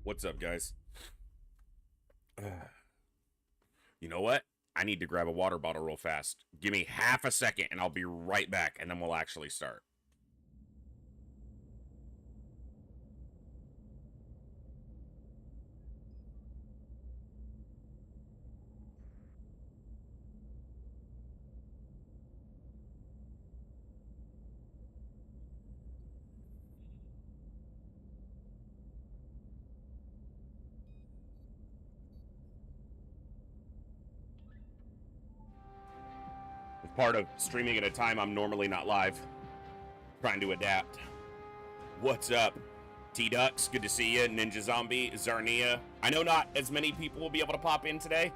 What's up, guys? You know what? I need to grab a water bottle real fast. Give me half a second and I'll be right back, and then we'll actually start. As part of streaming at a time I'm normally not live, trying to adapt. What's up? T-Ducks, good to see you. Ninja Zombie, Zarnia. I know not as many people will be able to pop in today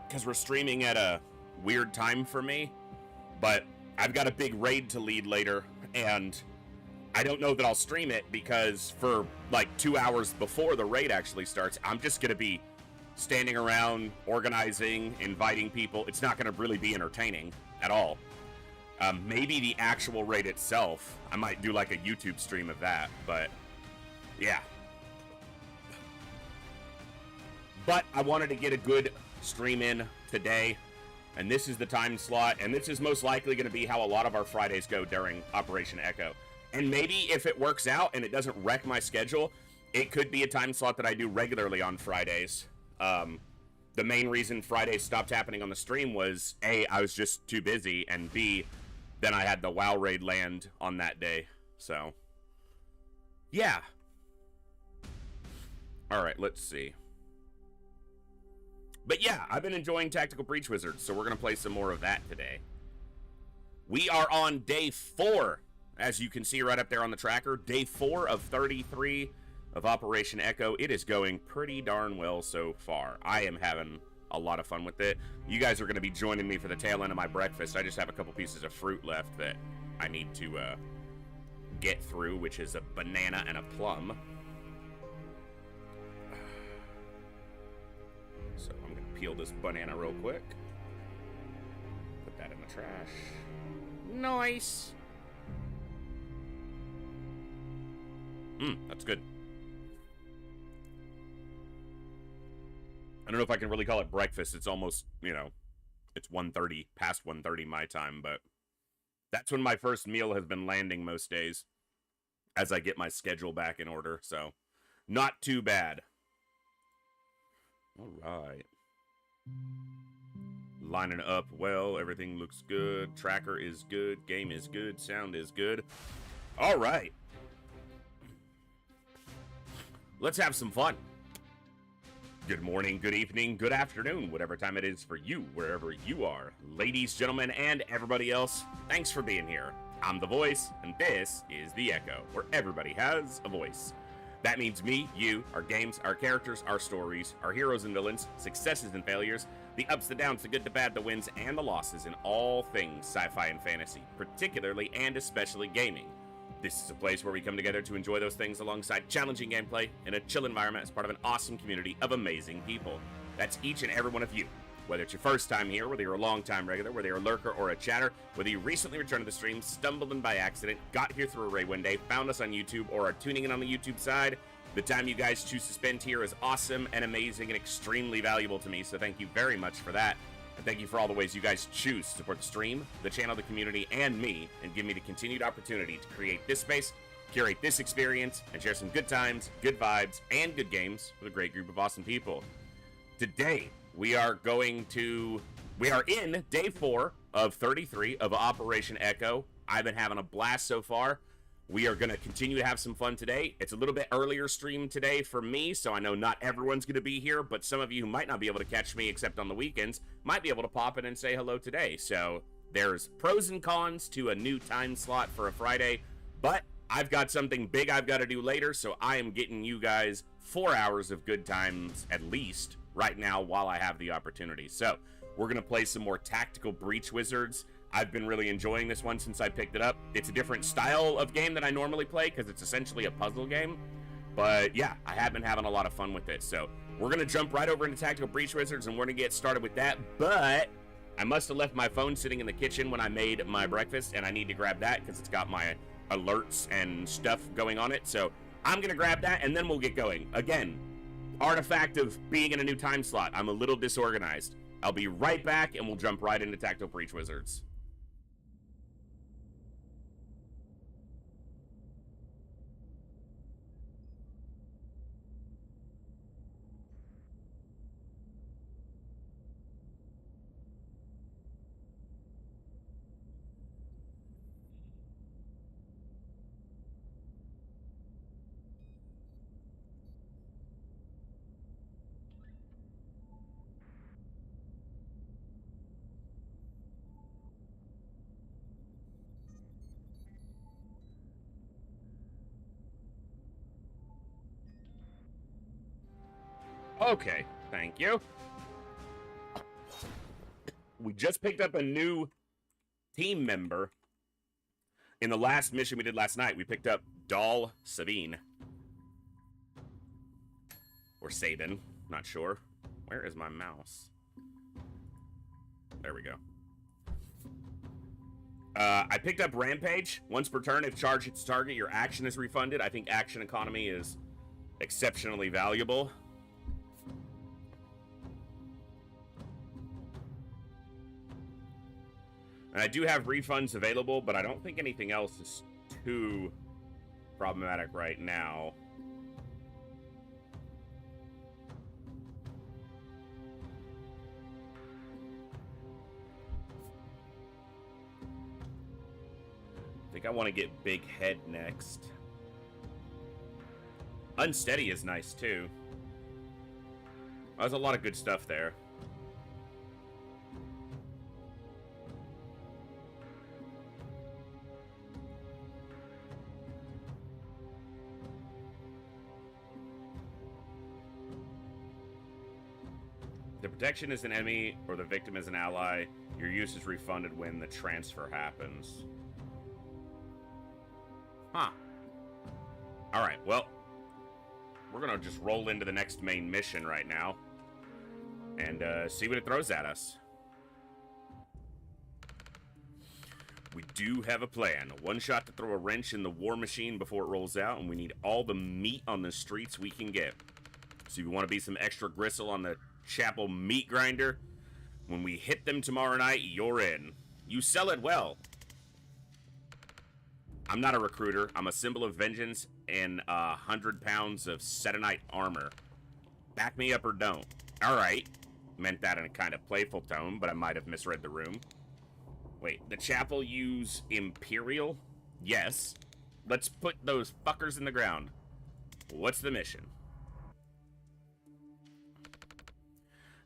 because we're streaming at a weird time for me, but I've got a big raid to lead later, and I don't know that I'll stream it because for like 2 hours before the raid actually starts, I'm just going to be standing around, organizing, inviting people. It's not going to really be entertaining at all. Maybe the actual raid itself, I might do like a YouTube stream of that, but yeah. But I wanted to get a good stream in today, and this is the time slot, and this is most likely going to be how a lot of our Fridays go during Operation Echo. And maybe if it works out and it doesn't wreck my schedule, it could be a time slot that I do regularly on Fridays. The main reason Fridays stopped happening on the stream was A, I was just too busy, and B, then I had the WoW raid land on that day. So, yeah. Alright, let's see. But yeah, I've been enjoying Tactical Breach Wizards, so we're going to play some more of that today. We are on day 4, as you can see right up there on the tracker. Day 4 of 33 of Operation Echo. It is going pretty darn well so far. I am having a lot of fun with it. You guys are going to be joining me for the tail end of my breakfast. I just have a couple pieces of fruit left that I need to get through, which is a banana and a plum. So I'm going to peel this banana real quick. Put that in the trash. Nice. That's good. I don't know if I can really call it breakfast. It's almost, you know, it's 1:30, past 1:30 my time, but that's when my first meal has been landing most days as I get my schedule back in order, so not too bad. All right. Lining up well, everything looks good, tracker is good, game is good, sound is good. All right. Let's have some fun. Good morning, good evening, good afternoon, whatever time it is for you, wherever you are. Ladies, gentlemen, and everybody else, thanks for being here. I'm The Voice, and this is The Echo, where everybody has a voice. That means me, you, our games, our characters, our stories, our heroes and villains, successes and failures, the ups, the downs, the good, the bad, the wins, and the losses in all things sci-fi and fantasy, particularly and especially gaming. This is a place where we come together to enjoy those things alongside challenging gameplay in a chill environment as part of an awesome community of amazing people. That's each and every one of you. Whether it's your first time here, whether you're a long-time regular, whether you're a lurker or a chatter, whether you recently returned to the stream, stumbled in by accident, got here through a raid one day, found us on YouTube, or are tuning in on the YouTube side, the time you guys choose to spend here is awesome and amazing and extremely valuable to me, so thank you very much for that. And thank you for all the ways you guys choose to support the stream, the channel, the community, and me, and give me the continued opportunity to create this space, curate this experience, and share some good times, good vibes, and good games with a great group of awesome people. Today, we are in day 4 of 33 of Operation Echo. I've been having a blast so far. We are going to continue to have some fun today. It's a little bit earlier stream today for me, so I know not everyone's going to be here, but some of you who might not be able to catch me except on the weekends might be able to pop in and say hello today. So there's pros and cons to a new time slot for a Friday, but I've got something big I've got to do later, so I am getting you guys 4 hours of good times at least right now while I have the opportunity. So we're going to play some more Tactical Breach Wizards. I've been really enjoying this one since I picked it up. It's a different style of game than I normally play because it's essentially a puzzle game. But yeah, I have been having a lot of fun with it. So we're going to jump right over into Tactical Breach Wizards and we're going to get started with that. But I must have left my phone sitting in the kitchen when I made my breakfast, and I need to grab that because it's got my alerts and stuff going on it. So I'm going to grab that, and then we'll get going. Again, artifact of being in a new time slot. I'm a little disorganized. I'll be right back, and we'll jump right into Tactile Breach Wizards. Okay, thank you. We just picked up a new team member. In the last mission we did last night, we picked up Dal Sabine. Or Sabin, not sure. Where is my mouse? There we go. I picked up Rampage. Once per turn, if charge hits target, your action is refunded. I think action economy is exceptionally valuable. And I do have refunds available, but I don't think anything else is too problematic right now. I think I want to get Big Head next. Unsteady is nice too. There's a lot of good stuff there. The protection is an enemy or the victim is an ally. Your use is refunded when the transfer happens. Huh. Alright, well, we're gonna just roll into the next main mission right now and see what it throws at us. We do have a plan. One shot to throw a wrench in the war machine before it rolls out, and we need all the meat on the streets we can get. So if you want to be some extra gristle on the Chapel meat grinder, when we hit them tomorrow night, you're in. You sell it well. I'm not a recruiter. I'm a symbol of vengeance and 100 pounds of Setonite armor. Back me up or don't. Alright. Meant that in a kind of playful tone, but I might have misread the room. Wait, the Chapel use Imperial? Yes. Let's put those fuckers in the ground. What's the mission?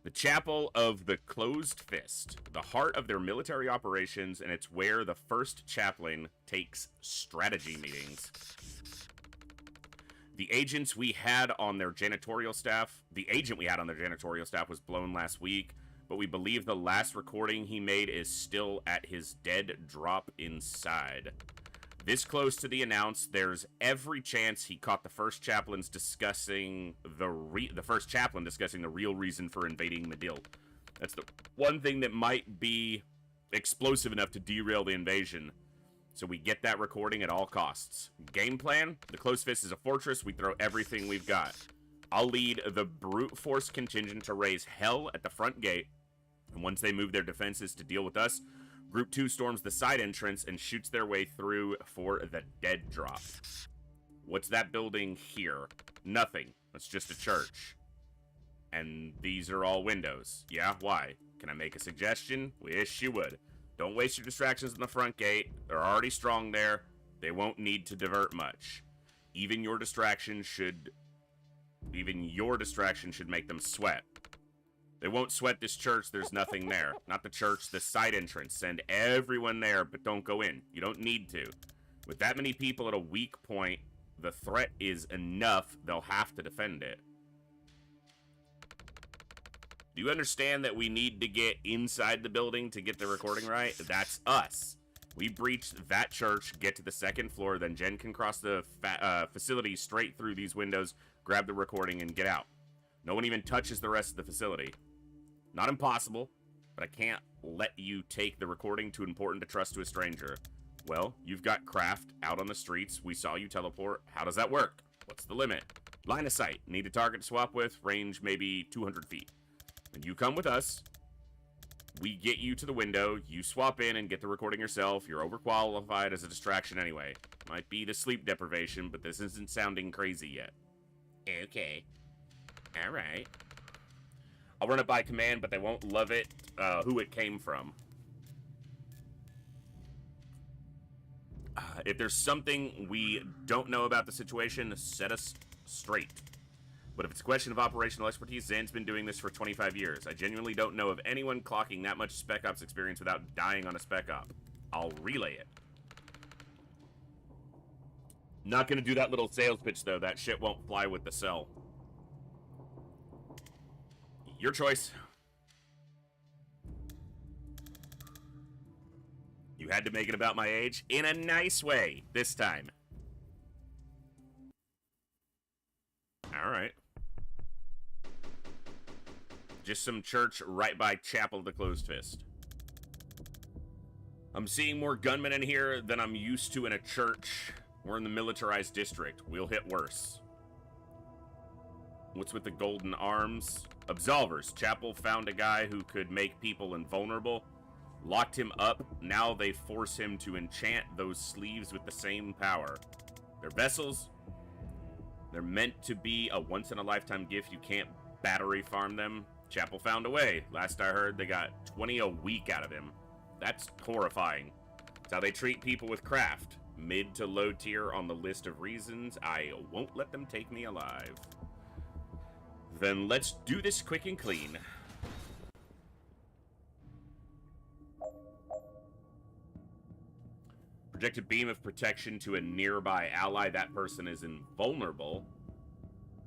The Chapel of the Closed Fist, the heart of their military operations, and it's where the first chaplain takes strategy meetings. The agents we had on their janitorial staff, the agent we had on their janitorial staff was blown last week, but we believe the last recording he made is still at his dead drop inside. This close to the announce, there's every chance he caught the first chaplain discussing the real reason for invading Midil. That's the one thing that might be explosive enough to derail the invasion. So we get that recording at all costs. Game plan: the Closed Fist is a fortress. We throw everything we've got. I'll lead the brute force contingent to raise hell at the front gate, and once they move their defenses to deal with us, Group 2 storms the side entrance and shoots their way through for the dead drop. What's that building here? Nothing. It's just a church. And these are all windows. Yeah, why? Can I make a suggestion? Wish you would. Don't waste your distractions on the front gate. They're already strong there. They won't need to divert much. Even your distraction should make them sweat. They won't sweat this church. There's nothing there. Not the church, the side entrance. Send everyone there, but don't go in. You don't need to. With that many people at a weak point, the threat is enough. They'll have to defend it. Do you understand that we need to get inside the building to get the recording right? That's us. We breach that church, get to the second floor, then Jen can cross the facility straight through these windows, grab the recording, and get out. No one even touches the rest of the facility. Not impossible, but I can't let you take the recording too important to trust to a stranger. Well, you've got Kraft out on the streets. We saw you teleport. How does that work? What's the limit? Line of sight. Need a target to swap with. Range maybe 200 feet. And you come with us. We get you to the window. You swap in and get the recording yourself. You're overqualified as a distraction anyway. Might be the sleep deprivation, but this isn't sounding crazy yet. Okay. Alright. I'll run it by command, but they won't love it, who it came from. If there's something we don't know about the situation, set us straight. But if it's a question of operational expertise, Zan's been doing this for 25 years. I genuinely don't know of anyone clocking that much Spec Ops experience without dying on a Spec Op. I'll relay it. Not gonna do that little sales pitch, though. That shit won't fly with the cell. Your choice. You had to make it about my age in a nice way this time. Alright. Just some church right by Chapel of the Closed Fist. I'm seeing more gunmen in here than I'm used to in a church. We're in the militarized district. We'll hit worse. What's with the golden arms? Absolvers. Chapel found a guy who could make people invulnerable. Locked him up. Now they force him to enchant those sleeves with the same power. They're vessels. They're meant to be a once-in-a-lifetime gift. You can't battery farm them. Chapel found a way. Last I heard, they got 20 a week out of him. That's horrifying. It's how they treat people with craft. Mid to low tier on the list of reasons I won't let them take me alive. Then let's do this quick and clean. Project a beam of protection to a nearby ally. That person is invulnerable,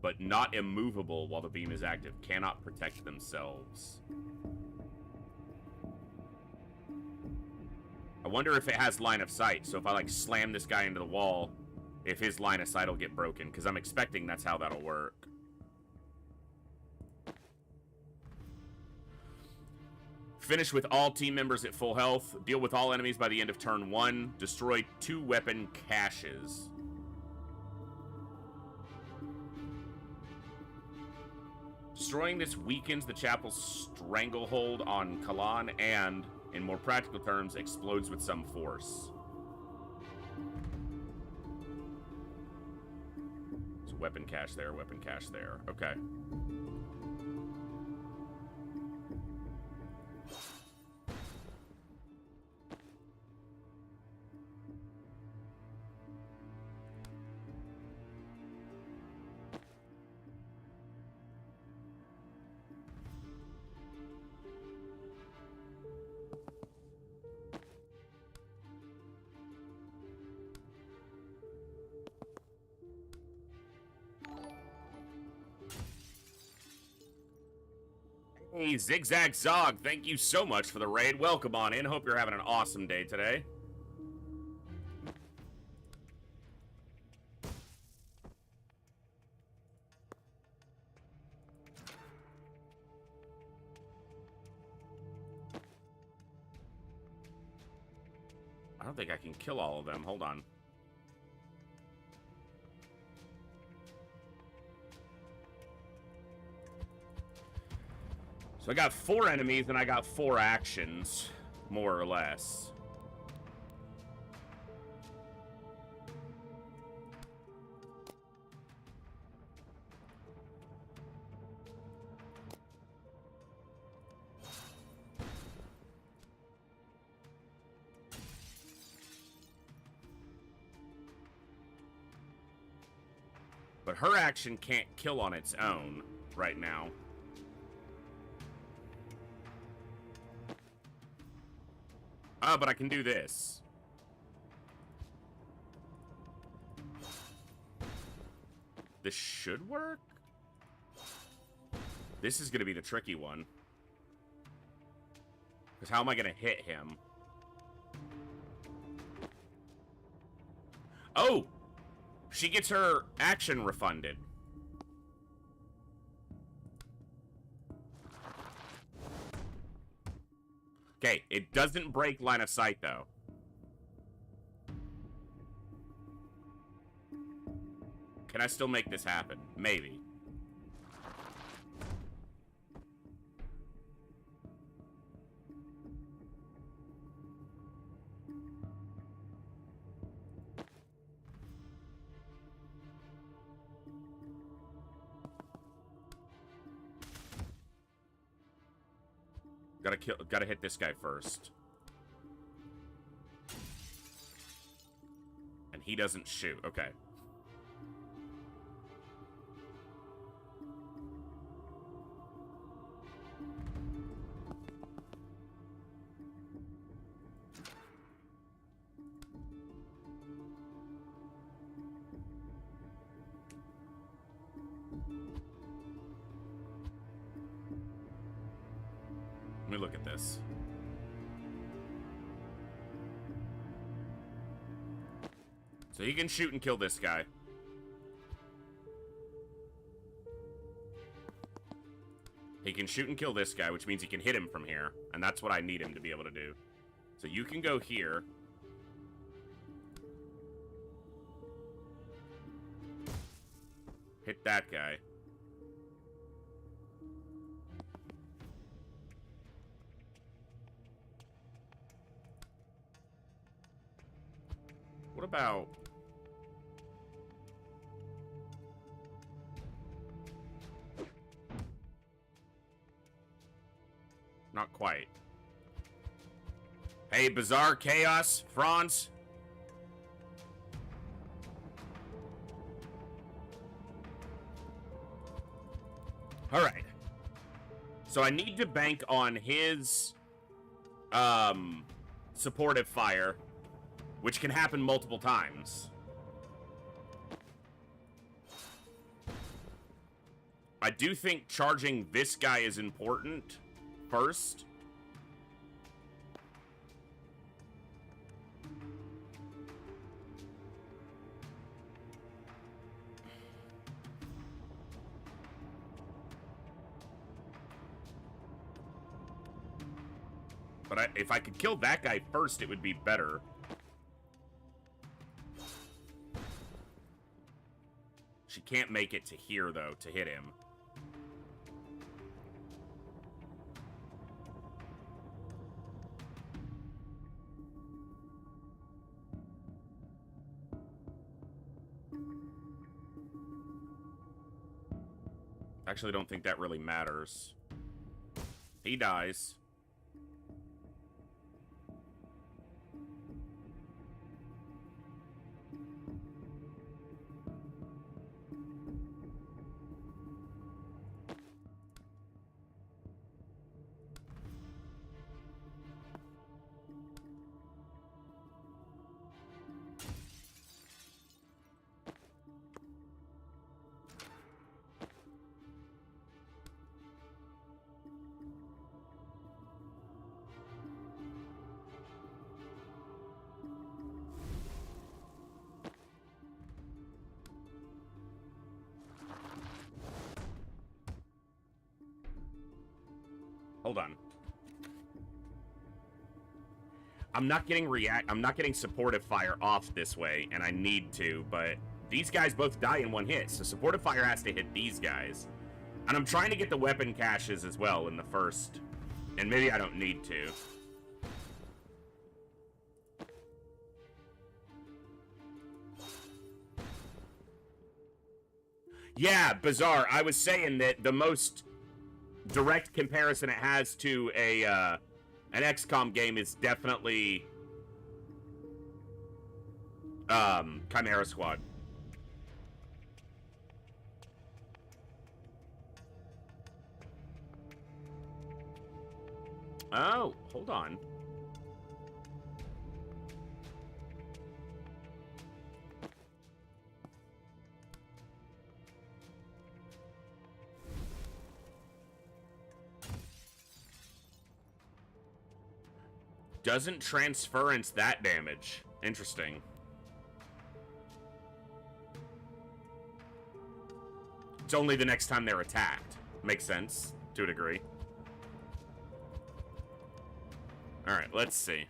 but not immovable while the beam is active. Cannot protect themselves. I wonder if it has line of sight. So if I, like, slam this guy into the wall, if his line of sight will get broken. Because I'm expecting that's how that'll work. Finish with all team members at full health. Deal with all enemies by the end of turn 1. Destroy 2 weapon caches. Destroying this weakens the chapel's stranglehold on Kalan and, in more practical terms, explodes with some force. So weapon cache there, weapon cache there. Okay. Hey, Zigzag Zog, thank you so much for the raid. Welcome on in. Hope you're having an awesome day today. I don't think I can kill all of them. Hold on. So I got 4 enemies and I got 4 actions, more or less. But her action can't kill on its own right now. Oh, but I can do this. This should work? This is going to be the tricky one. Because how am I going to hit him? Oh! She gets her action refunded. Okay, it doesn't break line of sight, though. Can I still make this happen? Maybe. Gotta hit this guy first. And he doesn't shoot. Okay. Let me look at this. So he can shoot and kill this guy. He can shoot and kill this guy, which means he can hit him from here. And that's what I need him to be able to do. So you can go here. Hit that guy. What about... Not quite. Hey, Bizarre, Chaos, Franz. Alright. So I need to bank on his supportive fire, which can happen multiple times. I do think charging this guy is important first. But if I could kill that guy first, it would be better. She can't make it to here, though, to hit him. Actually, I don't think that really matters. He dies. Hold on. I'm not getting supportive fire off this way, and I need to, but these guys both die in one hit, so supportive fire has to hit these guys. And I'm trying to get the weapon caches as well in the first. And maybe I don't need to. Yeah, Bizarre. I was saying that the most direct comparison it has to an XCOM game is definitely Chimera Squad. Oh, hold on. Doesn't transference that damage. Interesting. It's only the next time they're attacked. Makes sense, to a degree. Alright, let's see.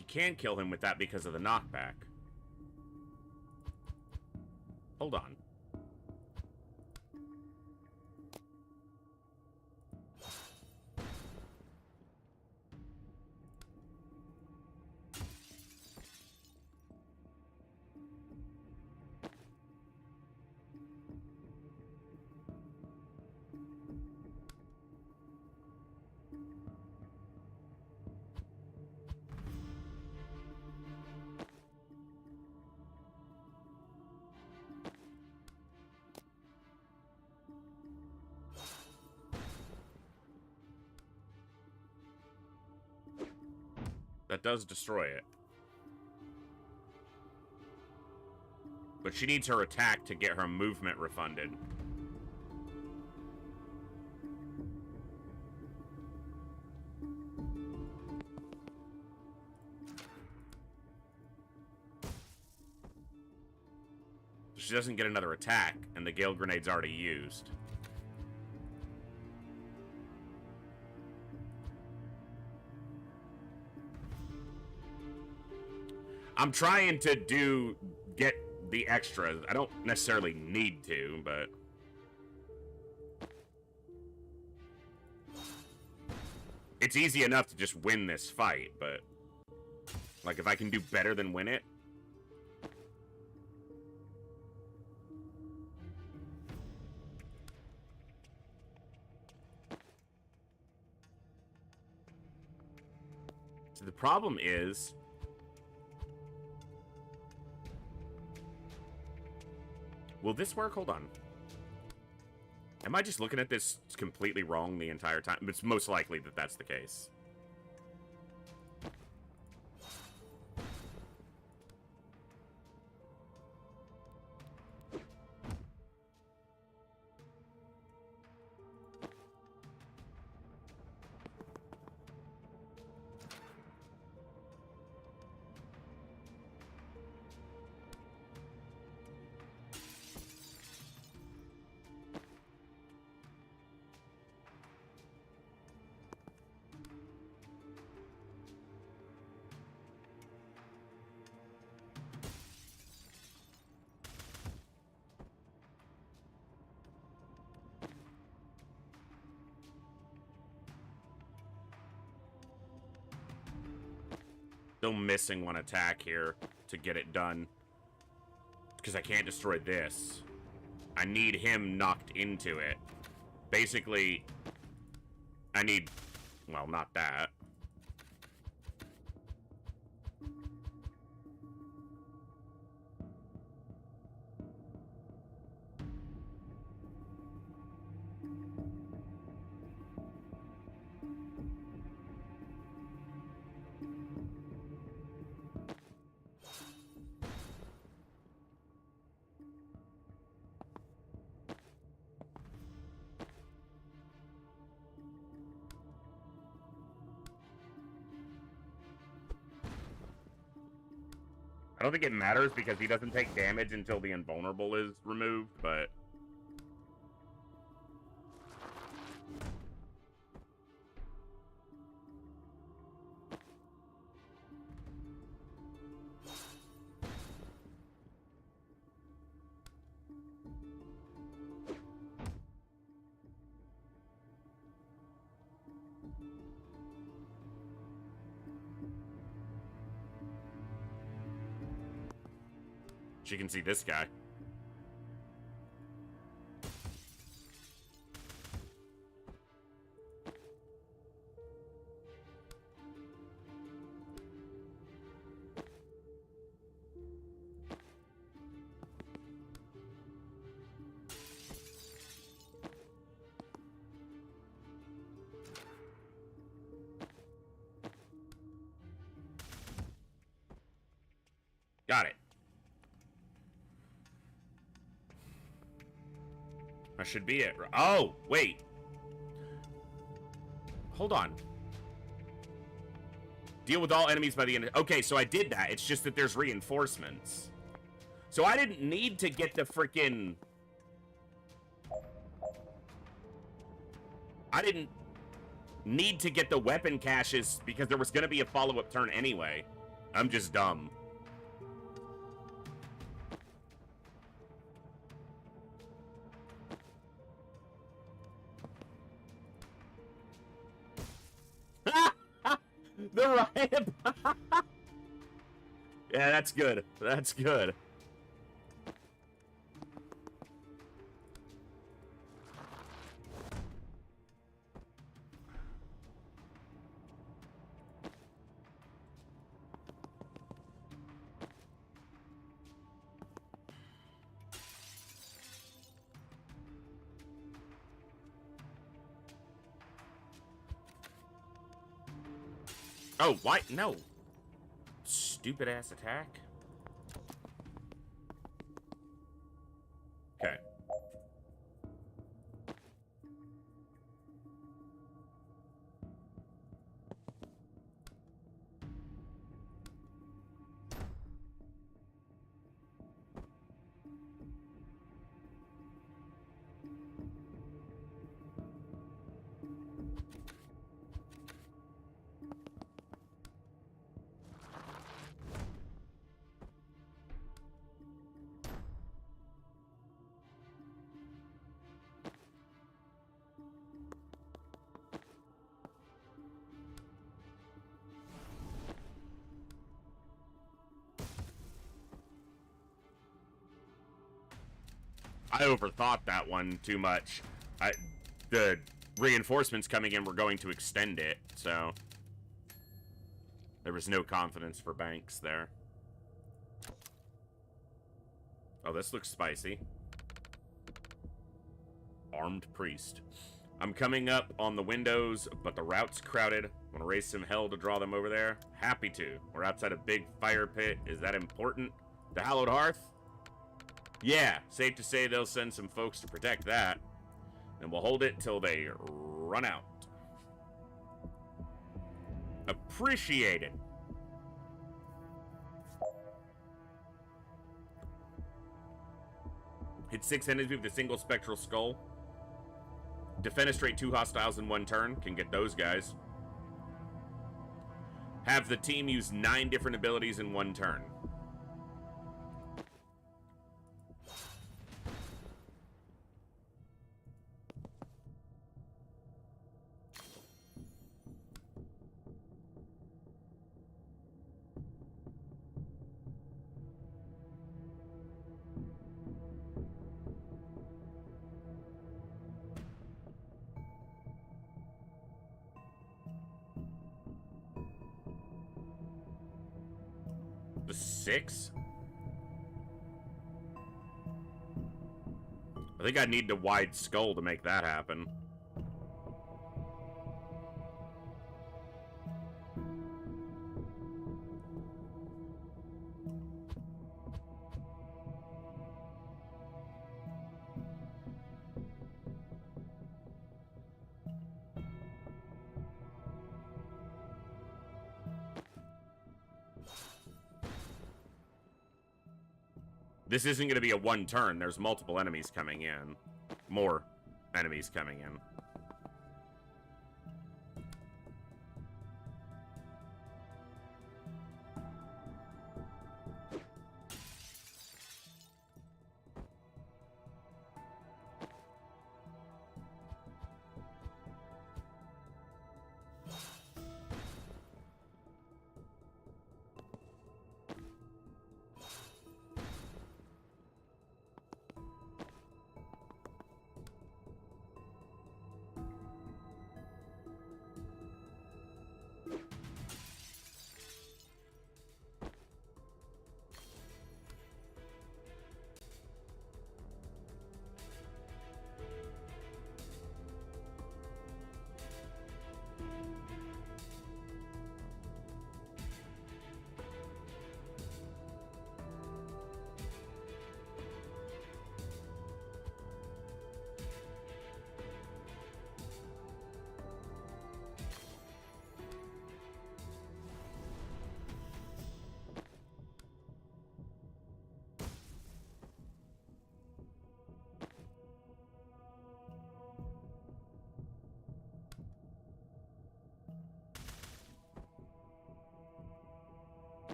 she can kill him with that because of the knockback. Hold on. That does destroy it. But she needs her attack to get her movement refunded. She doesn't get another attack, and the Gale Grenade's already used. I'm trying to get the extras. I don't necessarily need to, but... It's easy enough to just win this fight, but... Like, if I can do better than win it... So the problem is... Will this work? Hold on. Am I just looking at this completely wrong the entire time? It's most likely that that's the case. Still missing one attack here to get it done. Because I can't destroy this. I need him knocked into it. Basically, I need... Well, not that. I don't think it matters because he doesn't take damage until the invulnerable is removed, but... She can see this guy. Got it. That should be it. Oh, wait. Hold on. Deal with all enemies by the end. Okay, so I did that. It's just that there's reinforcements. So I didn't need to get the freaking... I didn't need to get the weapon caches because there was going to be a follow-up turn anyway. I'm just dumb. The riot. Yeah, that's good. That's good. Oh, why? No. Stupid ass attack. Okay. I overthought that one too much. The reinforcements coming in were going to extend it, so there was no confidence for Banks there. Oh, this looks spicy. Armed priest. I'm coming up on the windows, but the route's crowded. Want to raise some hell to draw them over there? Happy to. We're outside a big fire pit. Is that important? The hallowed hearth? Yeah, safe to say they'll send some folks to protect that. And we'll hold it till they run out. Appreciate it. Hit 6 enemies with a single spectral skull. Defenestrate 2 hostiles in 1 turn. Can get those guys. Have the team use 9 different abilities in 1 turn. The 6? I think I need a wide skull to make that happen. This isn't going to be a 1 turn. There's multiple enemies coming in. More enemies coming in.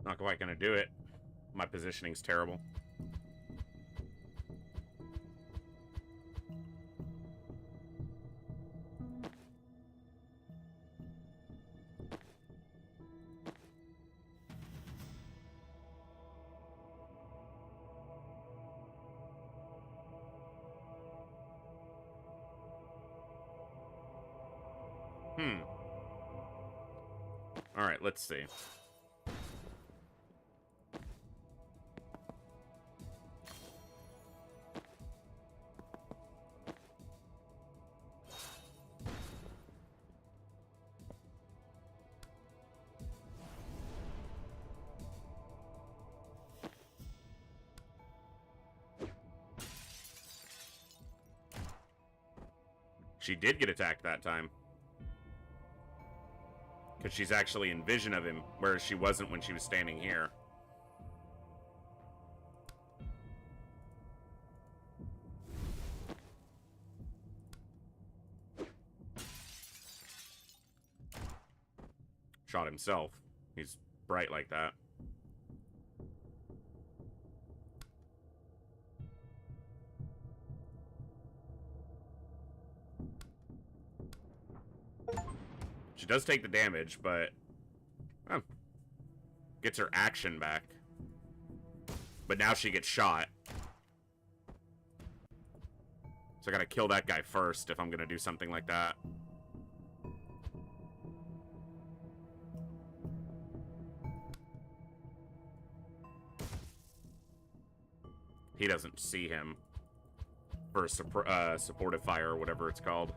Not quite gonna do it. My positioning's terrible. Alright, let's see. She did get attacked that time. Because she's actually in vision of him, whereas she wasn't when she was standing here. Shot himself. He's bright like that. She does take the damage, but gets her action back. But now she gets shot. So I gotta kill that guy first if I'm gonna do something like that. He doesn't see him for supportive fire or whatever it's called.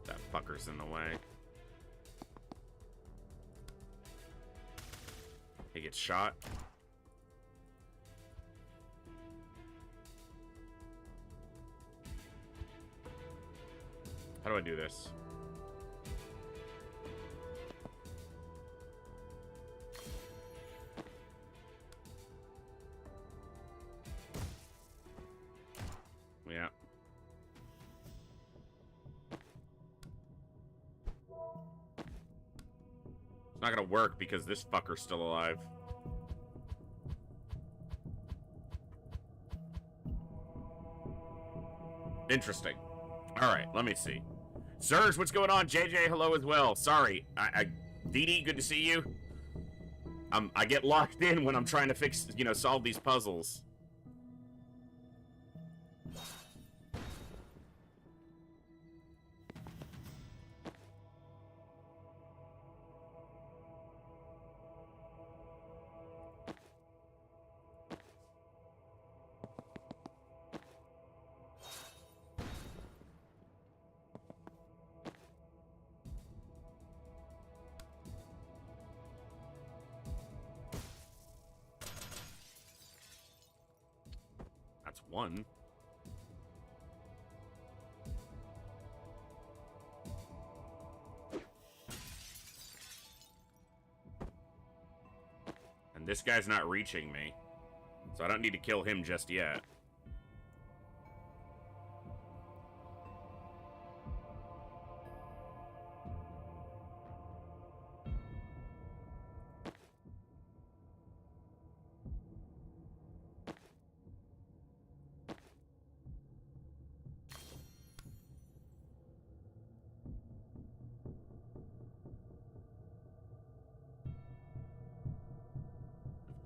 That fucker's in the way. He gets shot. How do I do this? Yeah. It's not gonna work because this fucker's still alive. Interesting. Alright, let me see. Serge, what's going on? JJ, hello as well. Sorry. Dee Dee, good to see you. I get locked in when I'm trying to fix, solve these puzzles. That's one. And this guy's not reaching me. So I don't need to kill him just yet.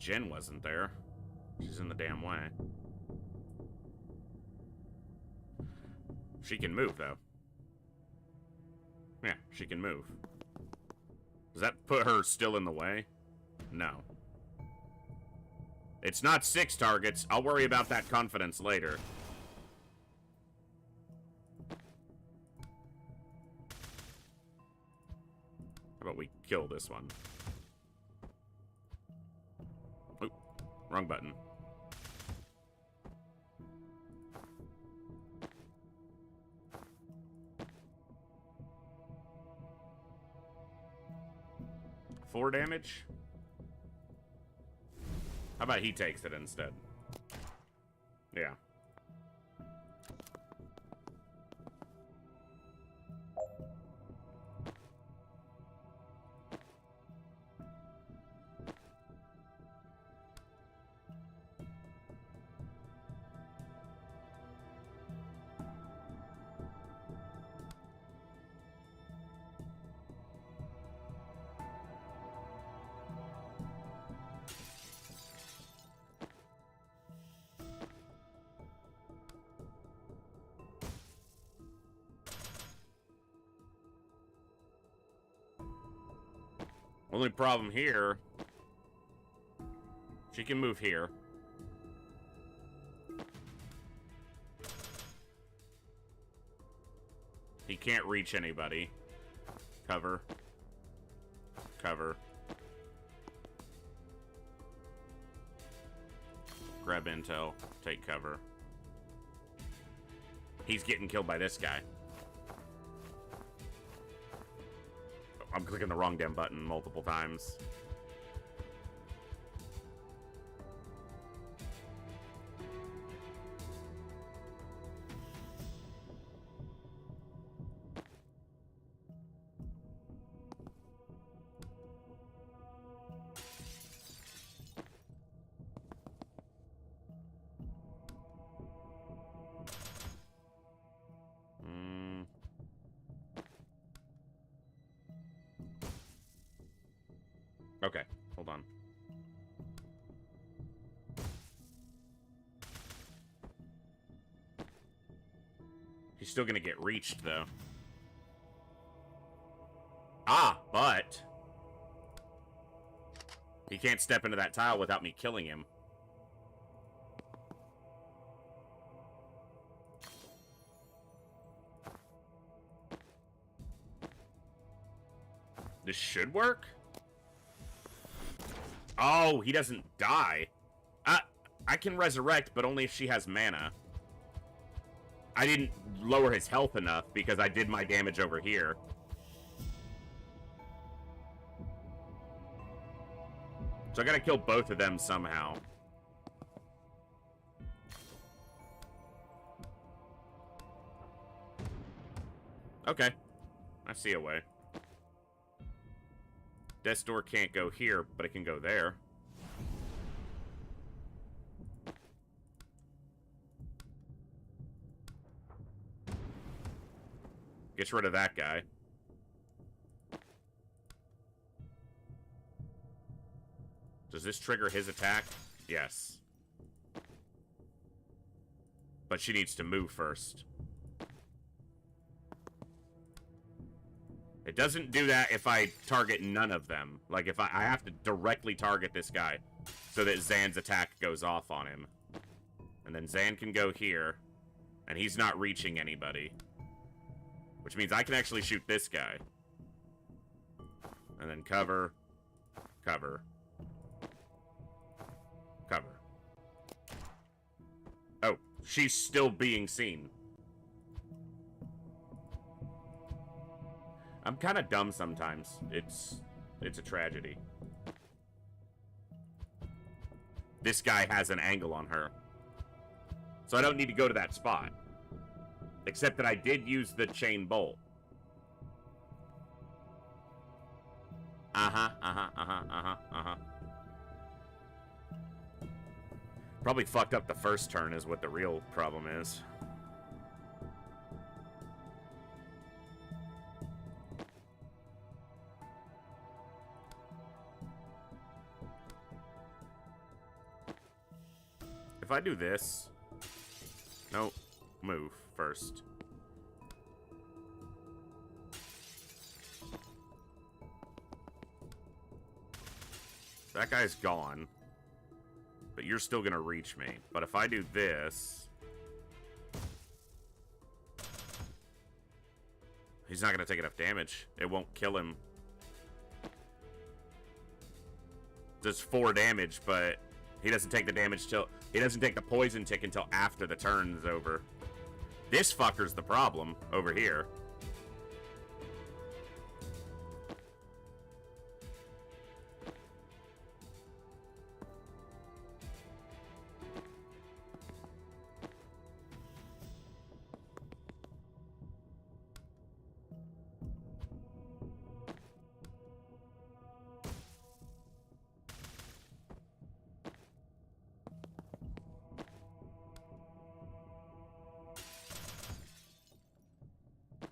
Jen wasn't there. She's in the damn way. She can move, though. Yeah, she can move. Does that put her still in the way? No. It's not 6 targets. I'll worry about that confidence later. How about we kill this one? Oop, wrong button. Four damage? How about he takes it instead? Yeah. Only problem here, she can move here. He can't reach anybody. Cover. Cover. Grab intel. Take cover. He's getting killed by this guy. I'm clicking the wrong damn button multiple times. Okay, hold on. He's still gonna get reached, though. Ah, but he can't step into that tile without me killing him. This should work? Oh, he doesn't die. I can resurrect, but only if she has mana. I didn't lower his health enough because I did my damage over here. So I gotta kill both of them somehow. Okay. I see a way. Death's Door can't go here, but it can go there. Gets rid of that guy. Does this trigger his attack? Yes. But she needs to move first. It doesn't do that if I target none of them. Like, if I have to directly target this guy so that Zan's attack goes off on him. And then Zan can go here, and he's not reaching anybody. Which means I can actually shoot this guy. And then cover, cover, cover. Oh, she's still being seen. I'm kind of dumb sometimes. It's a tragedy. This guy has an angle on her. So I don't need to go to that spot. Except that I did use the chain bolt. Probably fucked up the first turn is what the real problem is. If I do this... No, move first. That guy's gone. But you're still gonna reach me. But if I do this... He's not gonna take enough damage. It won't kill him. Does 4 damage, but he doesn't take the damage till... He doesn't take the poison tick until after the turn's over. This fucker's the problem over here.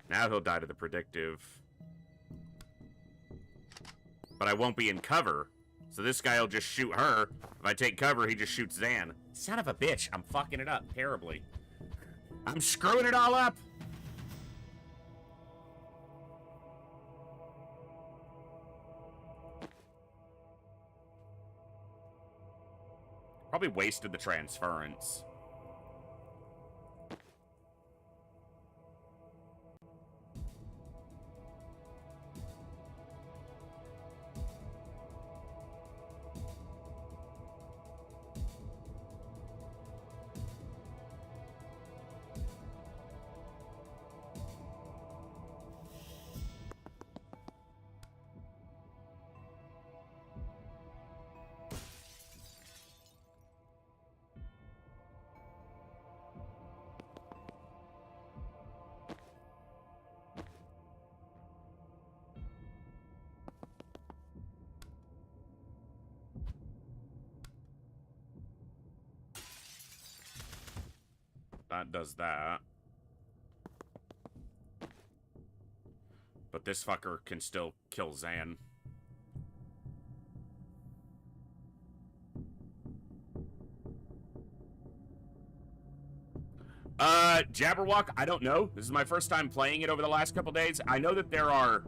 Now he'll die to the predictive. But I won't be in cover. So this guy will just shoot her. If I take cover, he just shoots Zan. Son of a bitch. I'm fucking it up terribly. I'm screwing it all up. Probably wasted the transference. That does that. But this fucker can still kill Zan. Jabberwock, I don't know. This is my first time playing it over the last couple days. I know that there are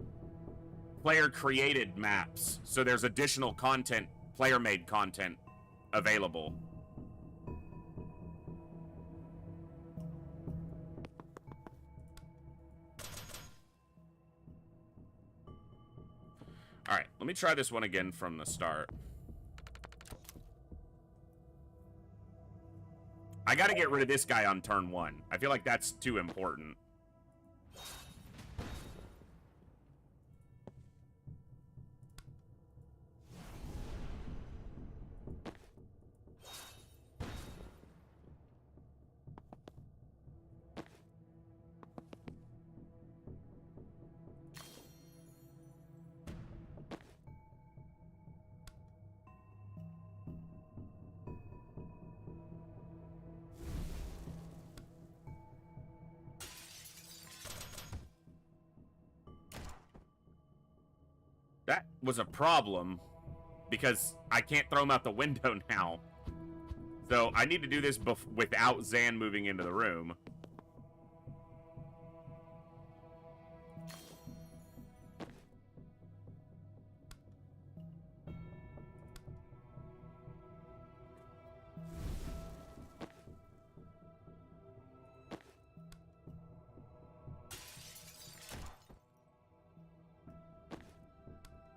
player-created maps, so there's additional content, player-made content available. Alright, let me try this one again from the start. I gotta get rid of this guy on turn 1. I feel like that's too important. That was a problem, because I can't throw him out the window now. So I need to do this without Zan moving into the room.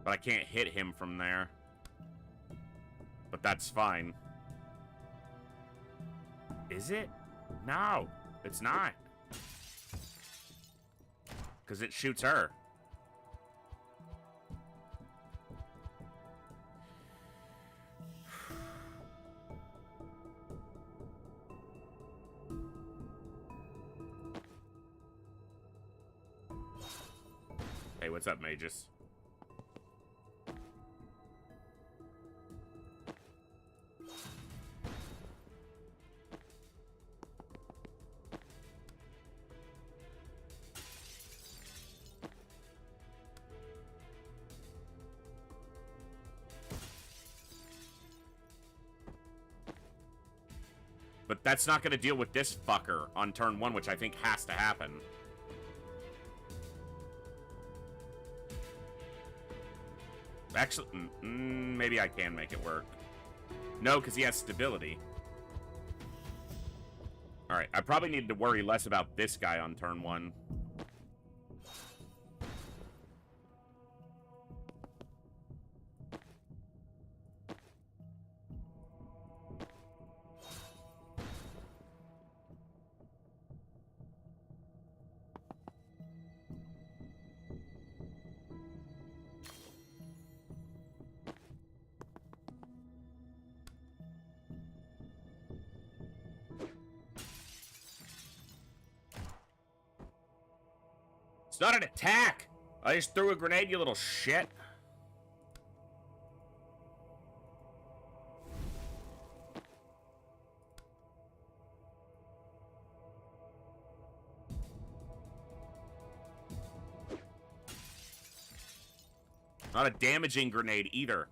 But I can't hit him from there. But that's fine. Is it? No, it's not. Because it shoots her. Hey, what's up, Magus? But that's not going to deal with this fucker on turn 1, which I think has to happen. Actually, maybe I can make it work. No, because he has stability. Alright, I probably need to worry less about this guy on turn 1. It's not an attack! I just threw a grenade, you little shit. Not a damaging grenade either.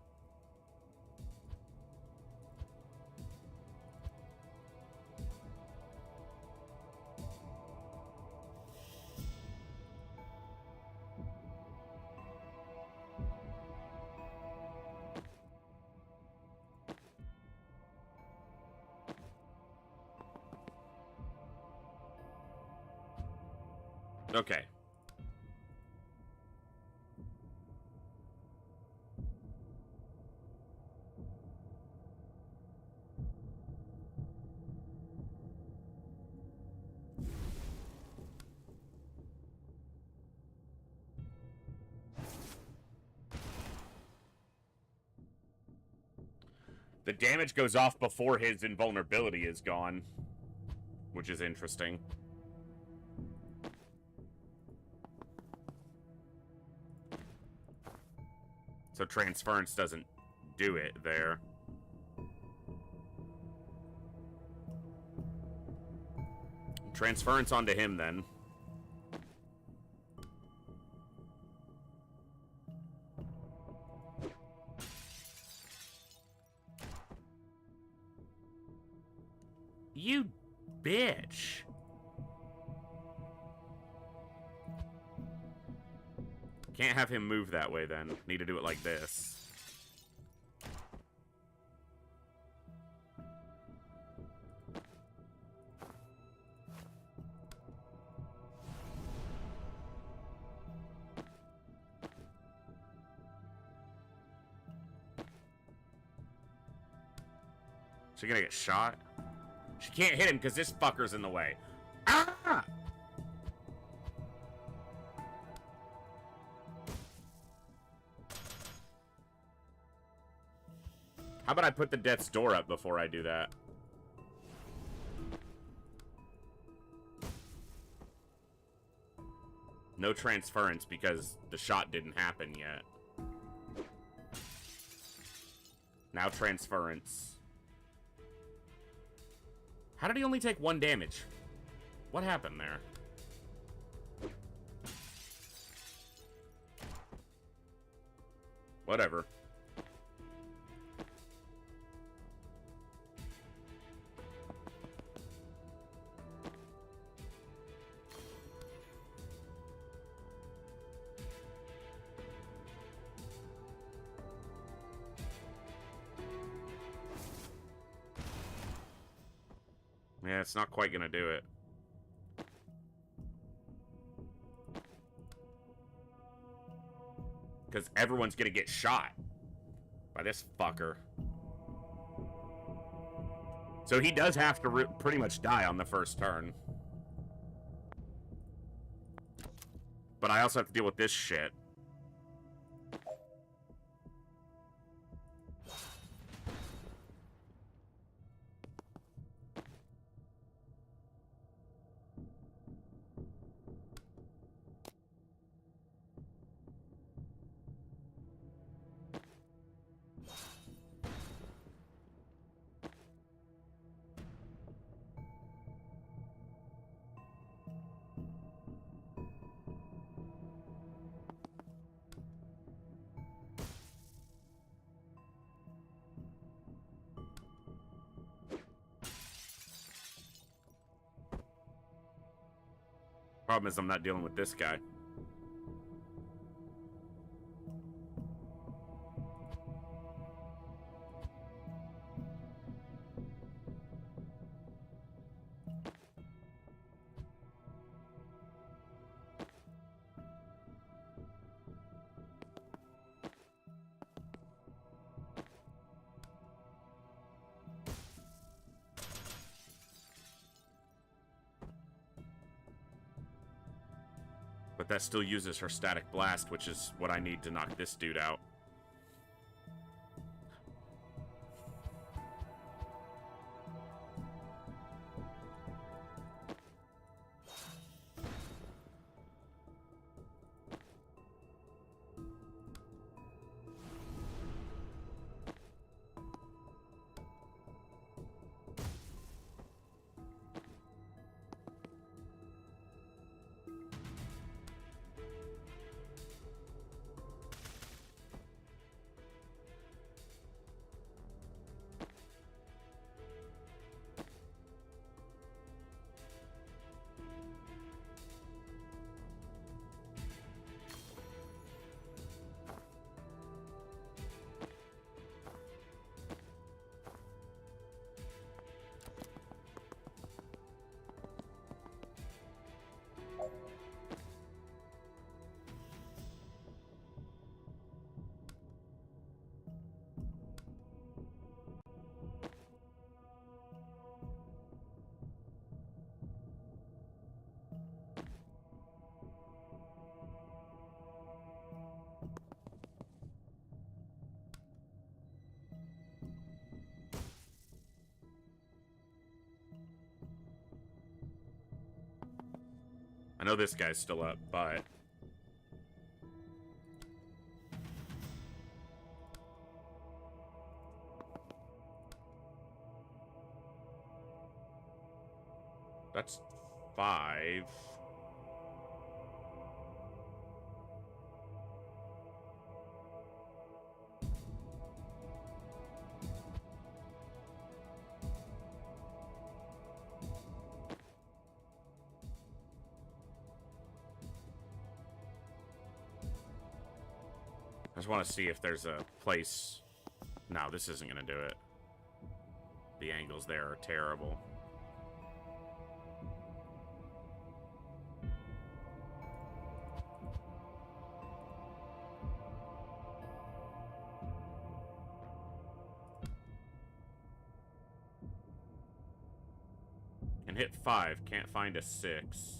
Okay. The damage goes off before his invulnerability is gone, which is interesting. So transference doesn't do it there. Transference onto him then. You bitch. Can't have him move that way then. Need to do it like this. She gonna get shot? She can't hit him because this fucker's in the way. Ah! How about I put the death's door up before I do that? No transference because the shot didn't happen yet. Now transference. How did he only take 1 damage? What happened there? Whatever. Yeah, it's not quite gonna do it. Because everyone's gonna get shot by this fucker. So he does have to pretty much die on the first turn. But I also have to deal with this shit. Problem is I'm not dealing with this guy. But that still uses her static blast, which is what I need to knock this dude out. I know this guy's still up, but... That's 5. I just want to see if there's a place... No, this isn't going to do it. The angles there are terrible. Can hit 5, can't find a 6.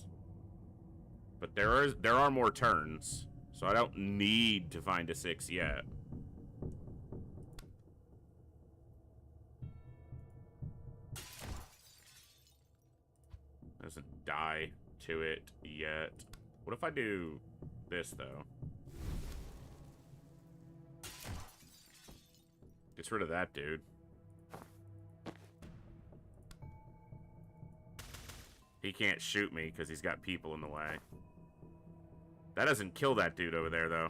But there are more turns. So I don't need to find a 6 yet. Doesn't die to it yet. What if I do this, though? Gets rid of that dude. He can't shoot me because he's got people in the way. That doesn't kill that dude over there, though.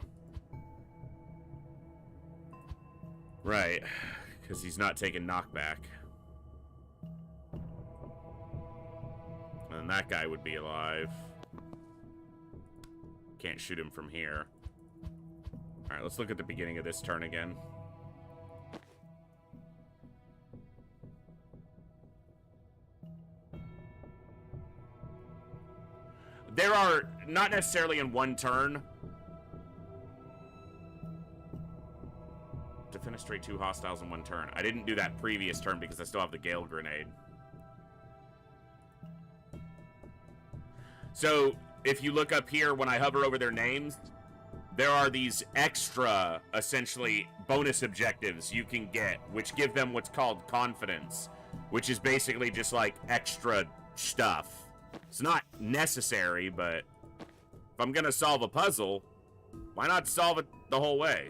Right, because he's not taking knockback. And that guy would be alive. Can't shoot him from here. Alright, let's look at the beginning of this turn again. There are, not necessarily in one turn. Defenestrate 2 hostiles in one turn. I didn't do that previous turn because I still have the Gale Grenade. So, if you look up here, when I hover over their names, there are these extra, essentially, bonus objectives you can get, which give them what's called confidence, which is basically just like extra stuff. It's not necessary, but if I'm gonna solve a puzzle, why not solve it the whole way?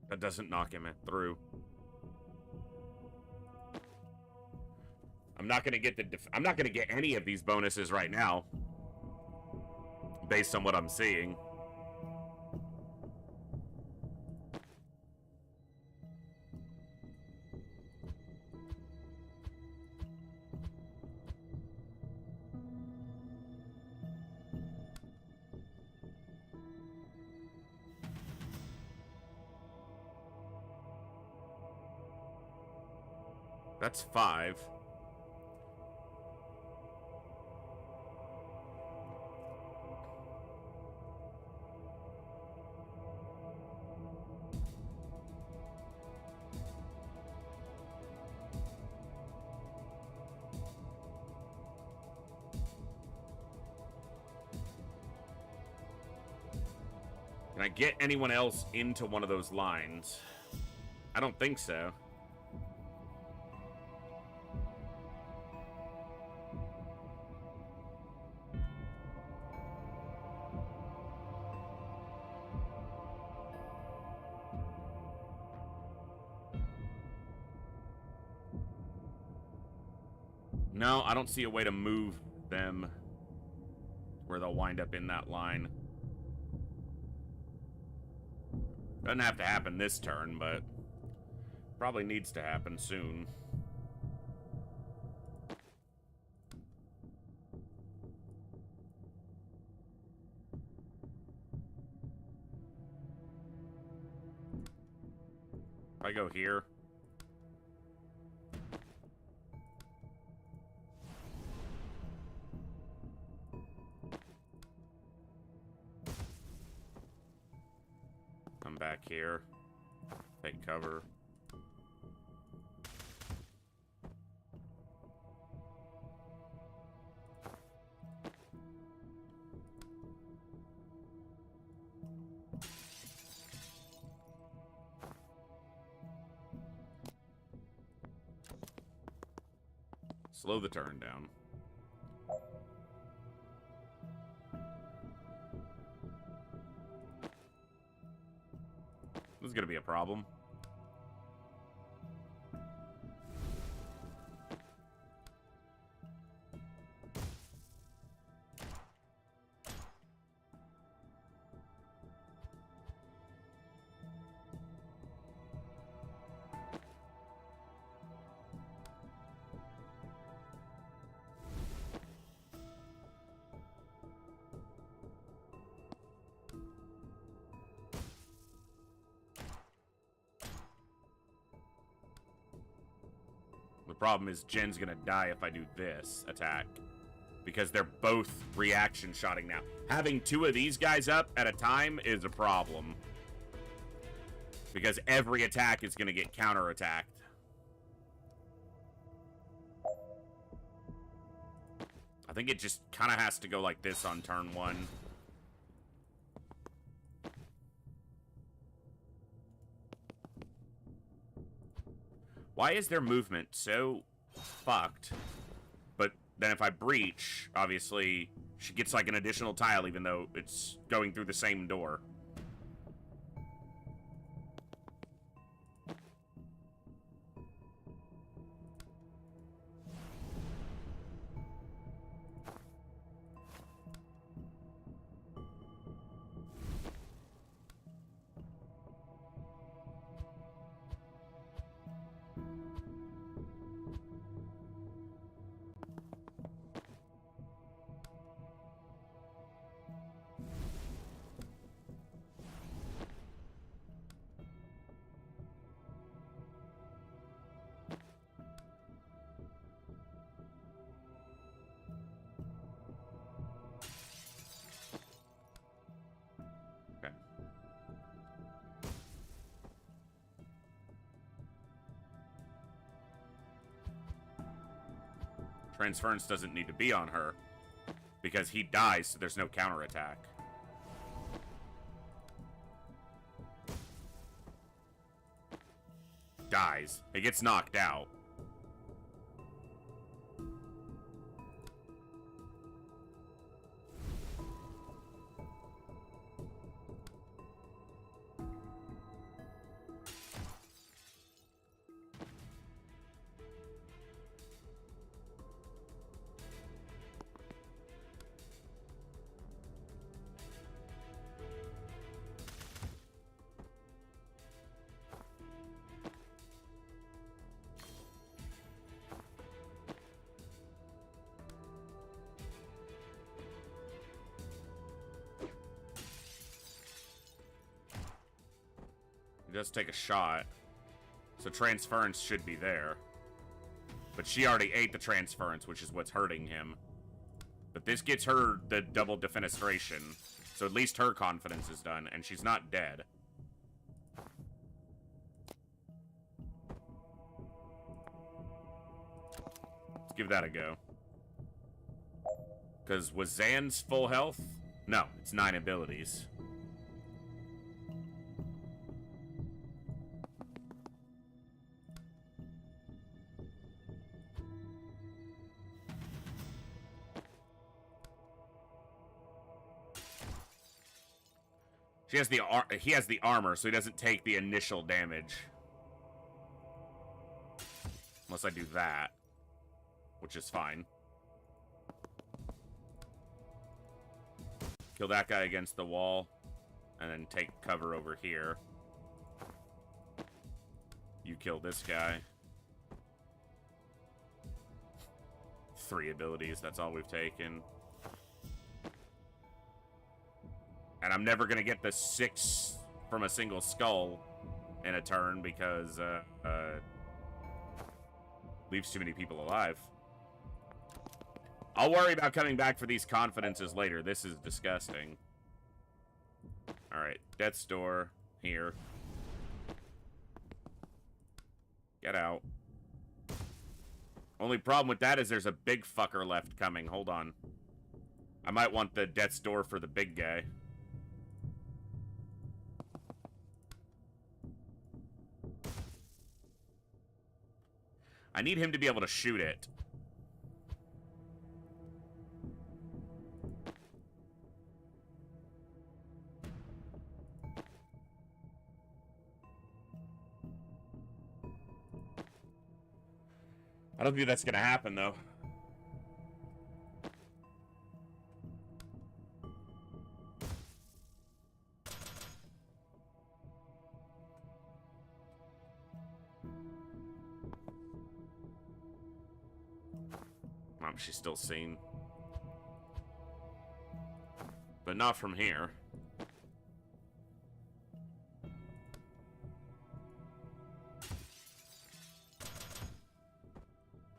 That doesn't knock him through. I'm not gonna get I'm not gonna get any of these bonuses right now, based on what I'm seeing. That's 5. Can I get anyone else into one of those lines? I don't think so. No, I don't see a way to move them where they'll wind up in that line. Doesn't have to happen this turn, but probably needs to happen soon. If I go here. Come back here. Take cover. Slow the turn down. This is gonna be a problem. The problem is Jen's gonna die if I do this attack, because they're both reaction shotting now. Having 2 of these guys up at a time is a problem, because every attack is gonna get counterattacked. I think it just kind of has to go like this on turn 1. Why is their movement so fucked? But then if I breach, obviously, she gets like an additional tile even though it's going through the same door. Transference doesn't need to be on her, because he dies, so there's no counterattack. Dies. He gets knocked out. He does take a shot. So transference should be there. But she already ate the transference, which is what's hurting him. But this gets her the double defenestration. So at least her confidence is done, and she's not dead. Let's give that a go. Because was Zan's full health? No, it's 9 abilities. He has the armor, so he doesn't take the initial damage. Unless I do that. Which is fine. Kill that guy against the wall. And then take cover over here. You kill this guy. 3 abilities, that's all we've taken. And I'm never going to get the 6 from a single skull in a turn because leaves too many people alive. I'll worry about coming back for these confidences later. This is disgusting. Alright, Death's Door here. Get out. Only problem with that is there's a big fucker left coming. Hold on. I might want the Death's Door for the big guy. I need him to be able to shoot it. I don't think that's gonna happen, though. She's still seen. But not from here.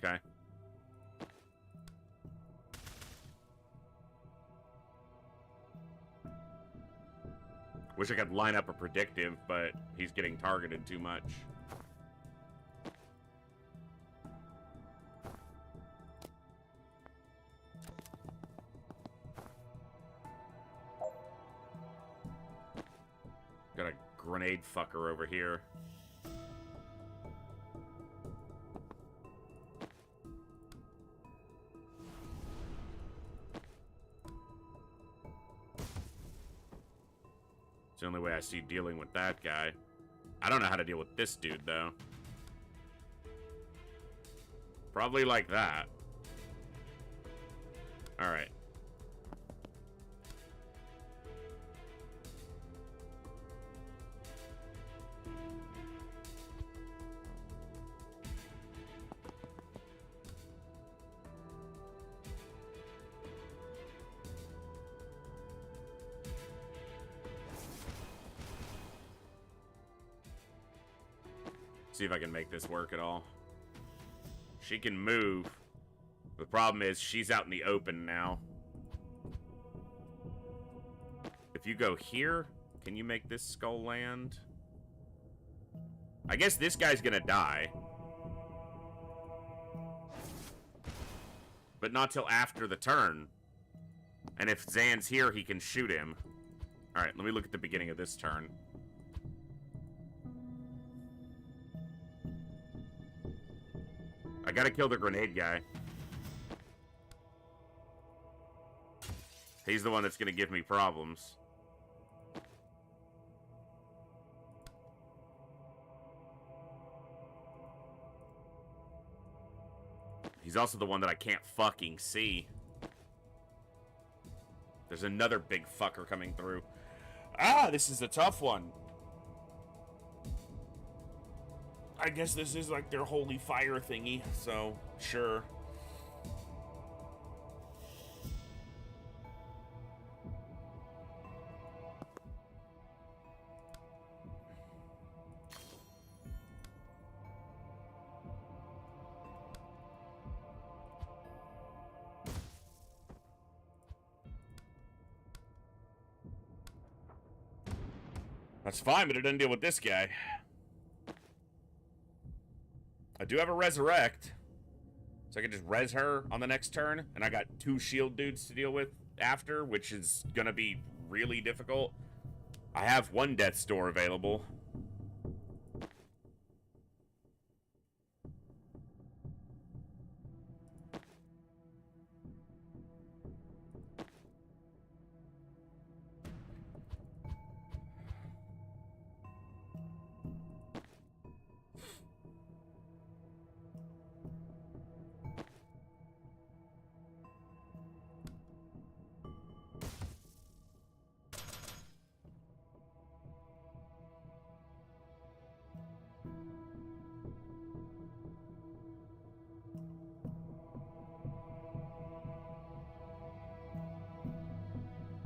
Okay. Wish I could line up a predictive, but he's getting targeted too much. Got a grenade fucker over here. It's the only way I see dealing with that guy. I don't know how to deal with this dude, though. Probably like that. Alright. See if I can make this work at all. She can move. The problem is she's out in the open now. If you go here, can you make this skull land? I guess this guy's gonna die. But not till after the turn. And if Zan's here, he can shoot him. Alright, let me look at the beginning of this turn. I gotta kill the grenade guy. He's the one that's gonna give me problems. He's also the one that I can't fucking see. There's another big fucker coming through. Ah, this is a tough one. I guess this is like their holy fire thingy, so sure. That's fine, but it doesn't deal with this guy. I do have a resurrect, so I can just res her on the next turn, and I got 2 shield dudes to deal with after, which is gonna be really difficult. I have 1 death's door available.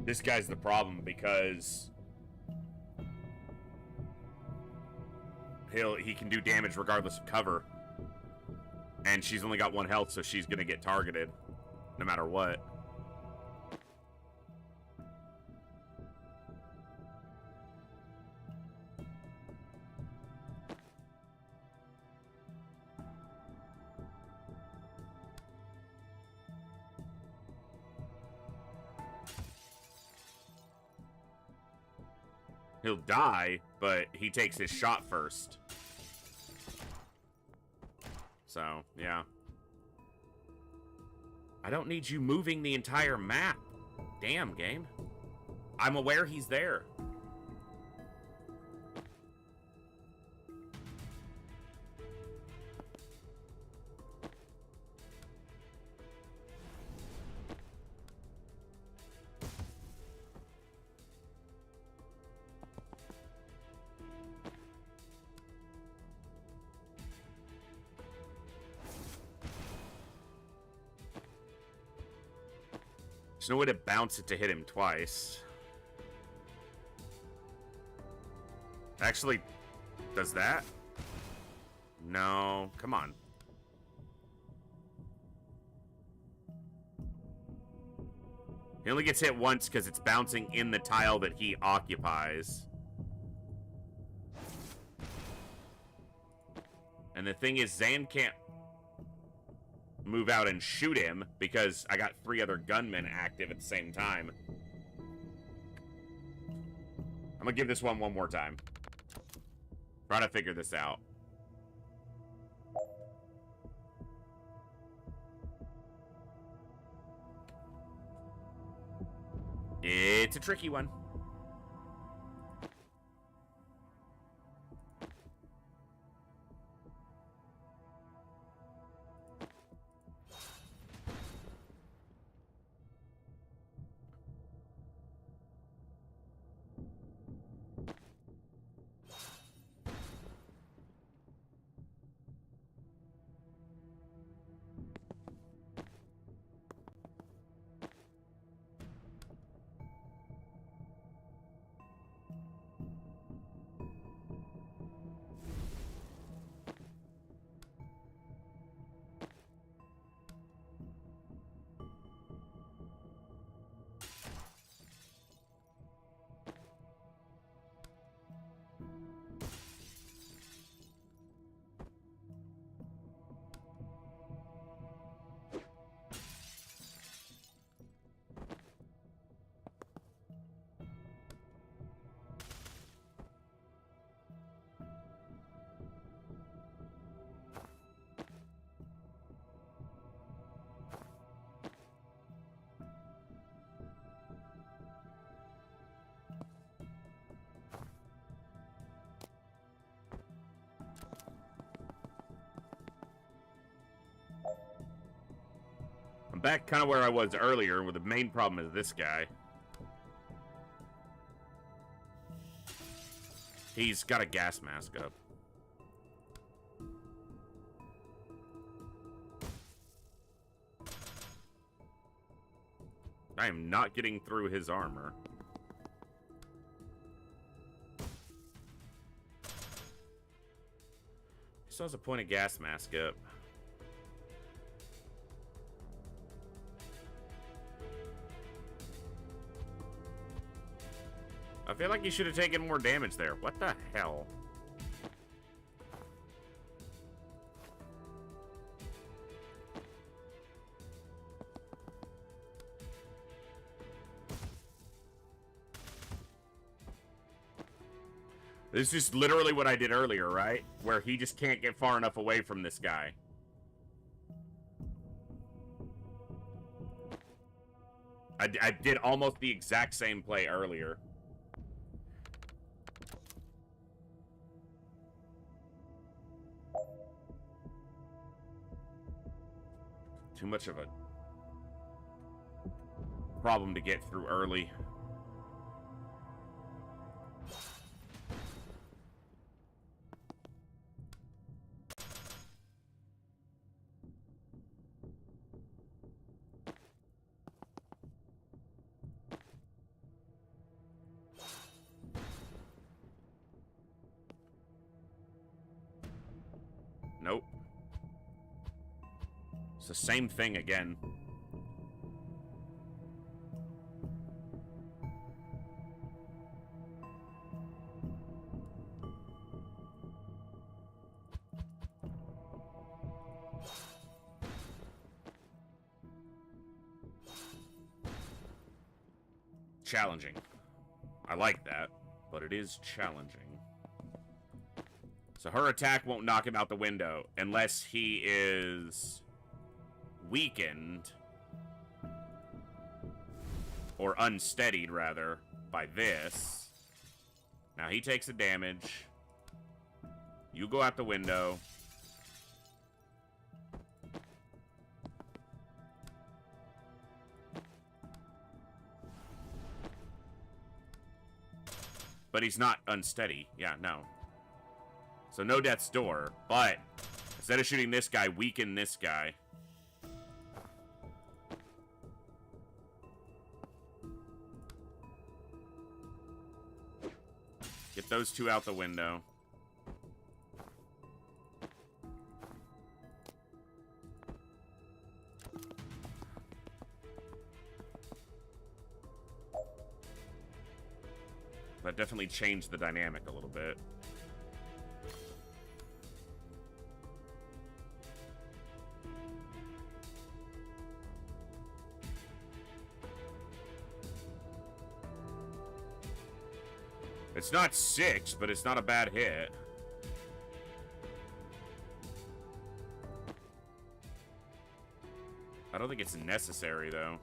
This guy's the problem because he can do damage regardless of cover. And she's only got 1 health, so she's gonna get targeted no matter what. He'll die, but he takes his shot first. So, yeah. I don't need you moving the entire map. Damn, game. I'm aware he's there. There's no way to bounce it to hit him twice. Actually, does that? No, come on. He only gets hit once because it's bouncing in the tile that he occupies. And the thing is, Zan can't move out and shoot him because I got 3 other gunmen active at the same time. I'm gonna give this one more time. Try to figure this out. It's a tricky one. I'm back kind of where I was earlier, where the main problem is this guy. He's got a gas mask up. I am not getting through his armor. He still has a point of gas mask up. I feel like he should have taken more damage there. What the hell? This is literally what I did earlier, right? Where he just can't get far enough away from this guy. I did almost the exact same play earlier. Too much of a problem to get through early. Nope. It's the same thing again. Challenging. I like that, but it is challenging. So her attack won't knock him out the window unless he is weakened or unsteadied, rather, by this. Now he takes the damage. You go out the window. But he's not unsteady. Yeah, no. So no death's door, but instead of shooting this guy, weaken this guy. Get those two out the window. That definitely changed the dynamic a little bit. It's not 6, but it's not a bad hit. I don't think it's necessary, though.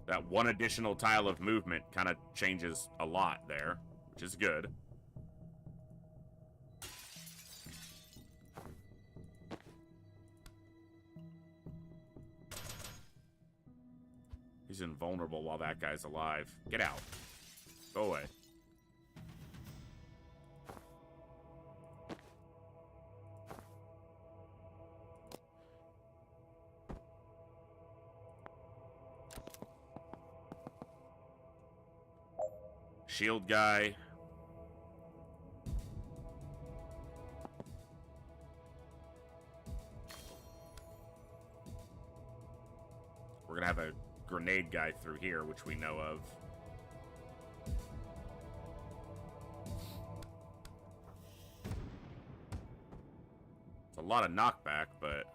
That one additional tile of movement kind of changes a lot there, which is good. He's invulnerable while that guy's alive. Get out. Go away. Shield guy. We're gonna have a grenade guy through here, which we know of. It's a lot of knockback, but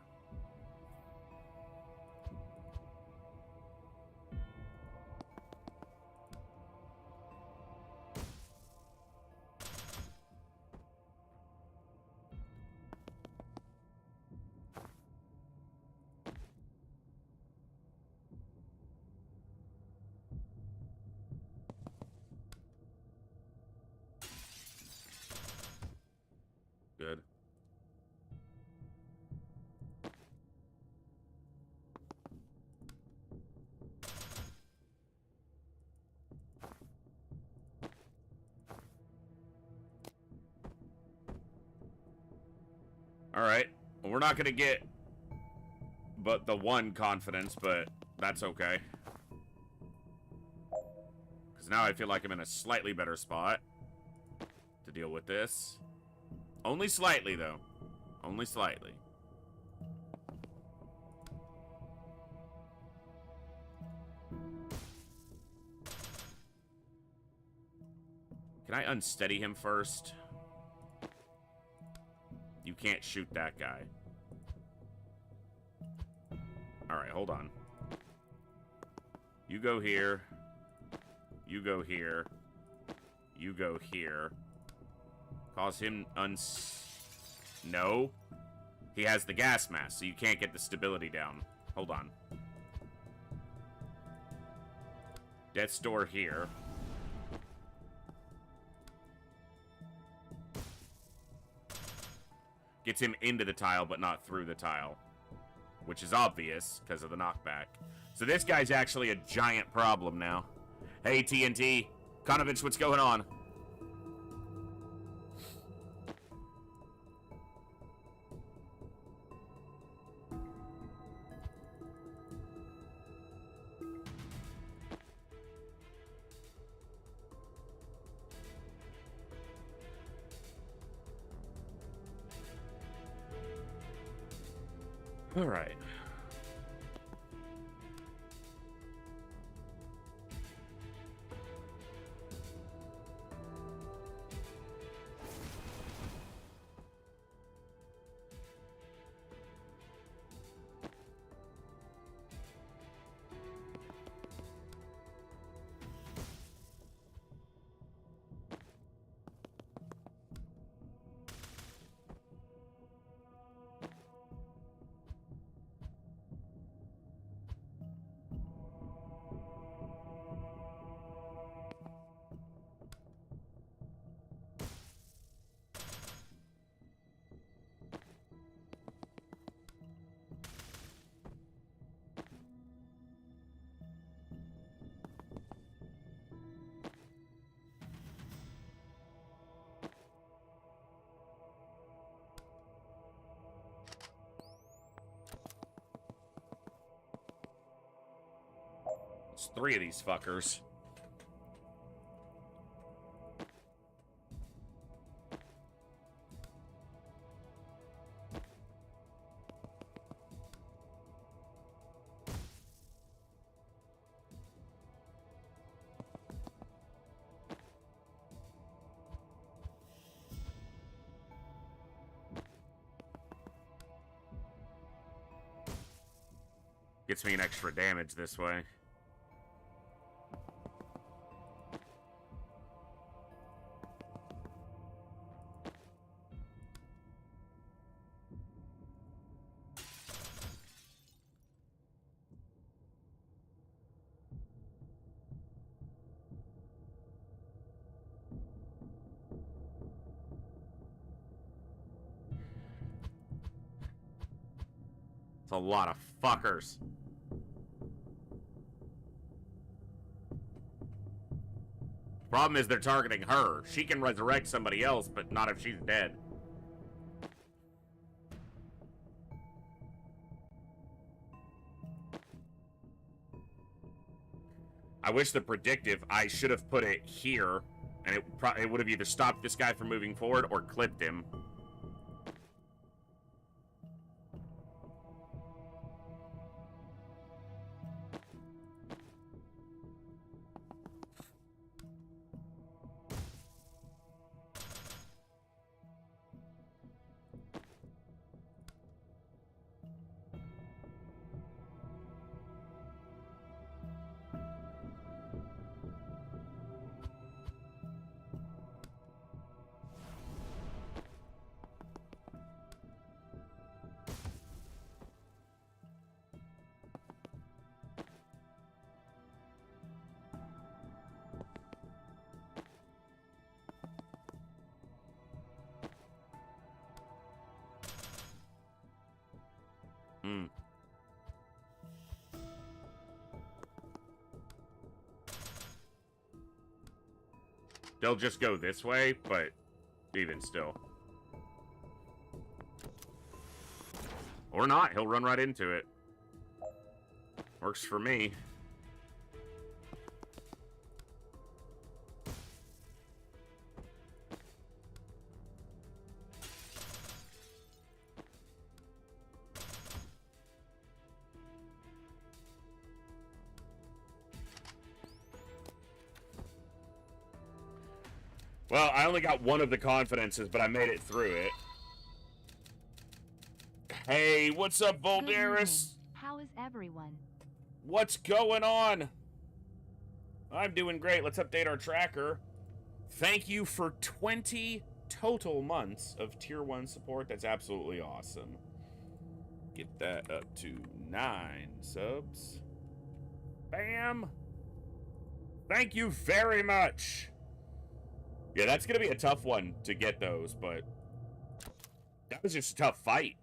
good. Alright. Well, we're not going to get but the one confidence, but that's okay. Because now I feel like I'm in a slightly better spot to deal with this. Only slightly, though. Only slightly. Can I unsteady him first? You can't shoot that guy. Alright, hold on. You go here. You go here. You go here. Cause him No. He has the gas mask, so you can't get the stability down. Hold on. Death's door here. Gets him into the tile, but not through the tile. Which is obvious, because of the knockback. So this guy's actually a giant problem now. Hey, TNT. Konovich, what's going on? All right. It's 3 of these fuckers. Gets me an extra damage this way. It's a lot of fuckers. Problem is they're targeting her. She can resurrect somebody else, but not if she's dead. I wish the predictive, I should have put it here, and it would have either stopped this guy from moving forward or clipped him. Hmm. They'll just go this way, but even still. Or not, he'll run right into it. Works for me. Well, I only got one of the confidences, but I made it through it. Hey, what's up, Voldaris? How is everyone? What's going on? I'm doing great. Let's update our tracker. Thank you for 20 total months of Tier 1 support. That's absolutely awesome. Get that up to 9 subs. Bam! Thank you very much! Yeah, that's gonna be a tough one to get those, but that was just a tough fight.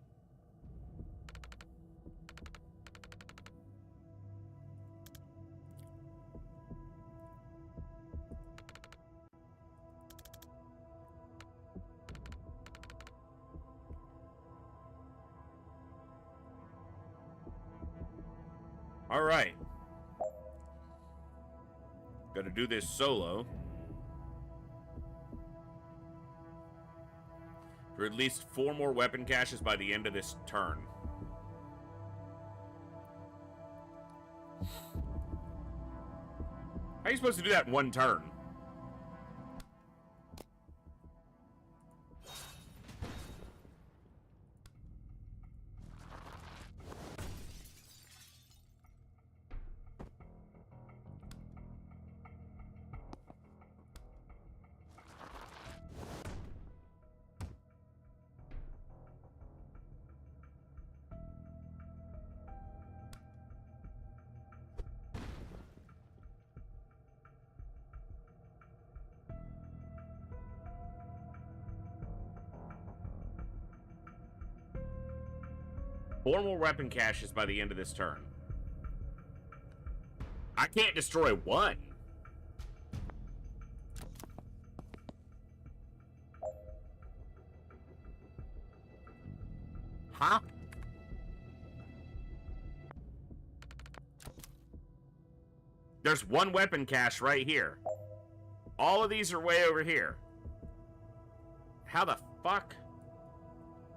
All right. Gotta do this solo. For at least 4 more weapon caches by the end of this turn. How are you supposed to do that in one turn? Four more weapon caches by the end of this turn. I can't destroy one. Huh? There's one weapon cache right here. All of these are way over here. How the fuck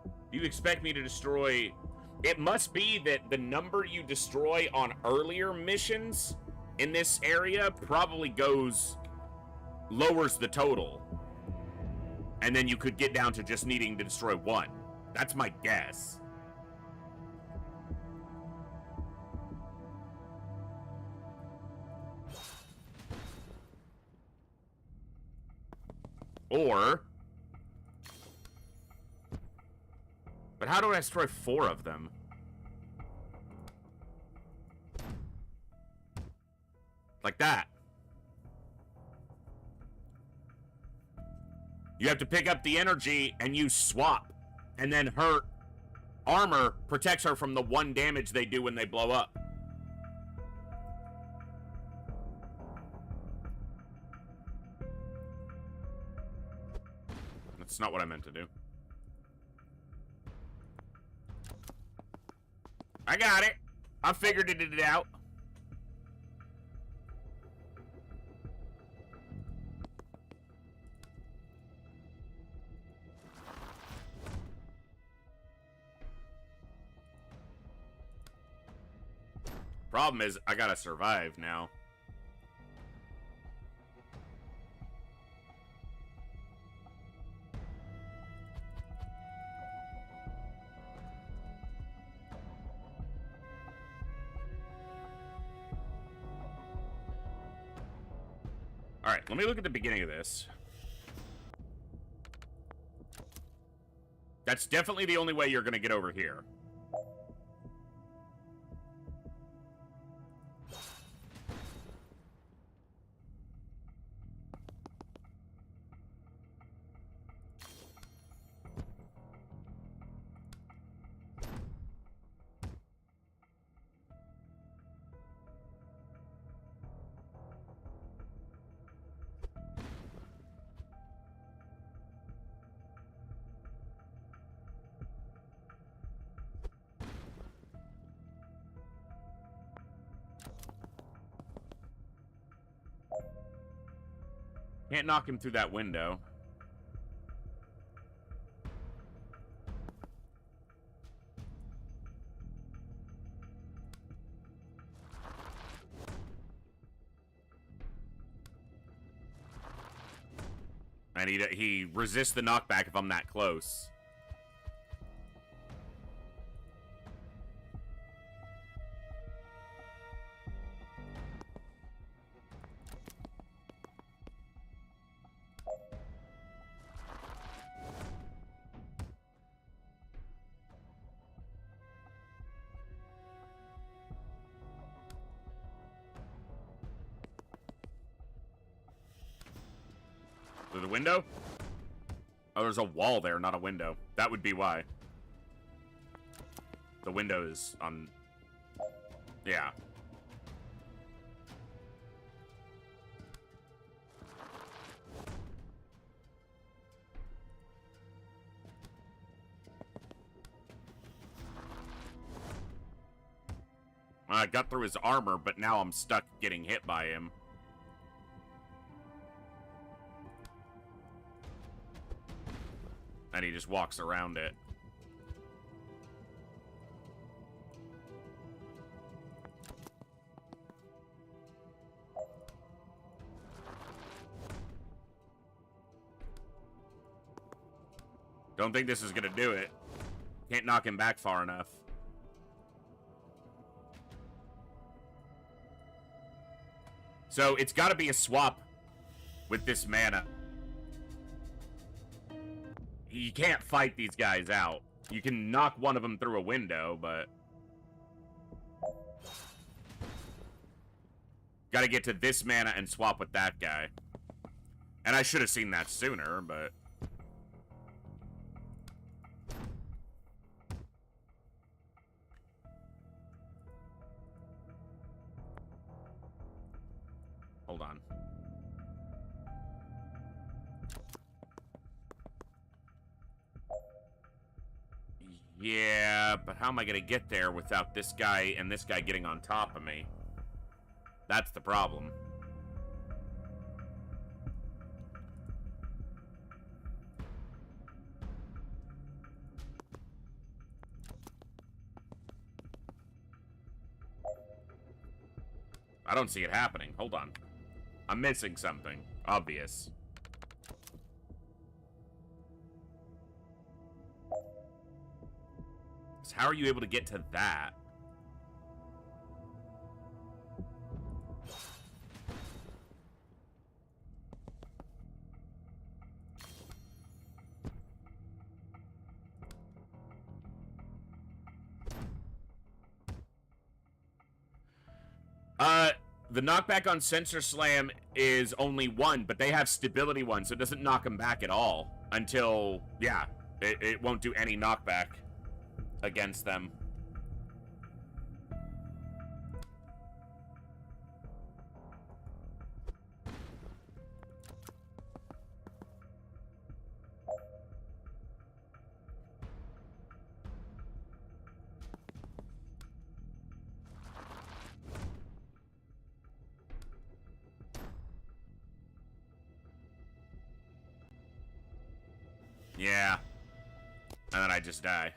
do you expect me to destroy? It must be that the number you destroy on earlier missions in this area probably lowers the total. And then you could get down to just needing to destroy one. That's my guess. Or... But how do I destroy 4 of them? Like that. You have to pick up the energy and use swap. And then her armor protects her from the 1 damage they do when they blow up. That's not what I meant to do. I got it. I figured it out. Problem is, I gotta survive now. Alright, let me look at the beginning of this. That's definitely the only way you're gonna get over here. Can't knock him through that window. I And he resists the knockback if I'm that close. Through the window? Oh, there's a wall there, not a window. That would be why. The window is on... Yeah. I got through his armor, but now I'm stuck getting hit by him. And he just walks around it. Don't think this is gonna do it. Can't knock him back far enough. So it's gotta be a swap with this mana. You can't fight these guys out. You can knock one of them through a window, but... Gotta get to this mana and swap with that guy. And I should have seen that sooner, but... Hold on. Yeah, but how am I gonna get there without this guy and this guy getting on top of me? That's the problem. I don't see it happening. Hold on. I'm missing something. Obvious. So how are you able to get to that? The knockback on Sensor Slam is only 1, but they have stability 1, so it doesn't knock them back at all until, yeah, it won't do any knockback against them. Yeah. And then I just die.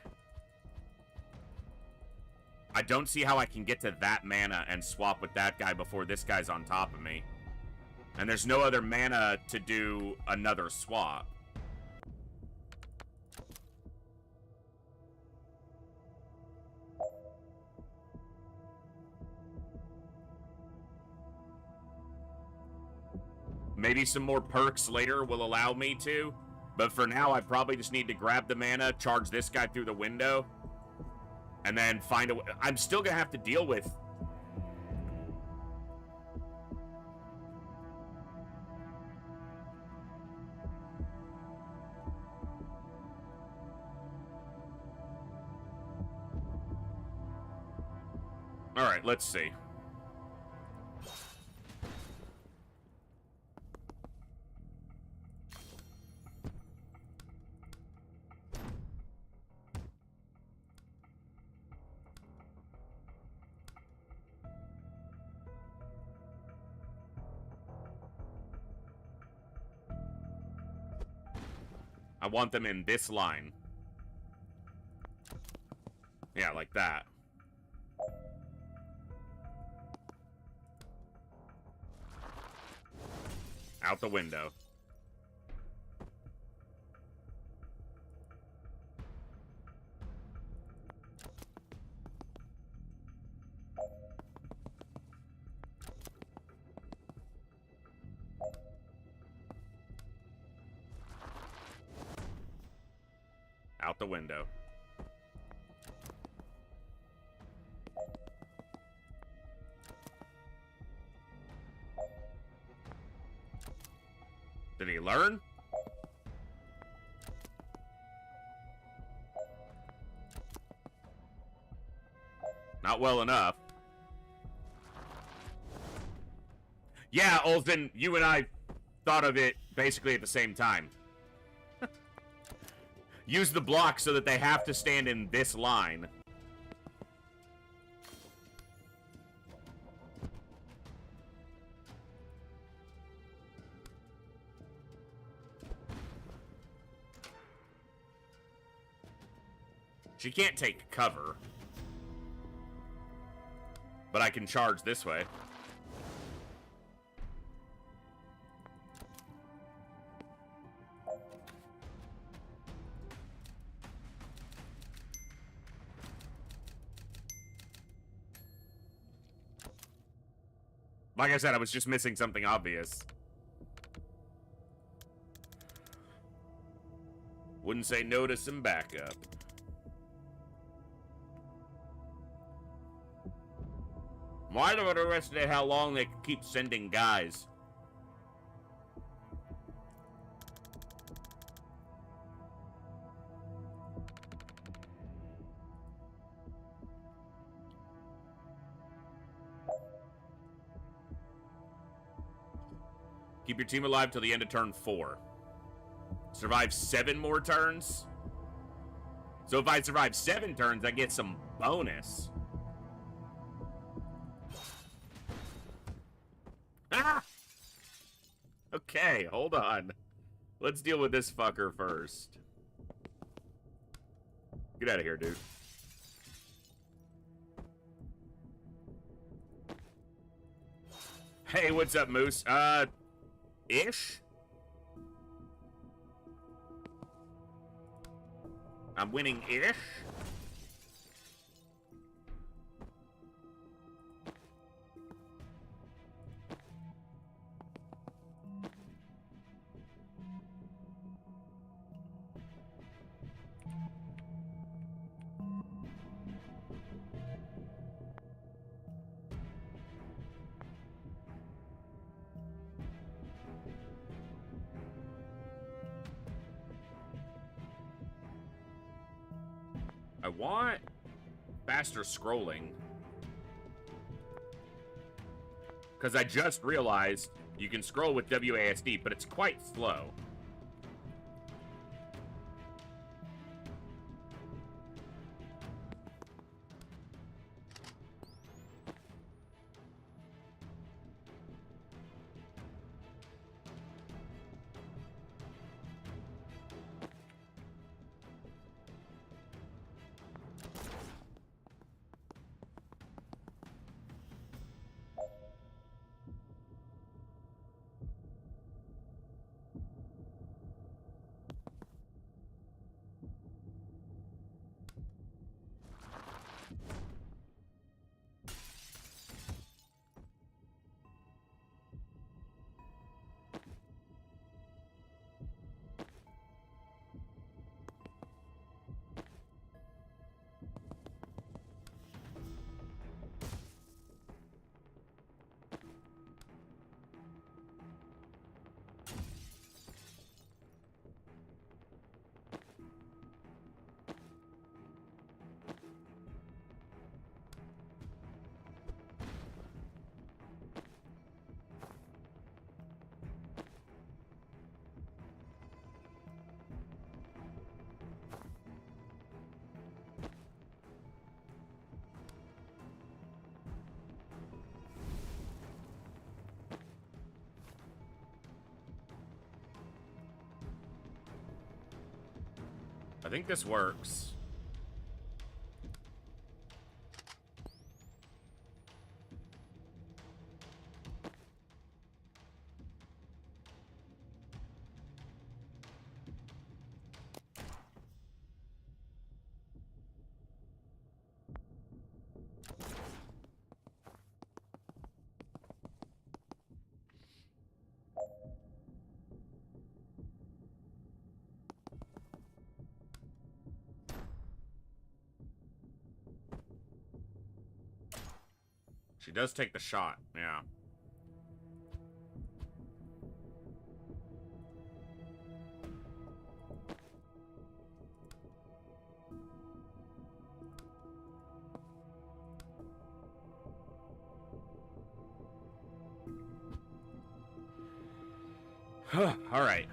I don't see how I can get to that mana and swap with that guy before this guy's on top of me. And there's no other mana to do another swap. Maybe some more perks later will allow me to. But for now, I probably just need to grab the mana, charge this guy through the window, and then find a way. I'm still going to have to deal with... Alright, let's see. I want them in this line. Yeah, like that. Out the window. out the window. Did he learn? Not well enough. Yeah, Olsen, you and I thought of it basically at the same time. Use the block so that they have to stand in this line. She can't take cover. But I can charge this way. Like I said, I was just missing something obvious. Wouldn't say no to some backup. Why am I interested in how long they keep sending guys? Keep your team alive till the end of turn 4. Survive 7 more turns? So if I survive 7 turns, I get some bonus. Ah! Okay, hold on. Let's deal with this fucker first. Get out of here, dude. Hey, what's up, Moose? Ish? I'm winning ish? I want faster scrolling. Because I just realized you can scroll with WASD, but it's quite slow. I think this works. She does take the shot, yeah. All right.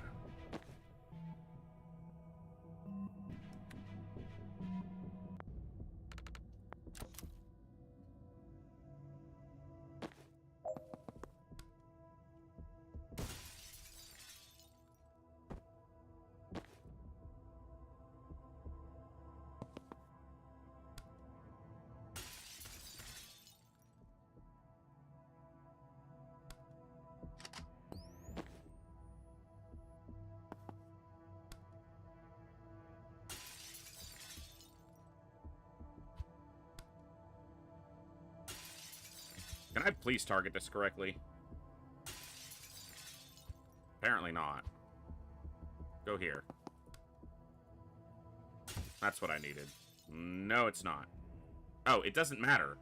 Can I please target this correctly? Apparently not. Go here. That's what I needed. No, it's not. Oh, it doesn't matter.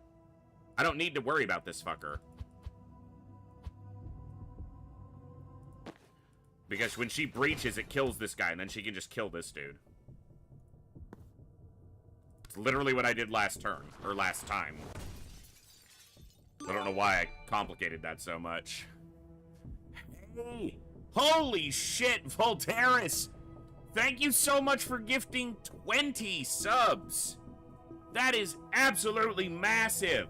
I don't need to worry about this fucker. Because when she breaches, it kills this guy, and then she can just kill this dude. It's literally what I did last turn, or last time. I don't know why I complicated that so much. Hey! Holy shit, Volteris! Thank you so much for gifting 20 subs! That is absolutely massive!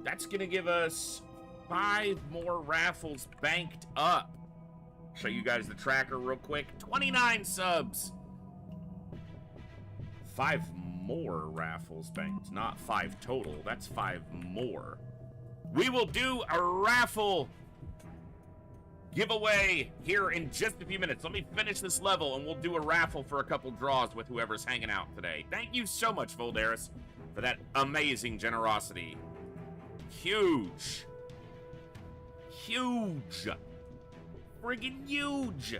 That's gonna give us 5 more raffles banked up. Show you guys the tracker real quick. 29 subs! 5 more raffles banked, not 5 total. That's 5 more. We will do a raffle giveaway here in just a few minutes. Let me finish this level and we'll do a raffle for a couple draws with whoever's hanging out today. Thank you so much, Volderis, for that amazing generosity. Huge. Huge. Friggin' huge.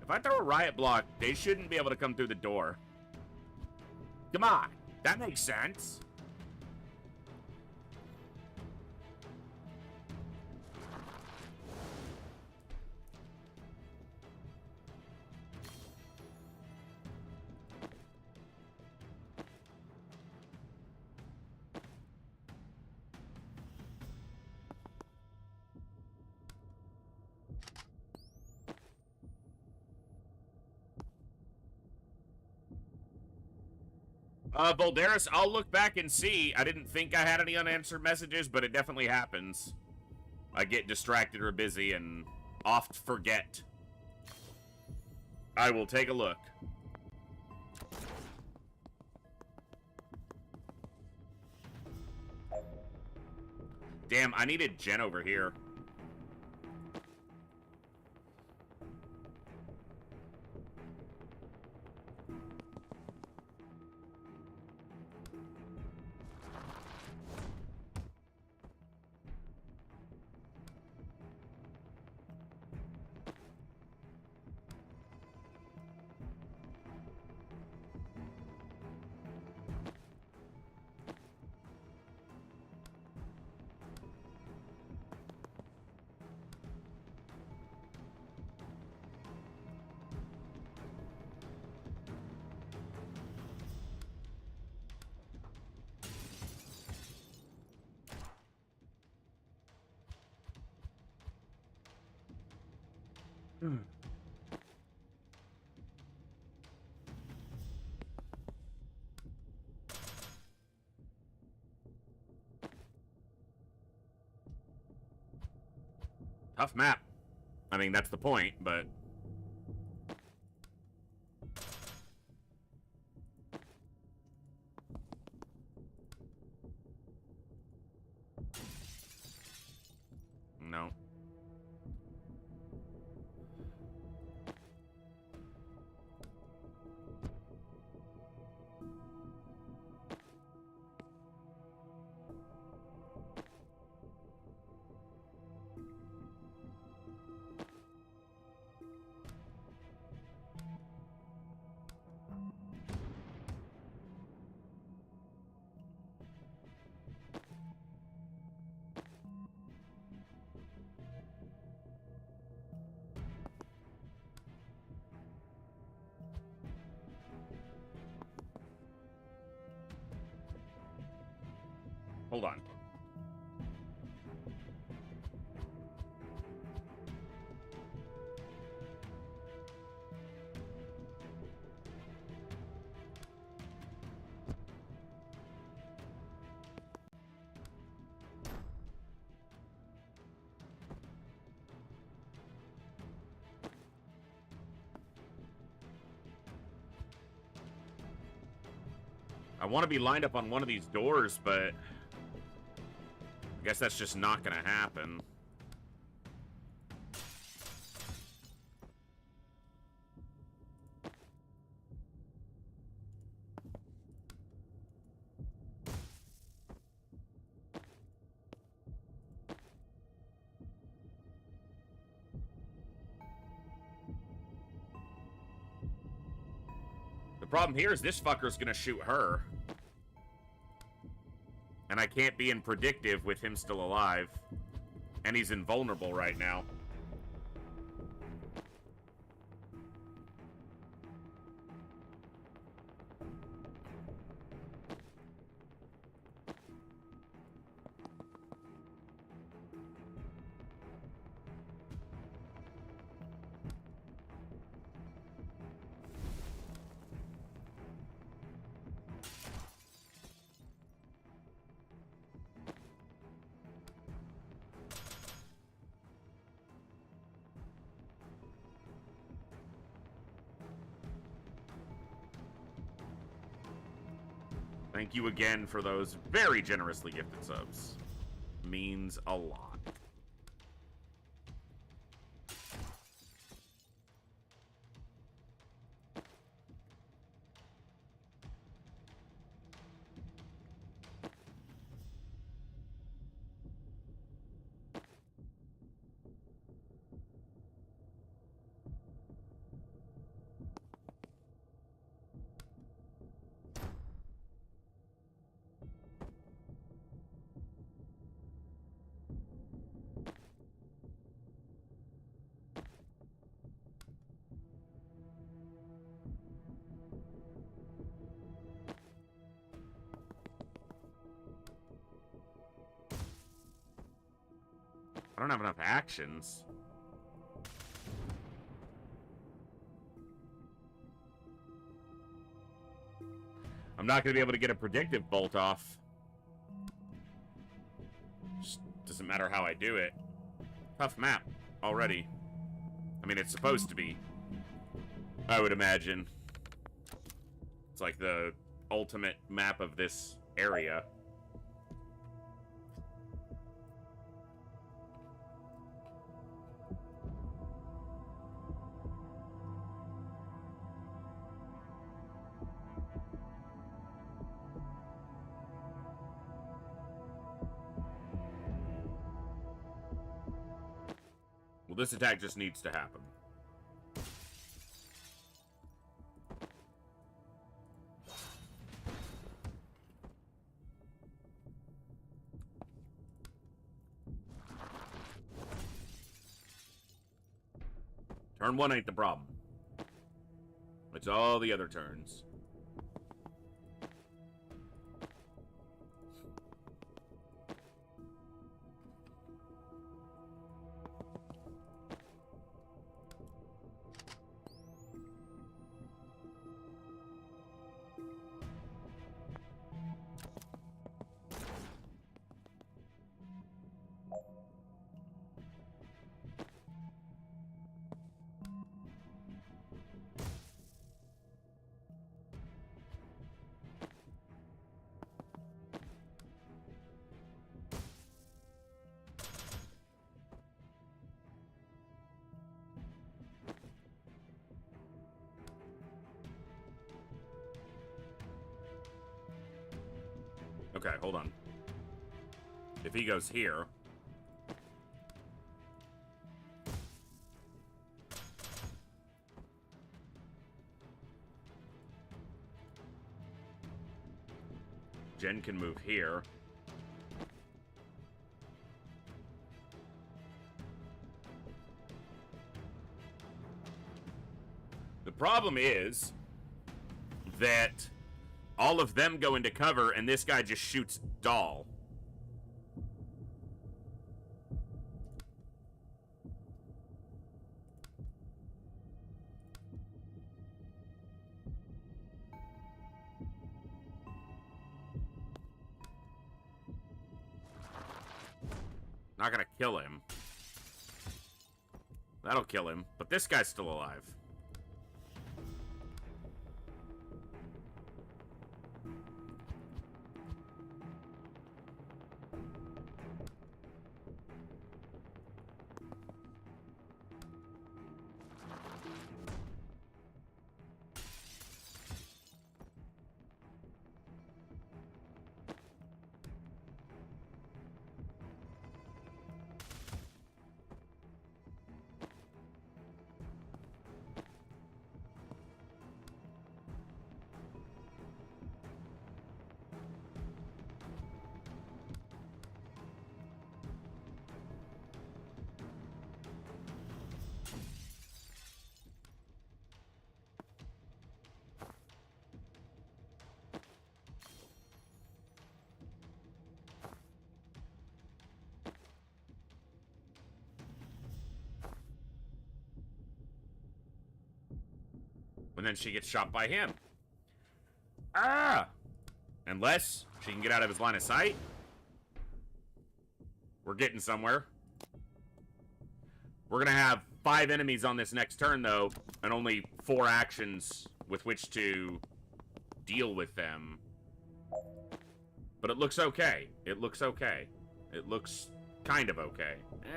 If I throw a riot block, they shouldn't be able to come through the door. Come on. That makes sense. Volderis, I'll look back and see. I didn't think I had any unanswered messages, but it definitely happens. I get distracted or busy and oft forget. I will take a look. Damn, I needed Jen over here. Tough map. I mean, that's the point, but... No. Hold on. I want to be lined up on one of these doors, but I guess that's just not going to happen. The problem here is this fucker's going to shoot her. And I can't be in predictive with him still alive. And he's invulnerable right now. Thank you again for those very generously gifted subs. Means a lot. I don't have enough actions. I'm not going to be able to get a predictive bolt off. Just doesn't matter how I do it. Tough map already. I mean, it's supposed to be. I would imagine. It's like the ultimate map of this area. Well, this attack just needs to happen. Turn one ain't the problem. It's all the other turns. Okay, hold on. If he goes here... Jen can move here. The problem is that all of them go into cover and this guy just shoots Doll. Not gonna kill him. That'll kill him, but this guy's still alive. And then she gets shot by him. Ah! Unless she can get out of his line of sight. We're getting somewhere. We're gonna have 5 enemies on this next turn, though, and only 4 actions with which to deal with them. But it looks okay. It looks okay. It looks kind of okay.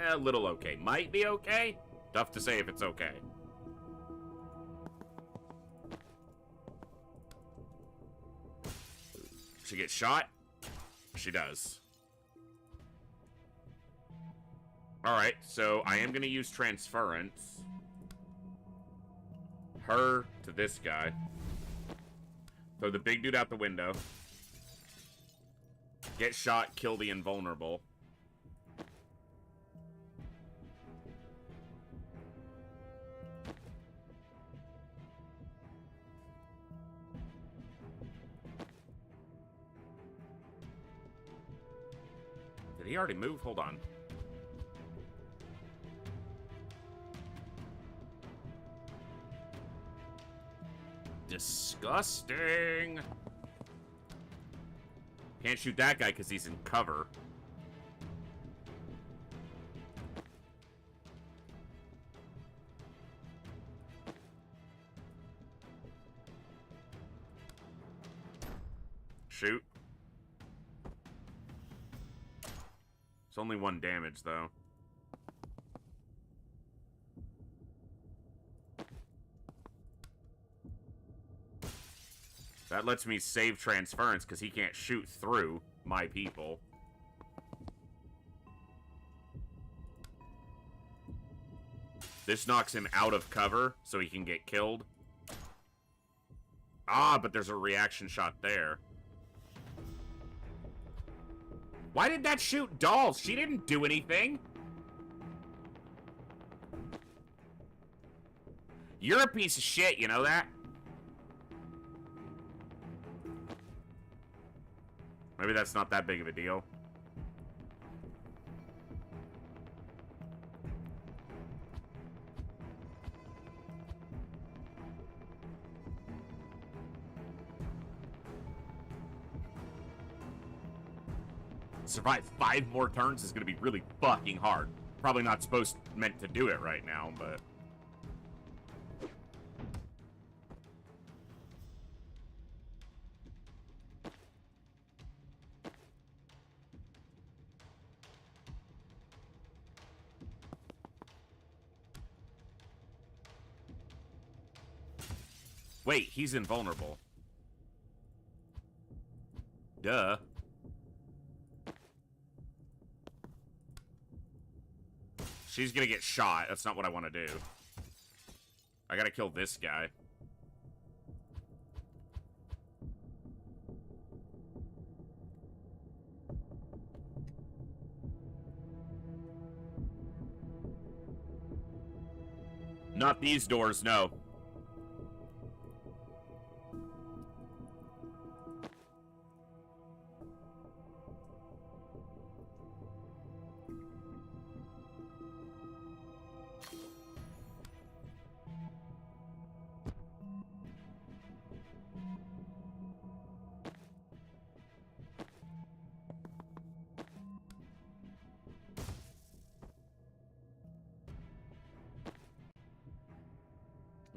A little okay. Might be okay? Tough to say if it's okay. She gets shot? She does. Alright, so I am going to use transference. Her to this guy. Throw the big dude out the window. Get shot, kill the invulnerable. Did he already move? Hold on. Disgusting. Can't shoot that guy because he's in cover. Shoot. It's only 1 damage, though. That lets me save transference because he can't shoot through my people. This knocks him out of cover so he can get killed. Ah, but there's a reaction shot there. Why did that shoot dolls? She didn't do anything. You're a piece of shit, you know that? Maybe that's not that big of a deal. Survive 5 more turns is going to be really fucking hard. Probably not meant to do it right now, but... Wait, he's invulnerable. Duh. She's gonna get shot. That's not what I want to do. I gotta kill this guy. Not these doors, no.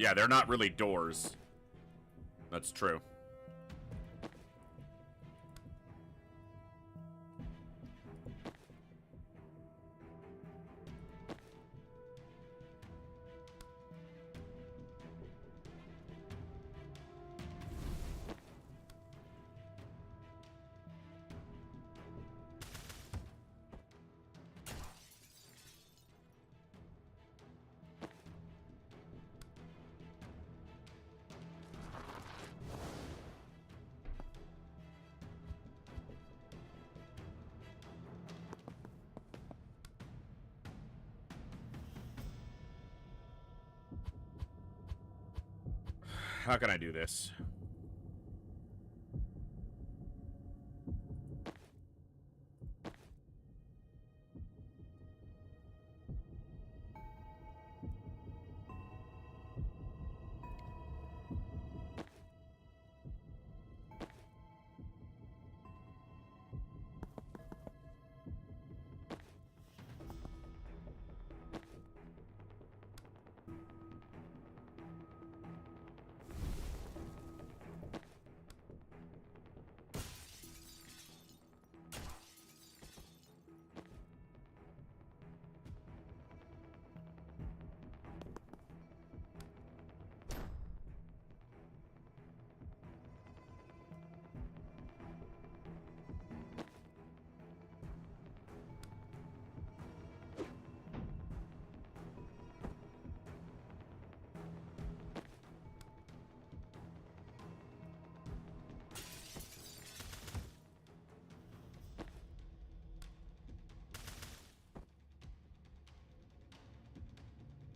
Yeah, they're not really doors. That's true. How can I do this?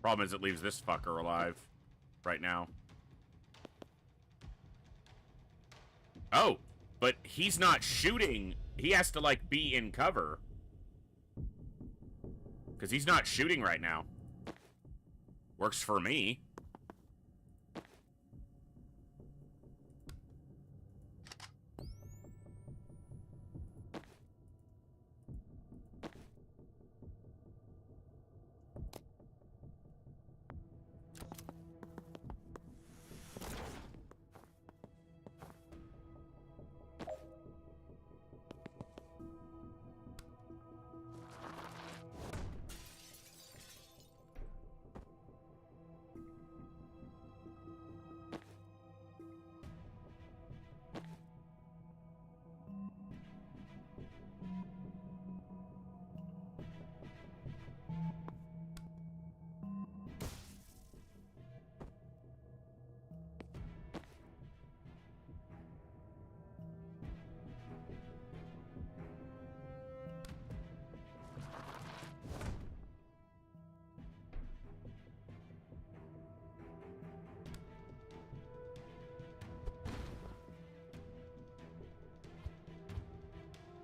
Problem is it leaves this fucker alive right now. Oh, but he's not shooting. He has to, like, be in cover. Because he's not shooting right now. Works for me.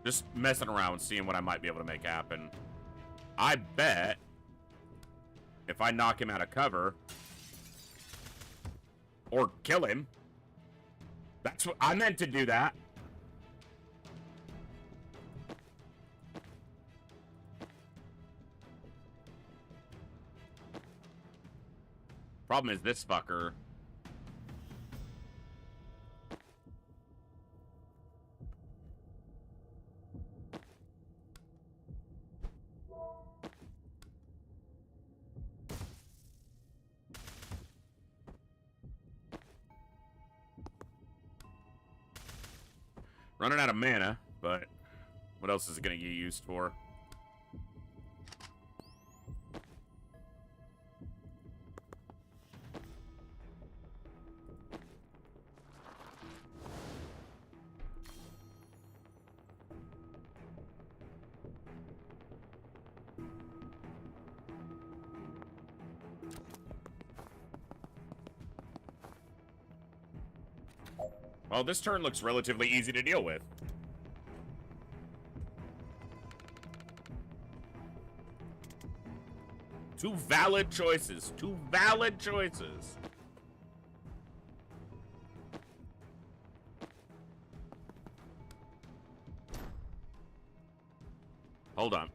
Just messing around, seeing what I might be able to make happen. I bet if I knock him out of cover or kill him, that's what I meant to do that. Problem is this fucker. Running out of mana, but what else is it going to get used for? Well, this turn looks relatively easy to deal with. Two valid choices. Two valid choices. Hold on.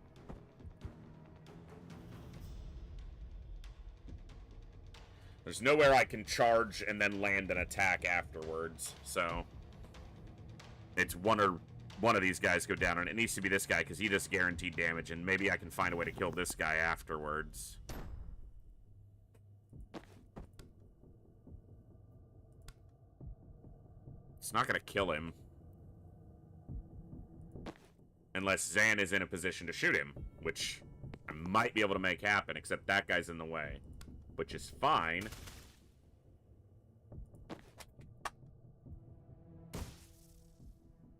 There's nowhere I can charge and then land an attack afterwards, so it's one of these guys go down, and it needs to be this guy because he does guaranteed damage, and maybe I can find a way to kill this guy afterwards. It's not gonna kill him unless Zan is in a position to shoot him, which I might be able to make happen, except that guy's in the way, which is fine.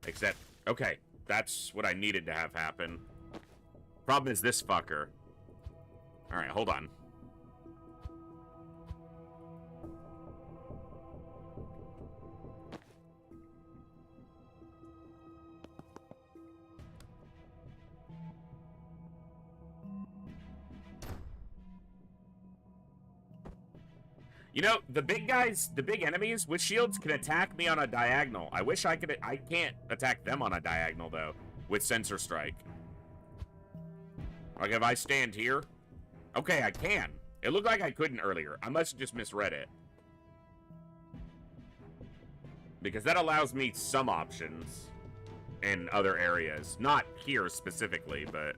Except, okay, that's what I needed to have happen. Problem is this fucker. Alright, hold on. You know, the big guys, the big enemies with shields can attack me on a diagonal. I wish I could. I can't attack them on a diagonal, though, with Sensor Strike. Like, if I stand here... Okay, I can. It looked like I couldn't earlier. I must have just misread it. Because that allows me some options in other areas. Not here specifically, but...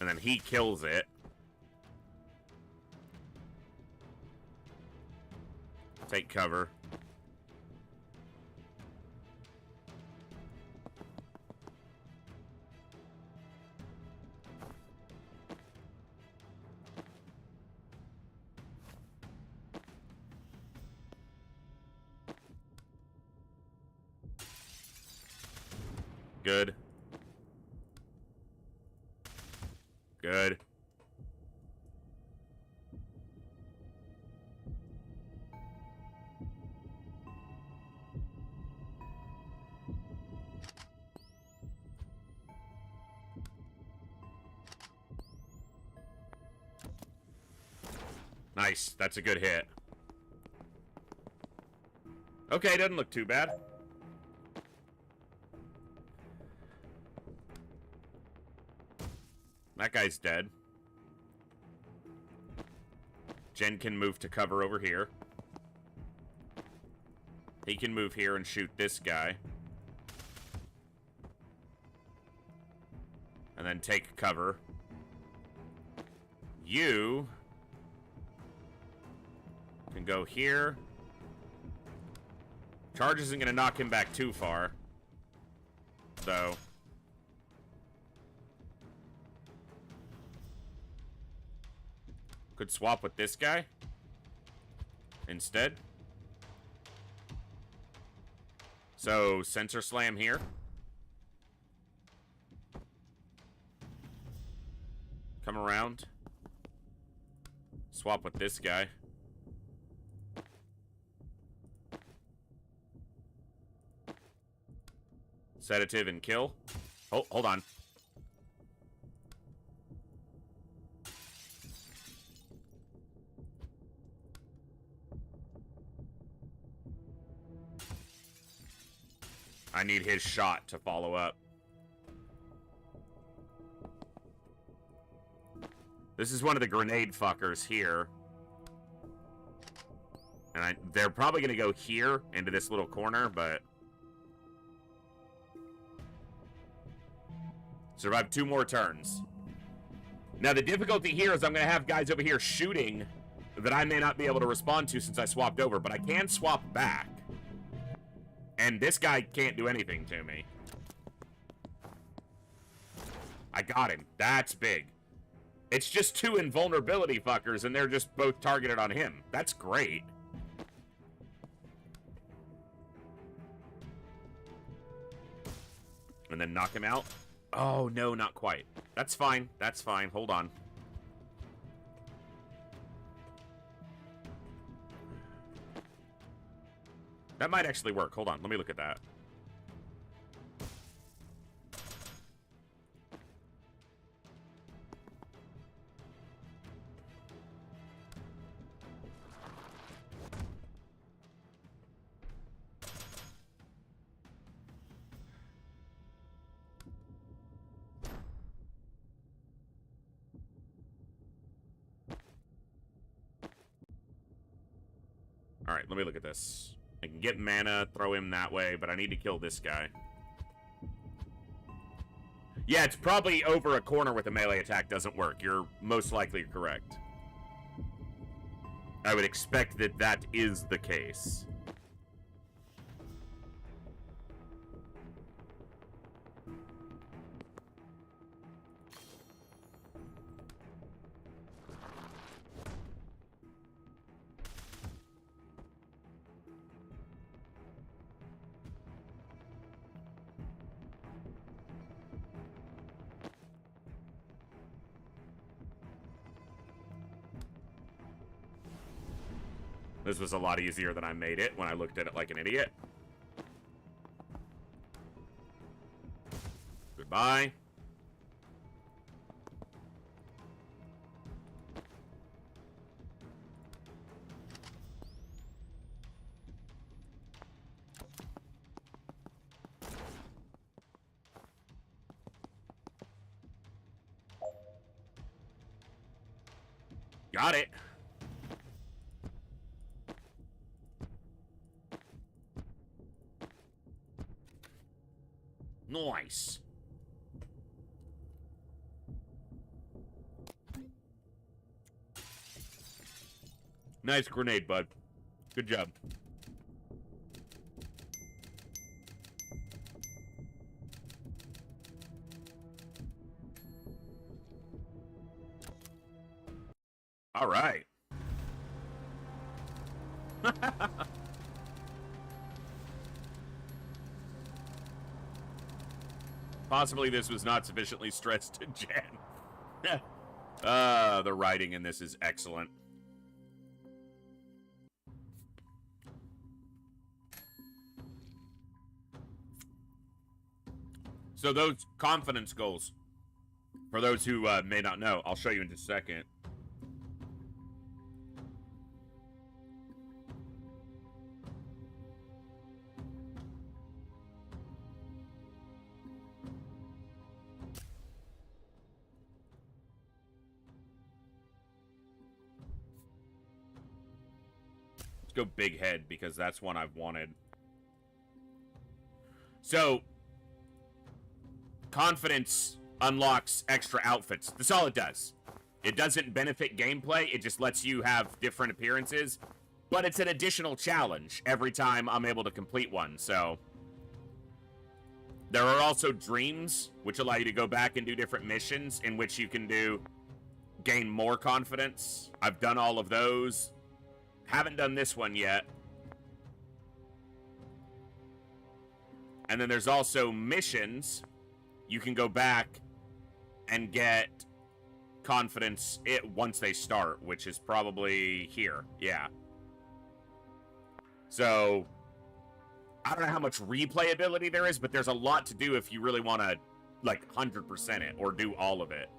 And then he kills it. Take cover. Good. Good. Nice. That's a good hit. Okay, doesn't look too bad. That guy's dead. Jen can move to cover over here. He can move here and shoot this guy. And then take cover. You can go here. Charge isn't going to knock him back too far, though. Could swap with this guy instead. So, Sensor Slam here. Come around. Swap with this guy. Sedative and kill. Oh, hold on. I need his shot to follow up. This is one of the grenade fuckers here. And they're probably going to go here into this little corner, but... Survive 2 more turns. Now, the difficulty here is I'm going to have guys over here shooting that I may not be able to respond to since I swapped over, but I can swap back. And this guy can't do anything to me. I got him. That's big. It's just 2 invulnerability fuckers, and they're just both targeted on him. That's great. And then knock him out. Oh, no, not quite. That's fine. That's fine. Hold on. That might actually work. Hold on. Let me look at that. Alright, let me look at this. I can get mana, throw him that way, but I need to kill this guy. Yeah, it's probably over a corner with a melee attack doesn't work. You're most likely correct. I would expect that that is the case. This was a lot easier than I made it when I looked at it like an idiot. Goodbye. Got it. Nice. Nice grenade, bud. Good job. All right. Possibly this was not sufficiently stressed to Jen. The writing in this is excellent. So those confidence goals, for those who may not know, I'll show you in just a second. Let's go big head because that's one I've wanted. So, confidence unlocks extra outfits. That's all it does. It doesn't benefit gameplay. It just lets you have different appearances. But it's an additional challenge every time I'm able to complete one. So, there are also dreams, which allow you to go back and do different missions in which you can gain more confidence. I've done all of those. Haven't done this one yet. And then there's also missions. You can go back and get confidence once they start, which is probably here. Yeah. So, I don't know how much replayability there is, but there's a lot to do if you really want to, like, 100% it or do all of it.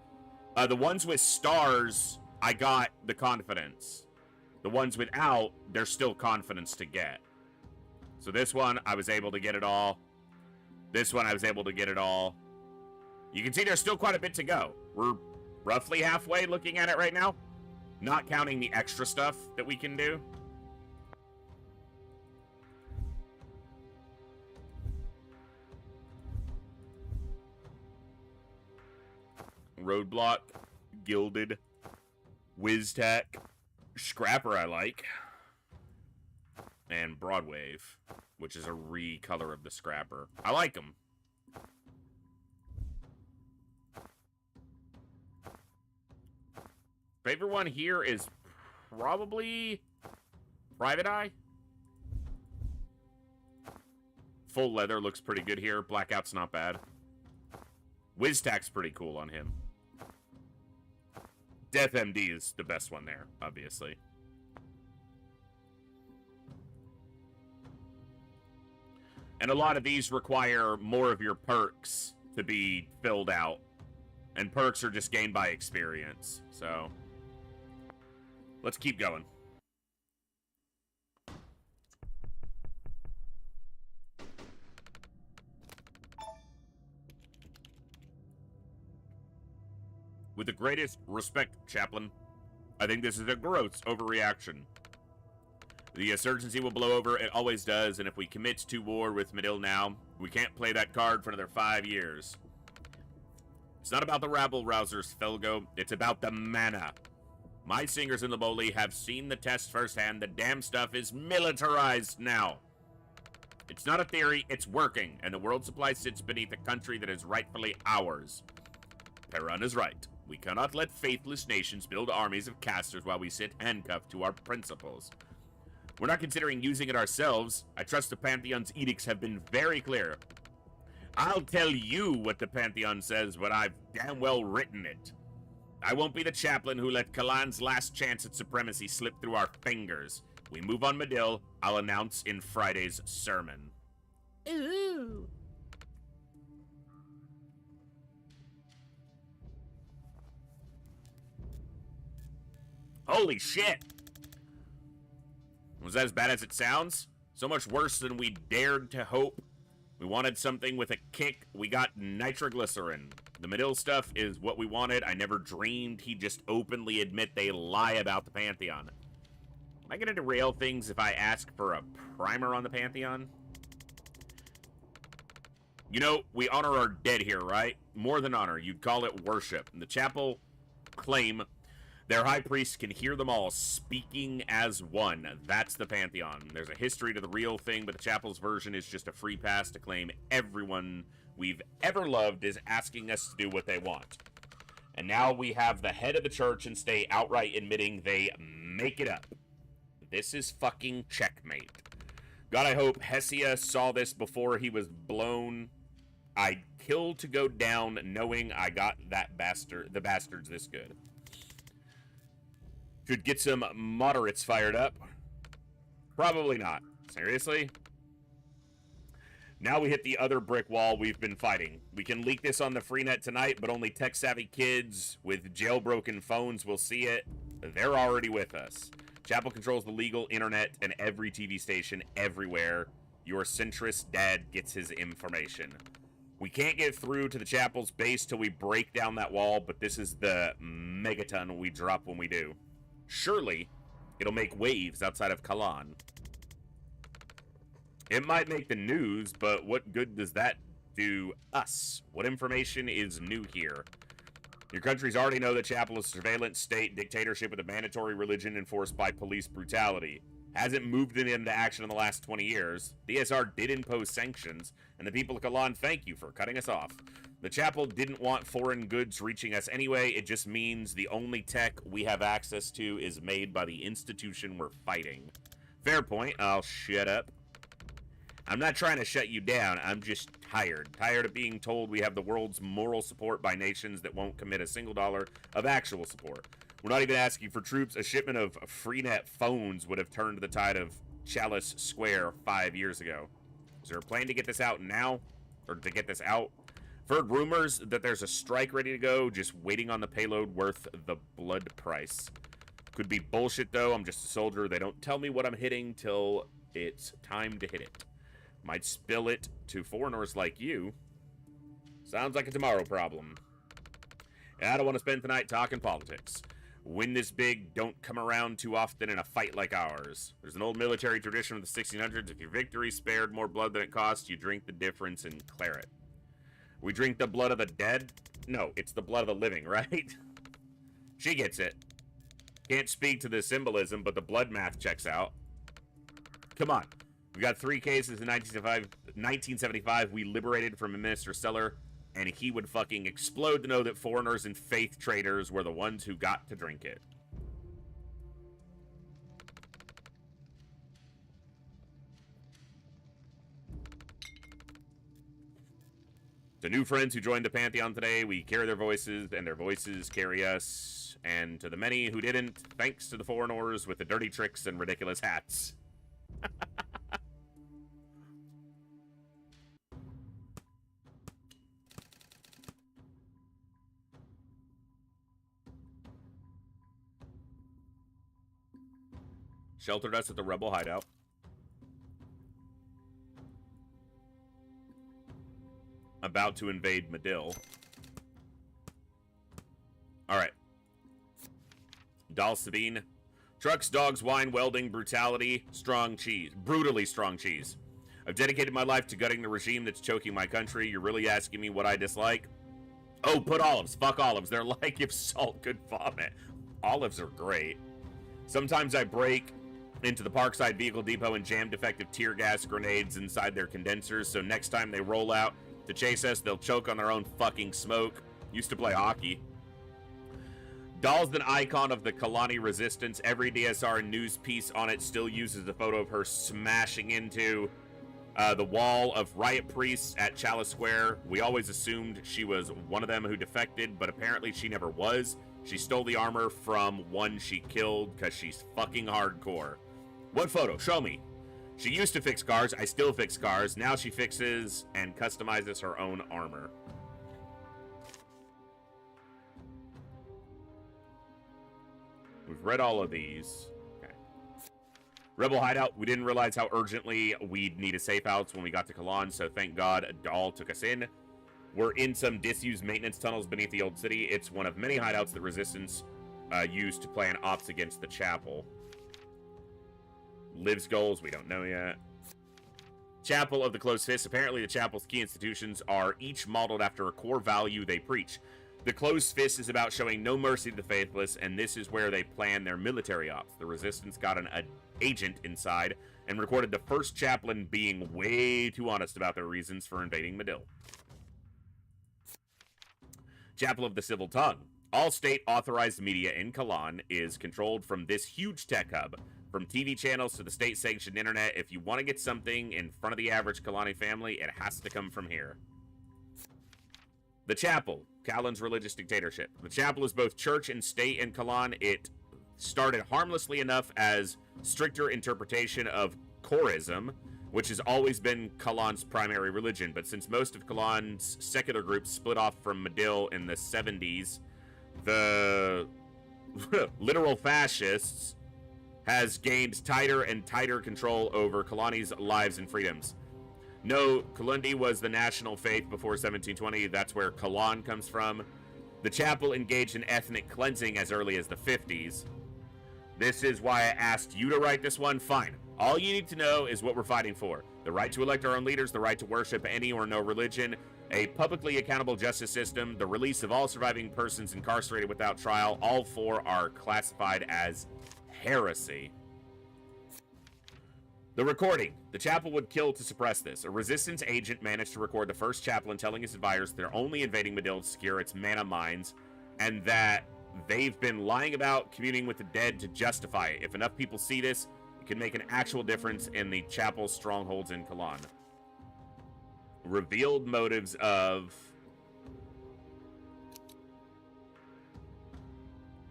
The ones with stars, I got the confidence. The ones without, there's still confidence to get. So this one, I was able to get it all. This one, I was able to get it all. You can see there's still quite a bit to go. We're roughly halfway looking at it right now. Not counting the extra stuff that we can do. Roadblock, Gilded, WizTech, Scrapper I like, and Broadwave, which is a recolor of the Scrapper. I like them. Favorite one here is probably Private Eye. Full leather looks pretty good here. Blackout's not bad. WizTech's pretty cool on him. Death MD is the best one there, obviously. And a lot of these require more of your perks to be filled out. And perks are just gained by experience. So, let's keep going. With the greatest respect, Chaplain, I think this is a gross overreaction. The insurgency will blow over. It always does. And if we commit to war with Midil now, we can't play that card for another 5 years. It's not about the rabble-rousers, Felgo. It's about the mana. My singers in the Boli have seen the test firsthand. The damn stuff is militarized now. It's not a theory, it's working, and the world supply sits beneath a country that is rightfully ours. Perun is right. We cannot let faithless nations build armies of casters while we sit handcuffed to our principles. We're not considering using it ourselves. I trust the Pantheon's edicts have been very clear. I'll tell you what the Pantheon says, but I've damn well written it. I won't be the chaplain who let Kalan's last chance at supremacy slip through our fingers. We move on Midil, I'll announce in Friday's sermon. Ooh. Holy shit! Was that as bad as it sounds? So much worse than we dared to hope. We wanted something with a kick. We got nitroglycerin. The Midil stuff is what we wanted. I never dreamed he'd just openly admit they lie about the Pantheon. Am I gonna derail things if I ask for a primer on the Pantheon? You know, we honor our dead here, right? More than honor, you'd call it worship. And the chapel claim their high priest can hear them all speaking as one. That's the Pantheon. There's a history to the real thing, but the chapel's version is just a free pass to claim everyone we've ever loved is asking us to do what they want. And now we have the head of the church and stay outright admitting they make it up. This is fucking checkmate. God, I hope Hesia saw this before he was blown. I'd kill to go down knowing I got that the bastards this good. Should get some moderates fired up. Probably not. Seriously? Now we hit the other brick wall we've been fighting. We can leak this on the Freenet tonight, but only tech-savvy kids with jailbroken phones will see it. They're already with us. Chapel controls the legal internet and every TV station everywhere. Your centrist dad gets his information. We can't get through to the chapel's base till we break down that wall, but this is the megaton we drop when we do. Surely, it'll make waves outside of Kalan. It might make the news, but what good does that do us? What information is new here? Your countries already know the chapel is a surveillance state dictatorship with a mandatory religion enforced by police brutality. Hasn't moved it into action in the last 20 years. The ESR did impose sanctions, and the people of Kalan thank you for cutting us off. The chapel didn't want foreign goods reaching us anyway. It just means the only tech we have access to is made by the institution we're fighting. Fair point. I'll shut up. I'm not trying to shut you down. I'm just tired. Tired of being told we have the world's moral support by nations that won't commit a single dollar of actual support. We're not even asking for troops. A shipment of Freenet phones would have turned the tide of Chalice Square 5 years ago. Is there a plan to get this out now? Or to get this out? I've heard rumors that there's a strike ready to go, just waiting on the payload worth the blood price. Could be bullshit, though. I'm just a soldier. They don't tell me what I'm hitting till it's time to hit it. Might spill it to foreigners like you. Sounds like a tomorrow problem. And I don't want to spend tonight talking politics. Win this big, don't come around too often in a fight like ours. There's an old military tradition of the 1600s. If your victory spared more blood than it cost, you drink the difference and clear it. We drink the blood of the dead? No, it's the blood of the living, right? She gets it. Can't speak to the symbolism, but the blood math checks out. Come on. We got 3 cases in 1975 we liberated from a minister cellar, and he would fucking explode to know that foreigners and faith traders were the ones who got to drink it. To new friends who joined the Pantheon today, we carry their voices, and their voices carry us. And to the many who didn't, thanks to the foreigners with the dirty tricks and ridiculous hats. Sheltered us at the rebel hideout. About to invade Midil. Alright. Dal Sabine, Trucks, dogs, wine, welding, brutality, strong cheese. Brutally strong cheese. I've dedicated my life to gutting the regime that's choking my country. You're really asking me what I dislike? Oh, put olives. Fuck olives. They're like if salt could vomit. Olives are great. Sometimes I break into the Parkside Vehicle Depot and jam defective tear gas grenades inside their condensers, so next time they roll out to chase us, they'll choke on their own fucking smoke. Used to play hockey. Doll's an icon of the Kalani resistance. Every DSR news piece on it still uses a photo of her smashing into the wall of riot priests at Chalice Square. We always assumed she was one of them who defected, but apparently she never was. She stole the armor from one she killed because she's fucking hardcore. What photo? Show me. She used to fix cars. I still fix cars. Now she fixes and customizes her own armor. We've read all of these. Okay. Rebel Hideout. We didn't realize how urgently we'd need a safe house when we got to Kalan, so thank God Dahl took us in. We're in some disused maintenance tunnels beneath the old city. It's one of many hideouts that Resistance used to plan ops against the chapel. Lives goals, we don't know yet. Chapel of the Closed Fist. Apparently the chapel's key institutions are each modeled after a core value they preach. The Closed Fist is about showing no mercy to the faithless, and this is where they plan their military ops. The Resistance got an agent inside and recorded the first chaplain being way too honest about their reasons for invading Medill. Chapel of the Civil Tongue. All state-authorized media in Kalan is controlled from this huge tech hub. From TV channels to the state-sanctioned internet, if you want to get something in front of the average Kalani family, it has to come from here. The Chapel. Kalan's religious dictatorship. The Chapel is both church and state in Kalan. It started harmlessly enough as stricter interpretation of Chorism, which has always been Kalan's primary religion, but since most of Kalan's secular groups split off from Medill in the 70s, the literal fascists has gained tighter and tighter control over Kalani's lives and freedoms. No, Kalundi was the national faith before 1720. That's where Kalan comes from. The chapel engaged in ethnic cleansing as early as the 50s. This is why I asked you to write this one. Fine. All you need to know is what we're fighting for. The right to elect our own leaders, the right to worship any or no religion, a publicly accountable justice system, the release of all surviving persons incarcerated without trial. All four are classified as heresy. The recording. The chapel would kill to suppress this. A resistance agent managed to record the first chaplain telling his advisors they're only invading Medill to secure its mana mines, and that they've been lying about communing with the dead to justify it. If enough people see this, it can make an actual difference in the chapel's strongholds in Kalan. Revealed motives of...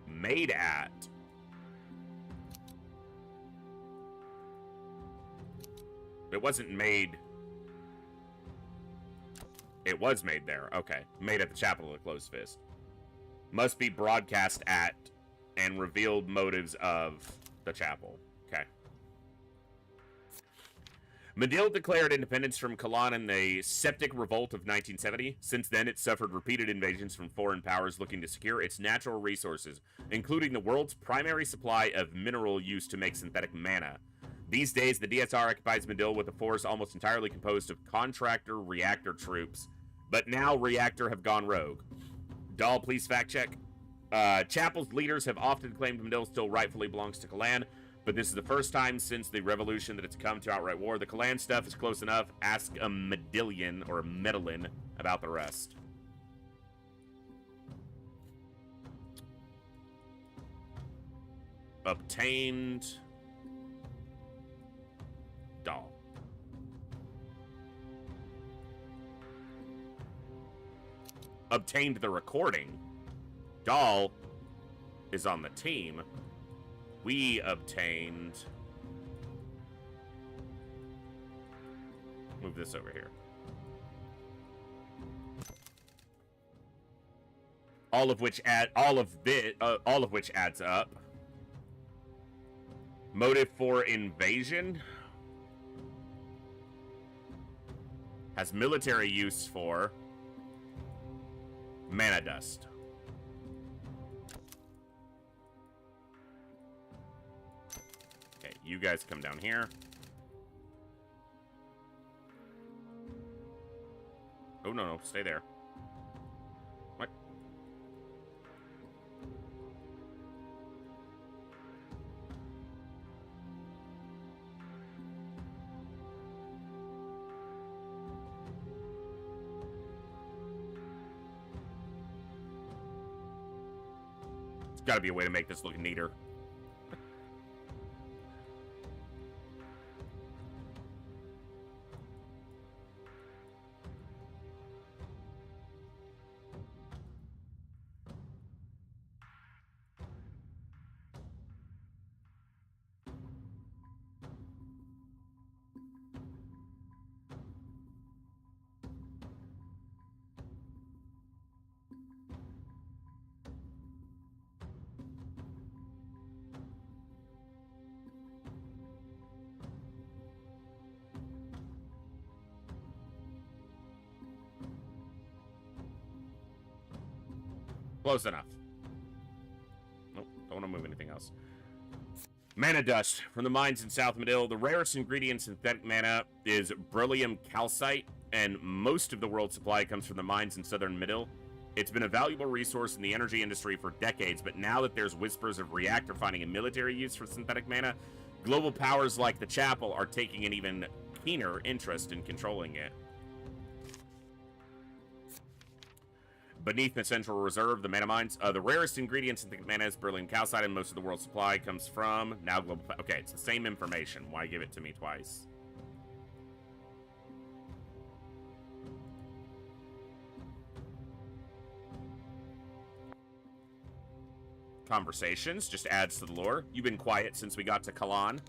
Made at... It wasn't made... It was made there. Okay. Made at the Chapel of the Closed Fist. Must be broadcast at and revealed motives of the chapel. Okay. Medill declared independence from Kalan in the Septic Revolt of 1970. Since then, it suffered repeated invasions from foreign powers looking to secure its natural resources, including the world's primary supply of mineral used to make synthetic mana. These days, the DSR occupies Medill with a force almost entirely composed of contractor reactor troops, but now reactor have gone rogue. Dahl, please fact check. Chapel's leaders have often claimed Medill still rightfully belongs to Kalan, but this is the first time since the revolution that it's come to outright war. The Kalan stuff is close enough. Ask a Medillion or a Medellin about the rest. Obtained... Dahl. Obtained the recording. Dahl is on the team. We obtained... Move this over here. All of which adds up. Motive for invasion has military use for mana dust. You guys come down here. Oh, no, stay there. What? There's gotta be a way to make this look neater. Close enough. Nope, don't want to move anything else. Mana dust from the mines in South Midil. The rarest ingredient in synthetic mana is beryllium calcite, and most of the world's supply comes from the mines in southern Midil. It's been a valuable resource in the energy industry for decades, but now that there's whispers of reactor finding a military use for synthetic mana, global powers like the Chapel are taking an even keener interest in controlling it. Beneath the Central Reserve, the mana mines, the rarest ingredients in mana is beryllium calcite, and most of the world's supply comes from now global. Okay, it's the same information. Why give it to me twice? Conversations just adds to the lore. You've been quiet since we got to Kalan.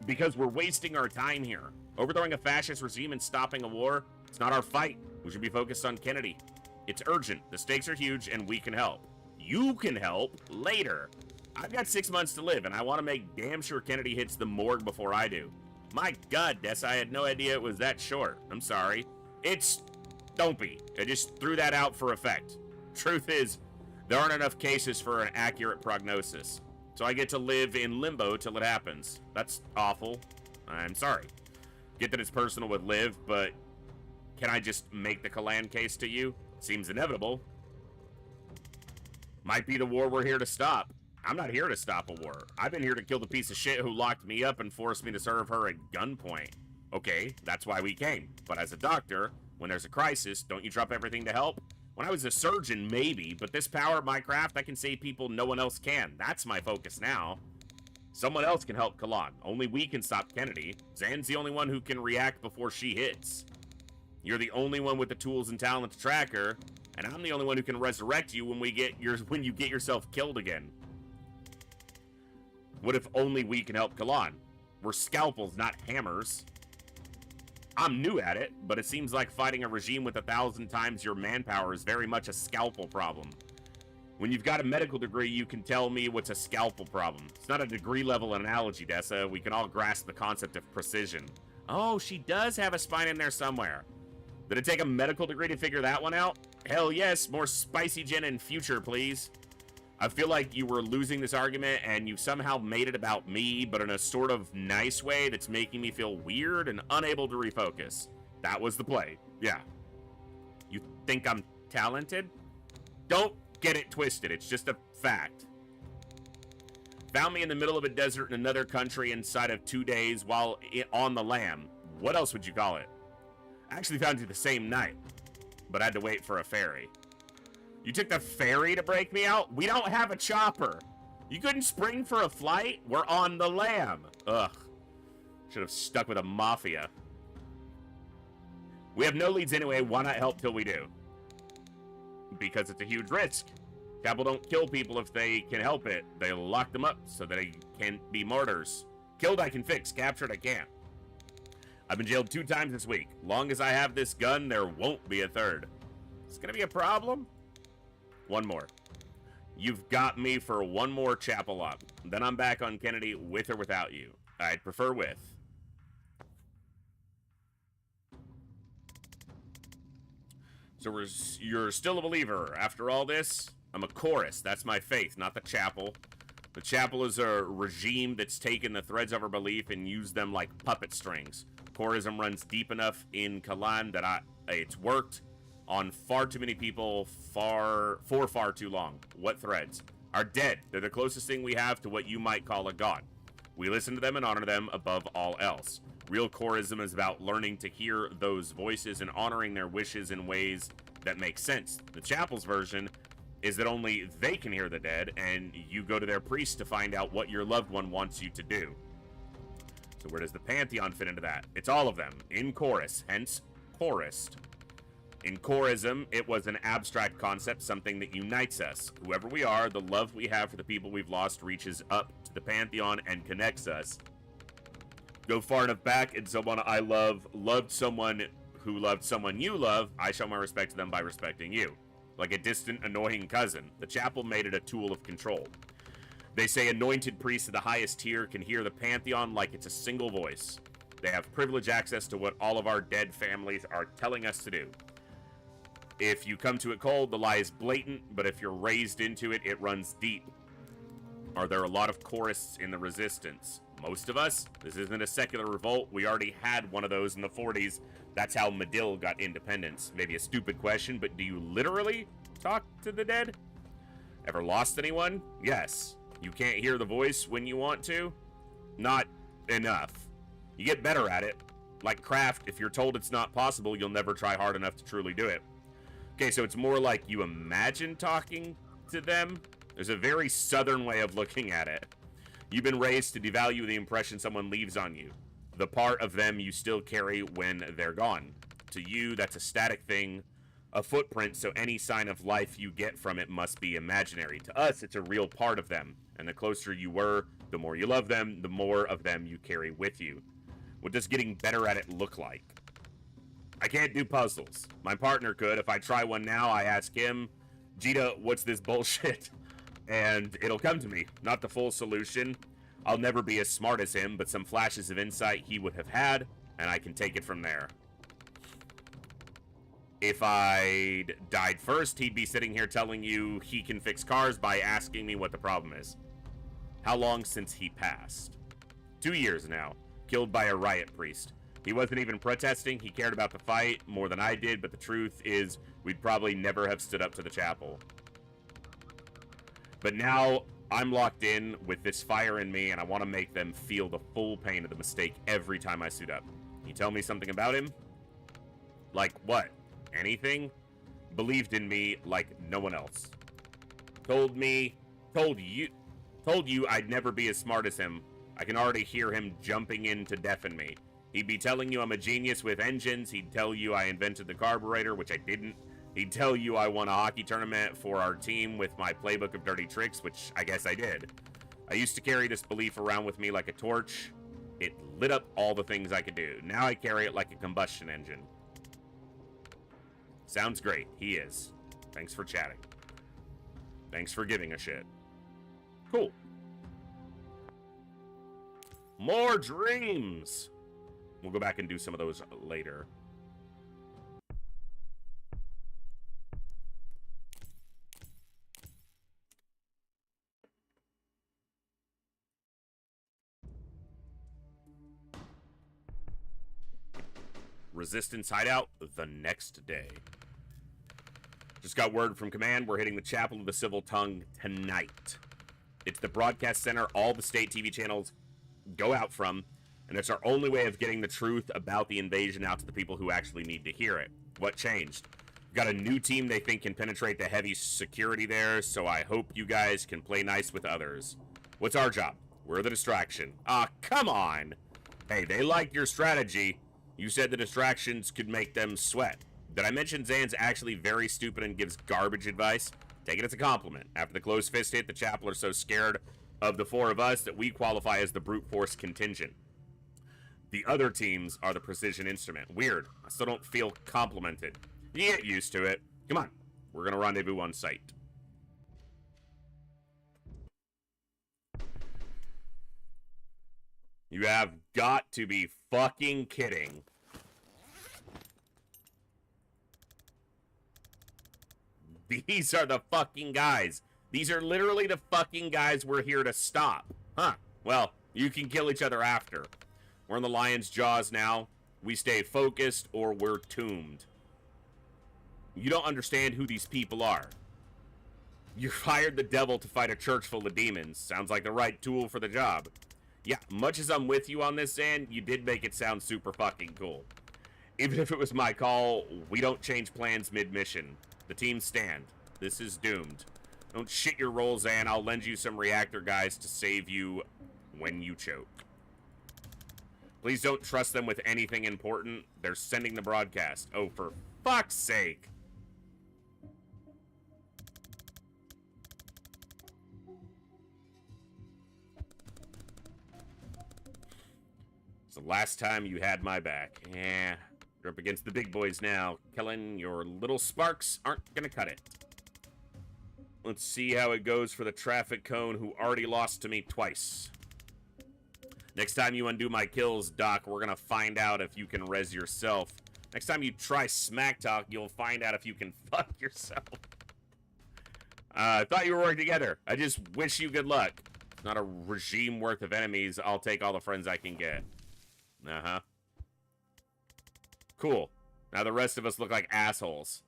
Because we're wasting our time here. Overthrowing a fascist regime and stopping a war, it's not our fight. We should be focused on Kennedy. It's urgent. The stakes are huge, and we can help. You can help later. I've got 6 months to live, and I want to make damn sure Kennedy hits the morgue before I do. My God, Des, I had no idea it was that short. I'm sorry. Don't be. I just threw that out for effect. Truth is, there aren't enough cases for an accurate prognosis. So I get to live in limbo till it happens. That's awful. I'm sorry. Get that it's personal with Liv, but can I just make the Kalan case to you? Seems inevitable. Might be the war we're here to stop. I'm not here to stop a war. I've been here to kill the piece of shit who locked me up and forced me to serve her at gunpoint. Okay, that's why we came. But as a doctor, when there's a crisis, don't you drop everything to help? When I was a surgeon, maybe, but this power of my craft, I can save people no one else can. That's my focus now. Someone else can help Kalan. Only we can stop Kennedy. Zan's the only one who can react before she hits. You're the only one with the tools and talent to track her, and I'm the only one who can resurrect you when you get yourself killed again. What if only we can help Kalan? We're scalpels, not hammers. I'm new at it, but it seems like fighting a regime with 1,000 times your manpower is very much a scalpel problem. When you've got a medical degree, you can tell me what's a scalpel problem. It's not a degree-level analogy, Dessa. We can all grasp the concept of precision. Oh, she does have a spine in there somewhere. Did it take a medical degree to figure that one out? Hell yes, more spicy gin in future, please. I feel like you were losing this argument and you somehow made it about me, but in a sort of nice way that's making me feel weird and unable to refocus. That was the play. Yeah. You think I'm talented? Don't get it twisted. It's just a fact. Found me in the middle of a desert in another country inside of 2 days while on the lam. What else would you call it? I actually found you the same night, but I had to wait for a ferry. You took the ferry to break me out? We don't have a chopper. You couldn't spring for a flight? We're on the lam. Ugh. Should have stuck with a mafia. We have no leads anyway. Why not help till we do? Because it's a huge risk. Chapel don't kill people if they can help it. They lock them up so that they can't be martyrs. Killed I can fix. Captured I can't. I've been jailed 2 times this week. Long as I have this gun, there won't be a third. It's gonna be a problem? One more. You've got me for one more chapel up. Then I'm back on Kennedy with or without you. I'd prefer with. So you're still a believer after all this? I'm a chorus. That's my faith, not the chapel. The chapel is a regime that's taken the threads of our belief and used them like puppet strings. Chorism runs deep enough in Kalan that it's worked on far too many people for far too long. What threads? Our dead. They're the closest thing we have to what you might call a god. We listen to them and honor them above all else. Real chorism is about learning to hear those voices and honoring their wishes in ways that make sense. The chapel's version is that only they can hear the dead, and you go to their priest to find out what your loved one wants you to do. So where does the pantheon fit into that? It's all of them, in chorus, hence chorist. In chorism, it was an abstract concept, something that unites us. Whoever we are, the love we have for the people we've lost reaches up to the pantheon and connects us. Go far enough back, and someone I love loved someone who loved someone you love, I show my respect to them by respecting you. Like a distant, annoying cousin, the chapel made it a tool of control. They say anointed priests of the highest tier can hear the pantheon like it's a single voice. They have privileged access to what all of our dead families are telling us to do. If you come to it cold, the lie is blatant, but if you're raised into it, it runs deep. Are there a lot of chorists in the resistance? Most of us. This isn't a secular revolt. We already had one of those in the 40s. That's how Medill got independence. Maybe a stupid question, but do you literally talk to the dead? Ever lost anyone? Yes. You can't hear the voice when you want to? Not enough. You get better at it. Like craft, if you're told it's not possible, you'll never try hard enough to truly do it. Okay, so it's more like you imagine talking to them. There's a very southern way of looking at it. You've been raised to devalue the impression someone leaves on you. The part of them you still carry when they're gone. To you, that's a static thing, a footprint, so any sign of life you get from it must be imaginary. To us, it's a real part of them. And the closer you were, the more you love them, the more of them you carry with you. What does getting better at it look like? I can't do puzzles. My partner could. If I try one now, I ask him, Jita, what's this bullshit? And it'll come to me. Not the full solution. I'll never be as smart as him, but some flashes of insight he would have had, and I can take it from there. If I'd died first, he'd be sitting here telling you he can fix cars by asking me what the problem is. How long since he passed? 2 years now. Killed by a riot priest. He wasn't even protesting. He cared about the fight more than I did, but the truth is we'd probably never have stood up to the chapel. But now I'm locked in with this fire in me, and I want to make them feel the full pain of the mistake every time I suit up. Can you tell me something about him? Like what? Anything? Believed in me like no one else. Told you I'd never be as smart as him. I can already hear him jumping in to deafen me. He'd be telling you I'm a genius with engines. He'd tell you I invented the carburetor, which I didn't. He'd tell you I won a hockey tournament for our team with my playbook of dirty tricks, which I guess I did. I used to carry this belief around with me like a torch. It lit up all the things I could do. Now I carry it like a combustion engine. Sounds great. He is. Thanks for chatting. Thanks for giving a shit. Cool. More dreams. We'll go back and do some of those later. Resistance hideout the next day. Just got word from command. We're hitting the Chapel of the Civil Tongue tonight. It's the broadcast center all the state TV channels go out from, and it's our only way of getting the truth about the invasion out to the people who actually need to hear it. What changed? We've got a new team they think can penetrate the heavy security there, so I hope you guys can play nice with others. What's our job? We're the distraction. Ah, come on! Hey, they like your strategy. You said the distractions could make them sweat. Did I mention Zan's actually very stupid and gives garbage advice? Take it as a compliment. After the closed fist hit, the chapel are so scared of the four of us that we qualify as the brute force contingent. The other teams are the precision instrument. Weird. I still don't feel complimented. You get used to it. Come on. We're gonna rendezvous on site. You have got to be fucking kidding. These are the fucking guys. These are literally the fucking guys we're here to stop. Huh. Well, you can kill each other after. We're in the lion's jaws now. We stay focused or we're tombed. You don't understand who these people are. You hired the devil to fight a church full of demons. Sounds like the right tool for the job. Yeah, much as I'm with you on this, Zan, you did make it sound super fucking cool. Even if it was my call, we don't change plans mid-mission. The teams stand. This is doomed. Don't shit your roll, Zan. I'll lend you some reactor guys to save you when you choke. Please don't trust them with anything important. They're sending the broadcast. Oh, for fuck's sake. It's the last time you had my back. Yeah, you're up against the big boys now. Kellen, your little sparks aren't gonna cut it. Let's see how it goes for the traffic cone who already lost to me twice. Next time you undo my kills, Doc, we're gonna find out if you can res yourself. Next time you try smack talk, you'll find out if you can fuck yourself. I thought you were working together. I just wish you good luck. Not a regime worth of enemies. I'll take all the friends I can get. Uh-huh. Cool. Now the rest of us look like assholes.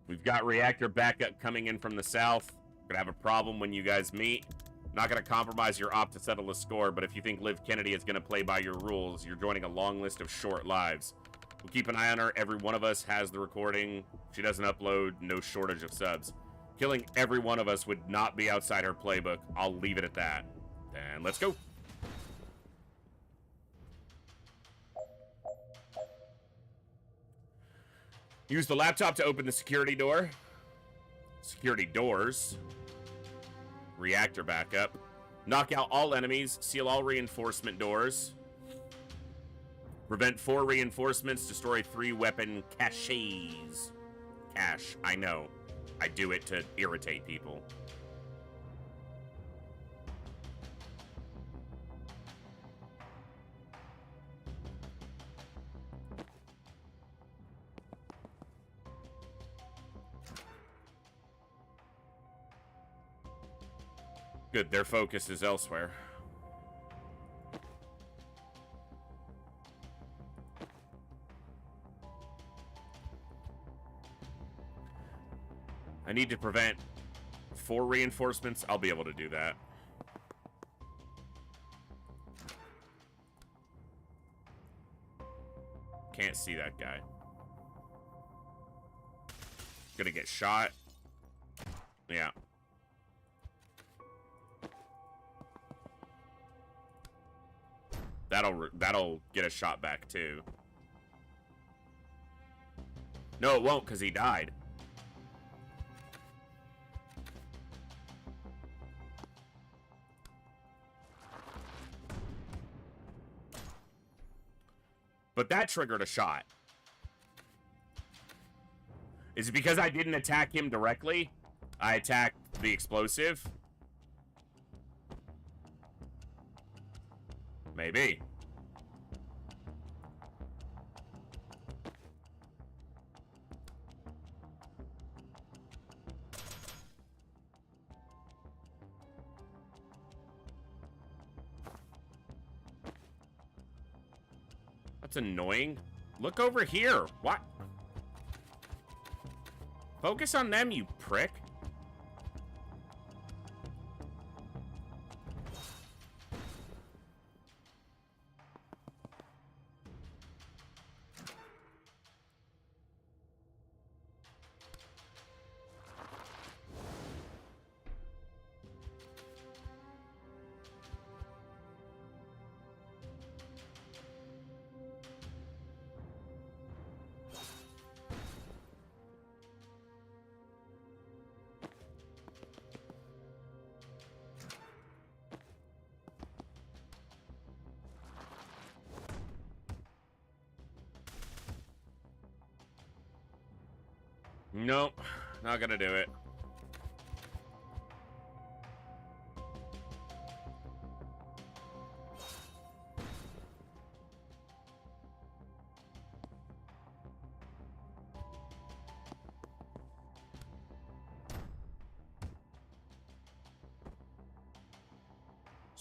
We've got reactor backup coming in from the south. Gonna have a problem when you guys meet. Not gonna compromise your op to settle the score, but if you think Liv Kennedy is gonna play by your rules, you're joining a long list of short lives. We'll keep an eye on her. Every one of us has the recording. If she doesn't upload, no shortage of subs. Killing every one of us would not be outside her playbook. I'll leave it at that. And let's go. Use the laptop to open the security door. Security doors. Reactor backup. Knock out all enemies. Seal all reinforcement doors. Prevent 4 reinforcements. Destroy 3 weapon caches. Cache. I know. I do it to irritate people. Good, their focus is elsewhere. I need to prevent 4 reinforcements. I'll be able to do that. Can't see that guy. Gonna get shot. Yeah. That'll get a shot back too. No, it won't, because he died. But that triggered a shot. Is it because I didn't attack him directly? I attacked the explosive? Maybe. That's annoying. Look over here. What? Focus on them, you prick. Nope, not gonna do it.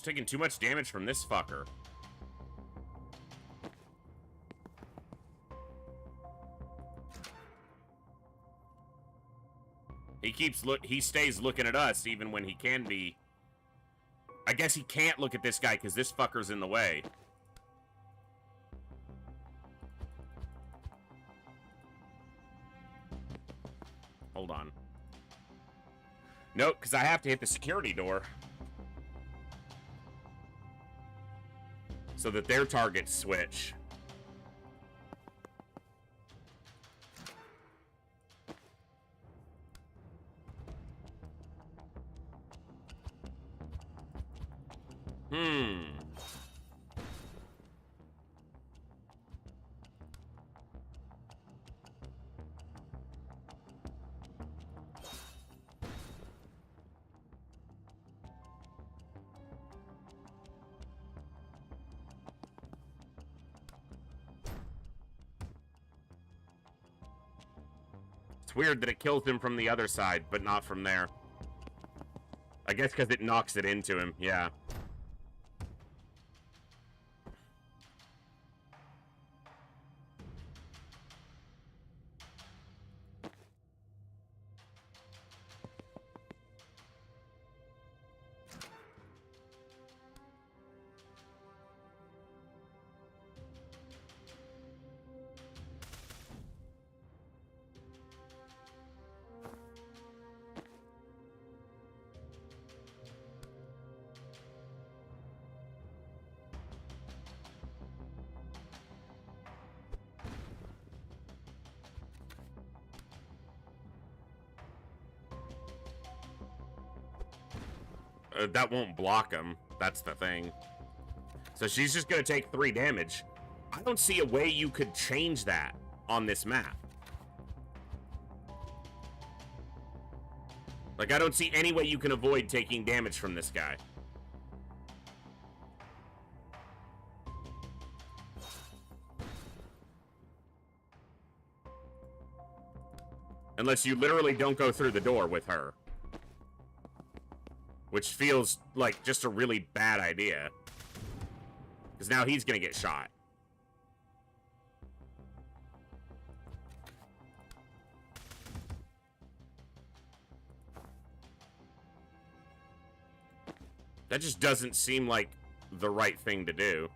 It's taking too much damage from this fucker. He stays looking at us even when he can be. I guess he can't look at this guy because this fucker's in the way. Hold on. Nope, because I have to hit the security door. So that their targets switch. It's weird that it kills him from the other side, but not from there. I guess because it knocks it into him, yeah. That won't block him. That's the thing. So she's just gonna take 3 damage. I don't see a way you could change that on this map. Like, I don't see any way you can avoid taking damage from this guy. Unless you literally don't go through the door with her. Which feels like just a really bad idea. Because now he's gonna get shot. That just doesn't seem like the right thing to do.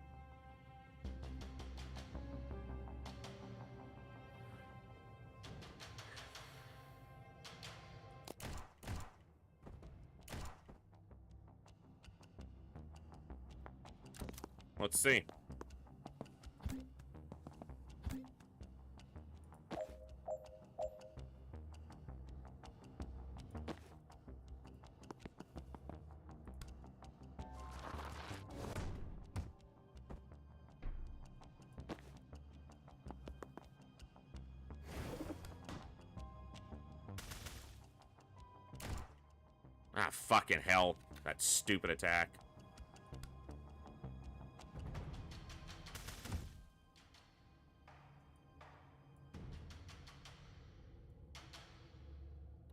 Let's see. Ah, fucking hell. That stupid attack.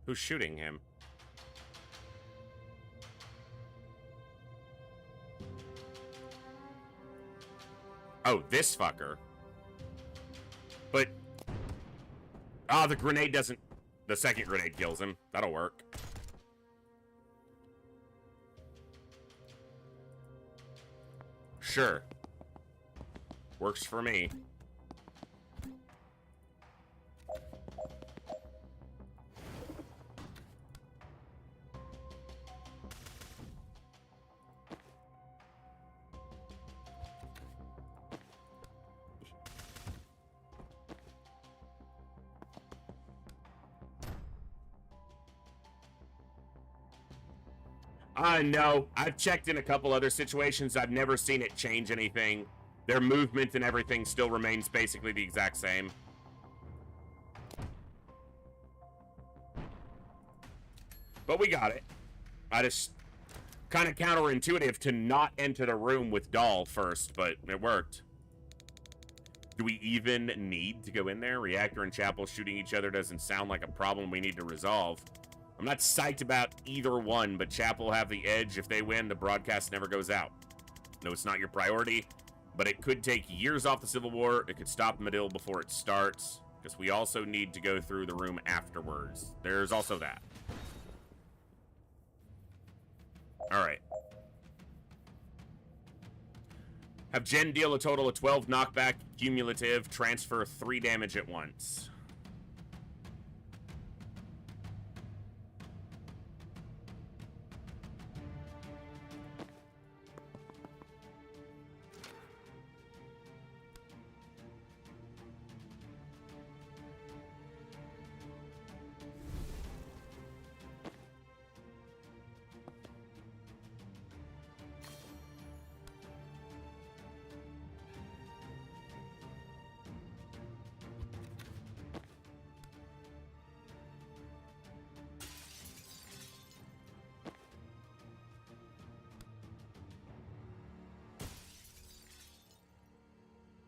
Who's shooting him? Oh, this fucker. But... ah, the grenade doesn't... the second grenade kills him. That'll work. Sure. Works for me. No. I've checked in a couple other situations. I've never seen it change anything. Their movement and everything still remains basically the exact same. But we got it. I just... kind of counterintuitive to not enter the room with Doll first, but it worked. Do we even need to go in there? Reactor and Chapel shooting each other doesn't sound like a problem we need to resolve. I'm not psyched about either one, but Chapel have the edge. If they win, the broadcast never goes out. No, it's not your priority, but it could take years off the Civil War. It could stop Medill before it starts, because we also need to go through the room afterwards. There's also that. Alright. Have Jen deal a total of 12 knockback, cumulative, transfer 3 damage at once.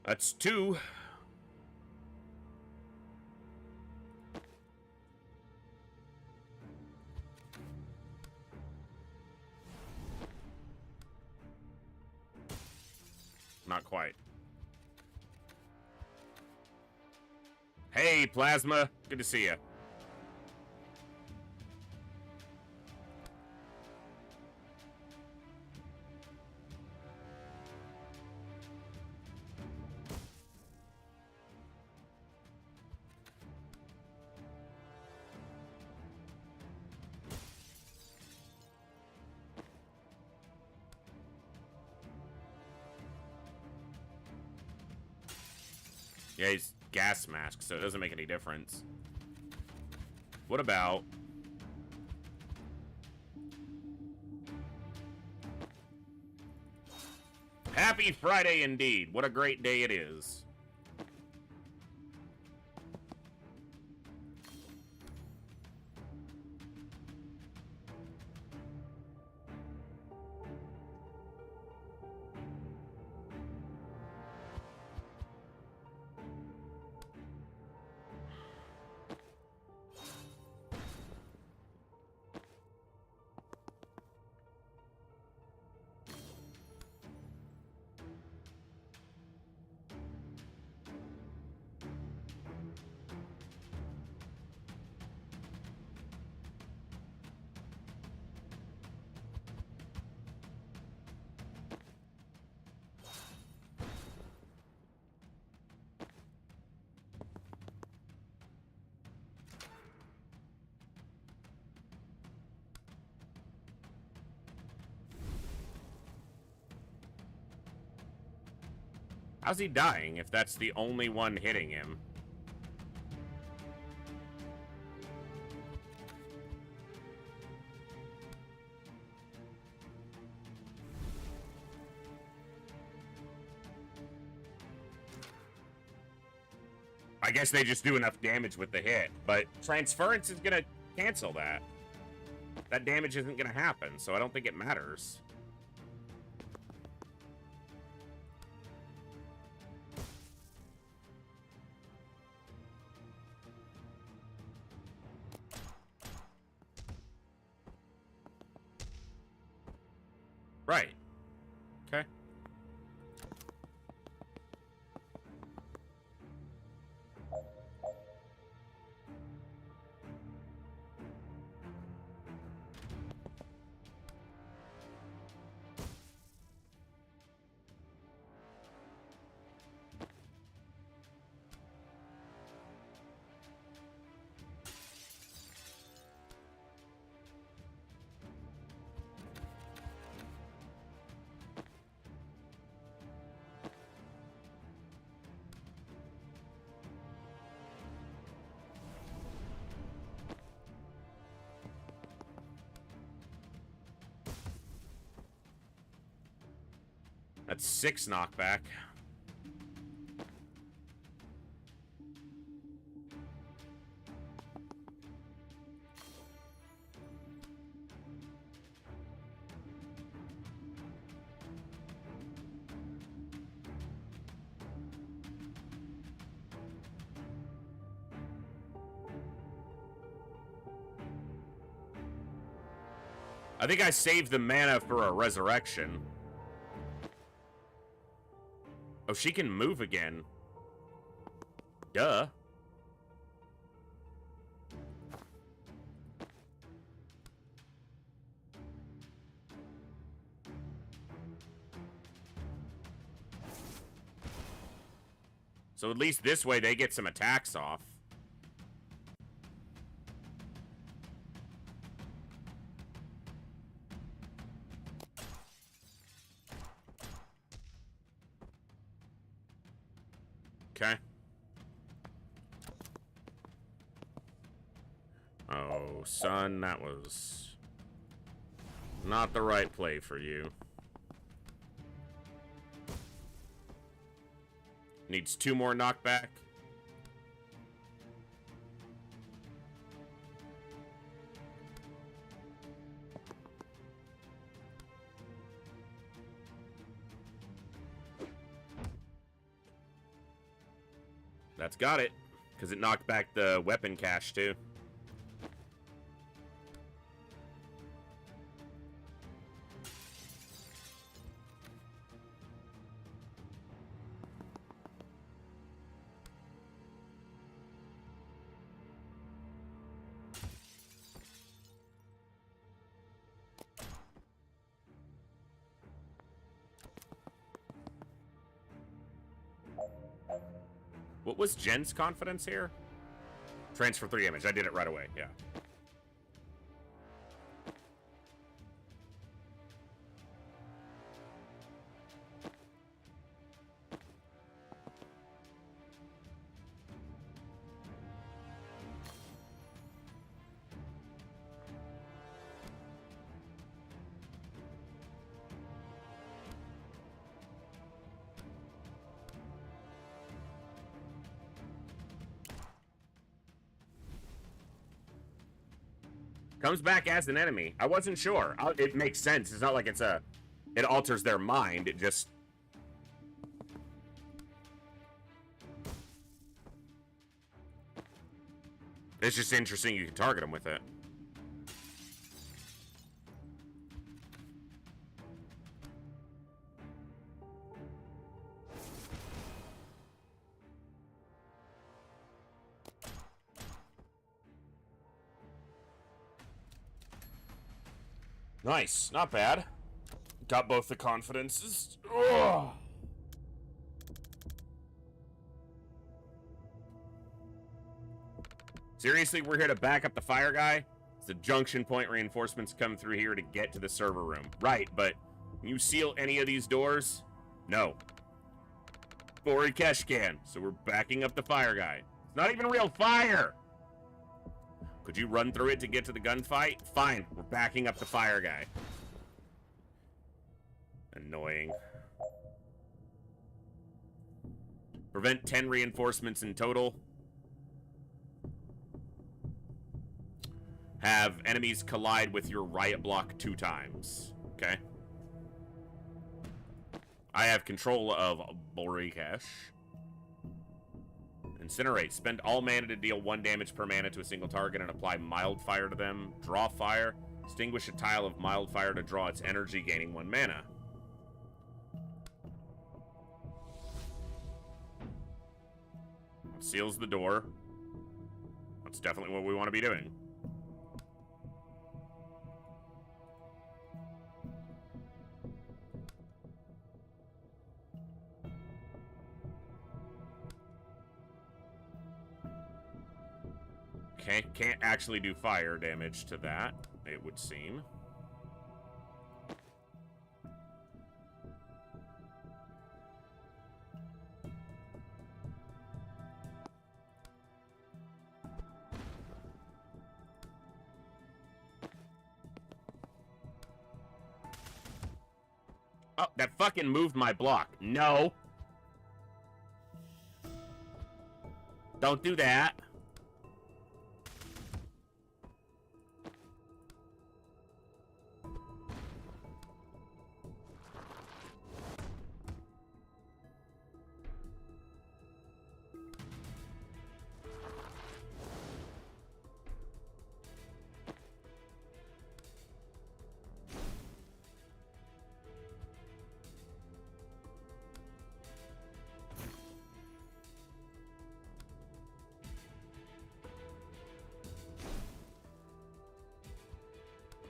That's 2. Not quite. Hey, Plasma. Good to see you. Yeah, he's gas mask, so it doesn't make any difference. What about... Happy Friday indeed. What a great day it is. How's he dying if that's the only one hitting him? I guess they just do enough damage with the hit, but transference is gonna cancel that. That damage isn't gonna happen, so I don't think it matters. Right. Okay. That's 6 knockback. I think I saved the mana for a resurrection. Oh, she can move again. Duh. So at least this way they get some attacks off. Okay. Oh, son, that was not the right play for you. Needs 2 more knockback. That's got it, because it knocked back the weapon cache, too. What was Jen's confidence here? Transfer 3 damage. I did it right away, yeah. Comes back as an enemy. I wasn't sure. It makes sense. It's not like it alters their mind. It just... It's just interesting you can target them with it. Nice, not bad. Got both the confidences. Ugh. Seriously, we're here to back up the fire guy? It's the junction point reinforcements come through here to get to the server room. Right, but can you seal any of these doors? No. Bori Kesh can, so we're backing up the fire guy. It's not even real fire! Could you run through it to get to the gunfight? Fine, we're backing up the fire guy. Annoying. Prevent 10 reinforcements in total. Have enemies collide with your riot block 2 times. Okay. I have control of Bori Kesh. Incinerate. Spend all mana to deal 1 damage per mana to a single target and apply mild fire to them. Draw fire. Extinguish a tile of mild fire to draw its energy, gaining 1 mana. Seals the door. That's definitely what we want to be doing. Okay, can't actually do fire damage to that, it would seem. Oh, that fucking moved my block. No. Don't do that.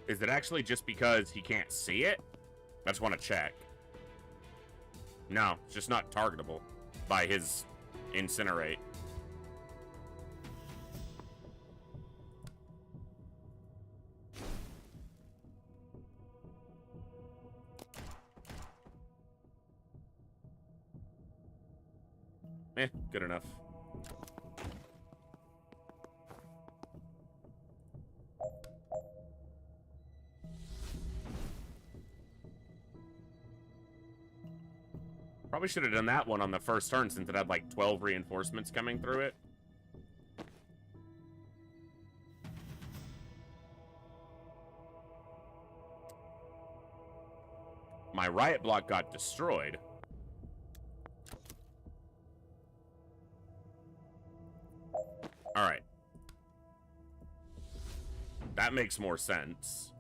Is it actually just because he can't see it? I just want to check. No, it's just not targetable by his incinerate. Good enough. Probably should have done that one on the first turn since it had like 12 reinforcements coming through it. My riot block got destroyed. Alright. That makes more sense.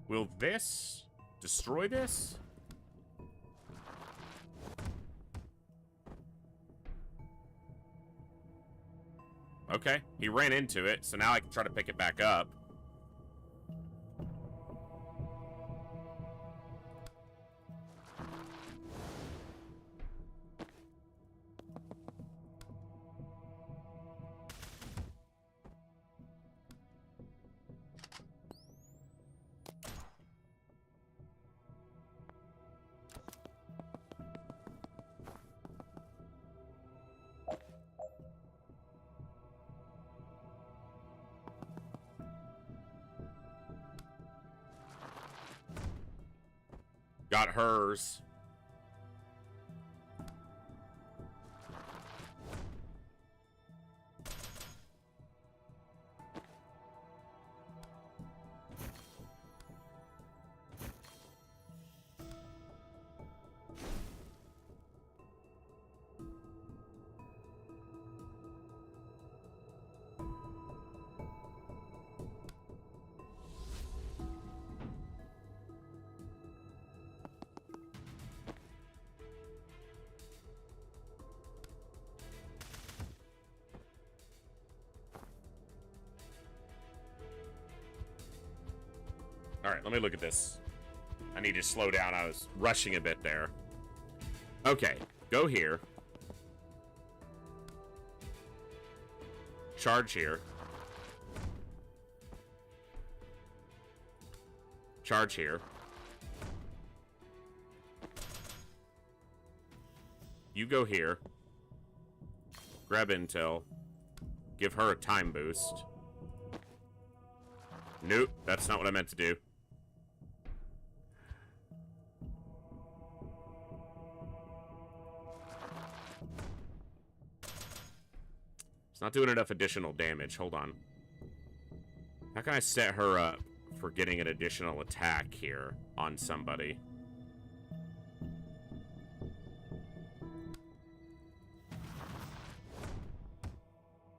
Will this destroy this? Okay, he ran into it, so now I can try to pick it back up. Got hers. All right, let me look at this. I need to slow down. I was rushing a bit there. Okay, go here. Charge here. Charge here. You go here. Grab intel. Give her a time boost. Nope, that's not what I meant to do. It's not doing enough additional damage. Hold on. How can I set her up for getting an additional attack here on somebody?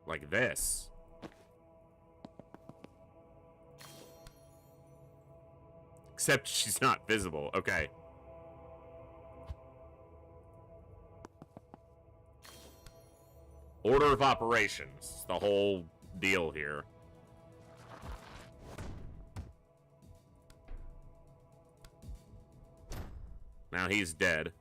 Like this. Except she's not visible. Okay. Order of operations. The whole deal here. Now he's dead.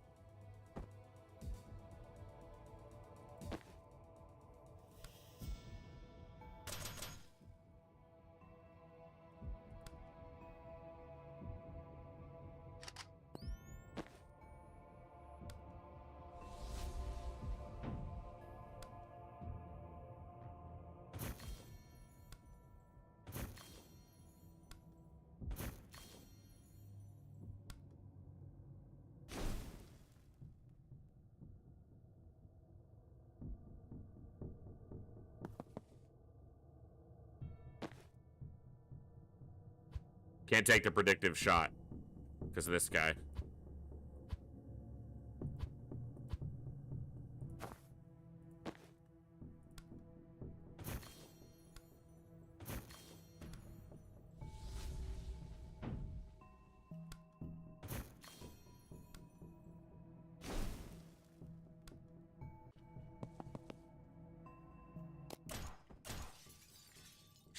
Can't take the predictive shot because of this guy.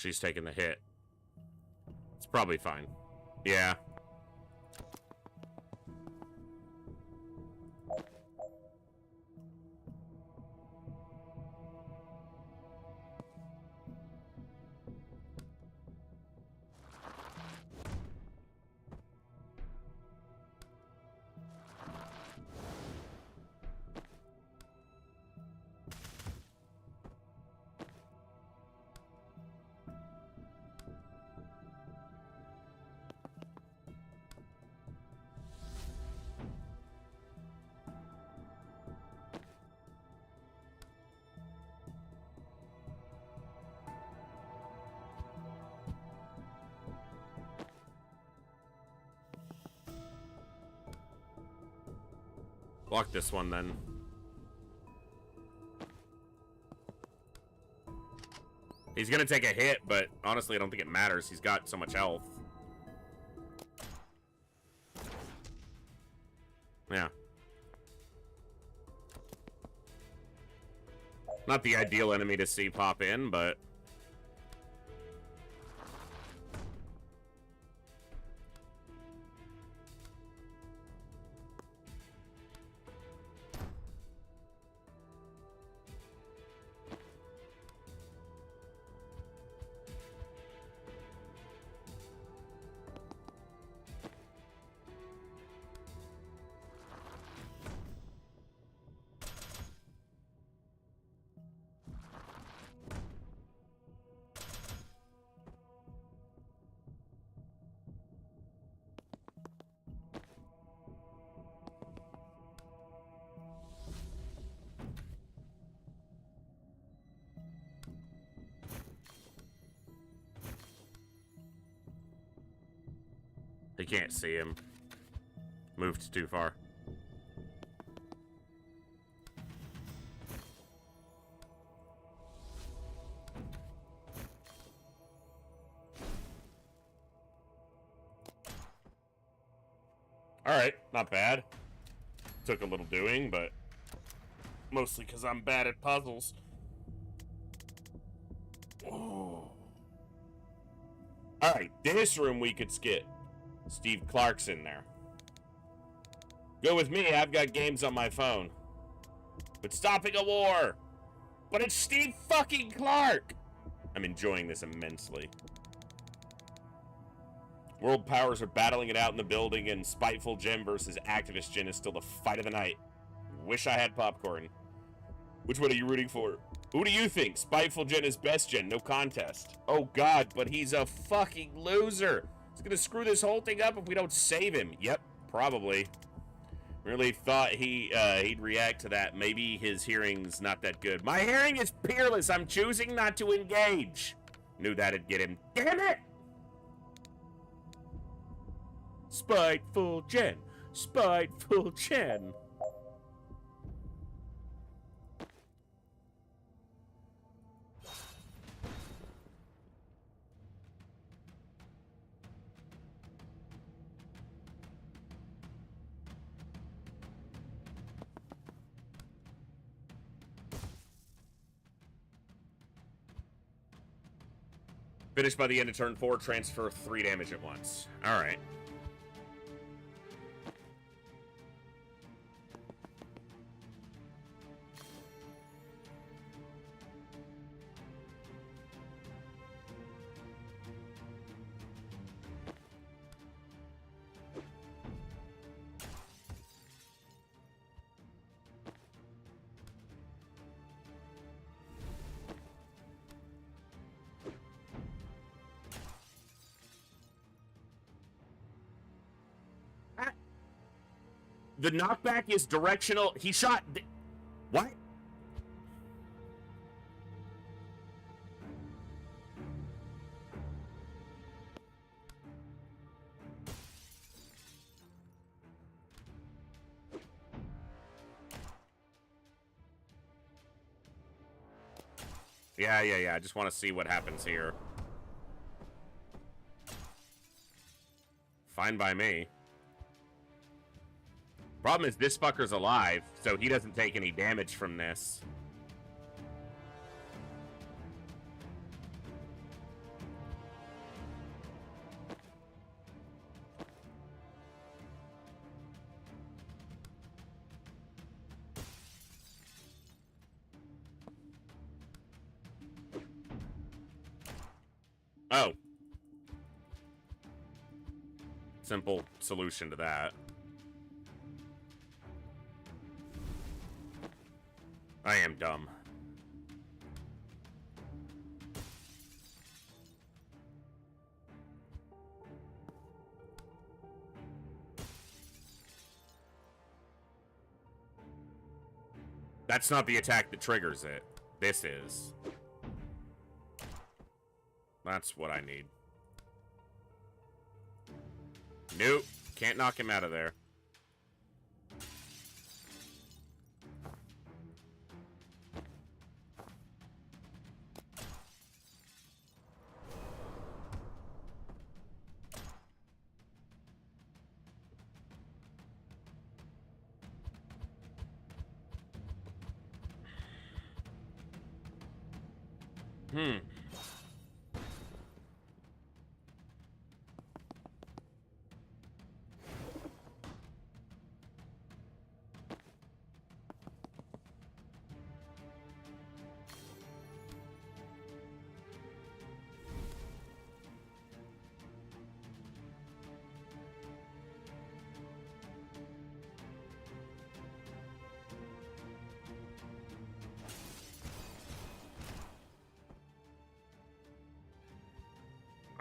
She's taking the hit. It's probably fine. Yeah. Block this one, then. He's gonna take a hit, but honestly, I don't think it matters. He's got so much health. Yeah. Not the ideal enemy to see pop in, but... He can't see him. Moved too far. Alright, not bad. Took a little doing, but mostly because I'm bad at puzzles. Oh. Alright, this room we could skip. Steve Clark's in there. Go with me, I've got games on my phone. But stopping a war! But it's Steve fucking Clark! I'm enjoying this immensely. World powers are battling it out in the building, and Spiteful Jen versus Activist Jen is still the fight of the night. Wish I had popcorn. Which one are you rooting for? Who do you think? Spiteful Jen is best Jen, no contest. Oh god, but he's a fucking loser! He's gonna screw this whole thing up if we don't save him. Yep, probably. Really thought he'd react to that. Maybe his hearing's not that good. My hearing is peerless. I'm choosing not to engage. Knew that'd get him. Damn it! Spiteful Jen. Spiteful Jen. Finish by the end of turn 4, transfer 3 damage at once. Alright. The knockback is directional. He shot... What? Yeah. I just want to see what happens here. Fine by me. Problem is, this fucker's alive, so he doesn't take any damage from this. Oh. Simple solution to that. I am dumb. That's not the attack that triggers it. This is. That's what I need. Nope. Can't knock him out of there.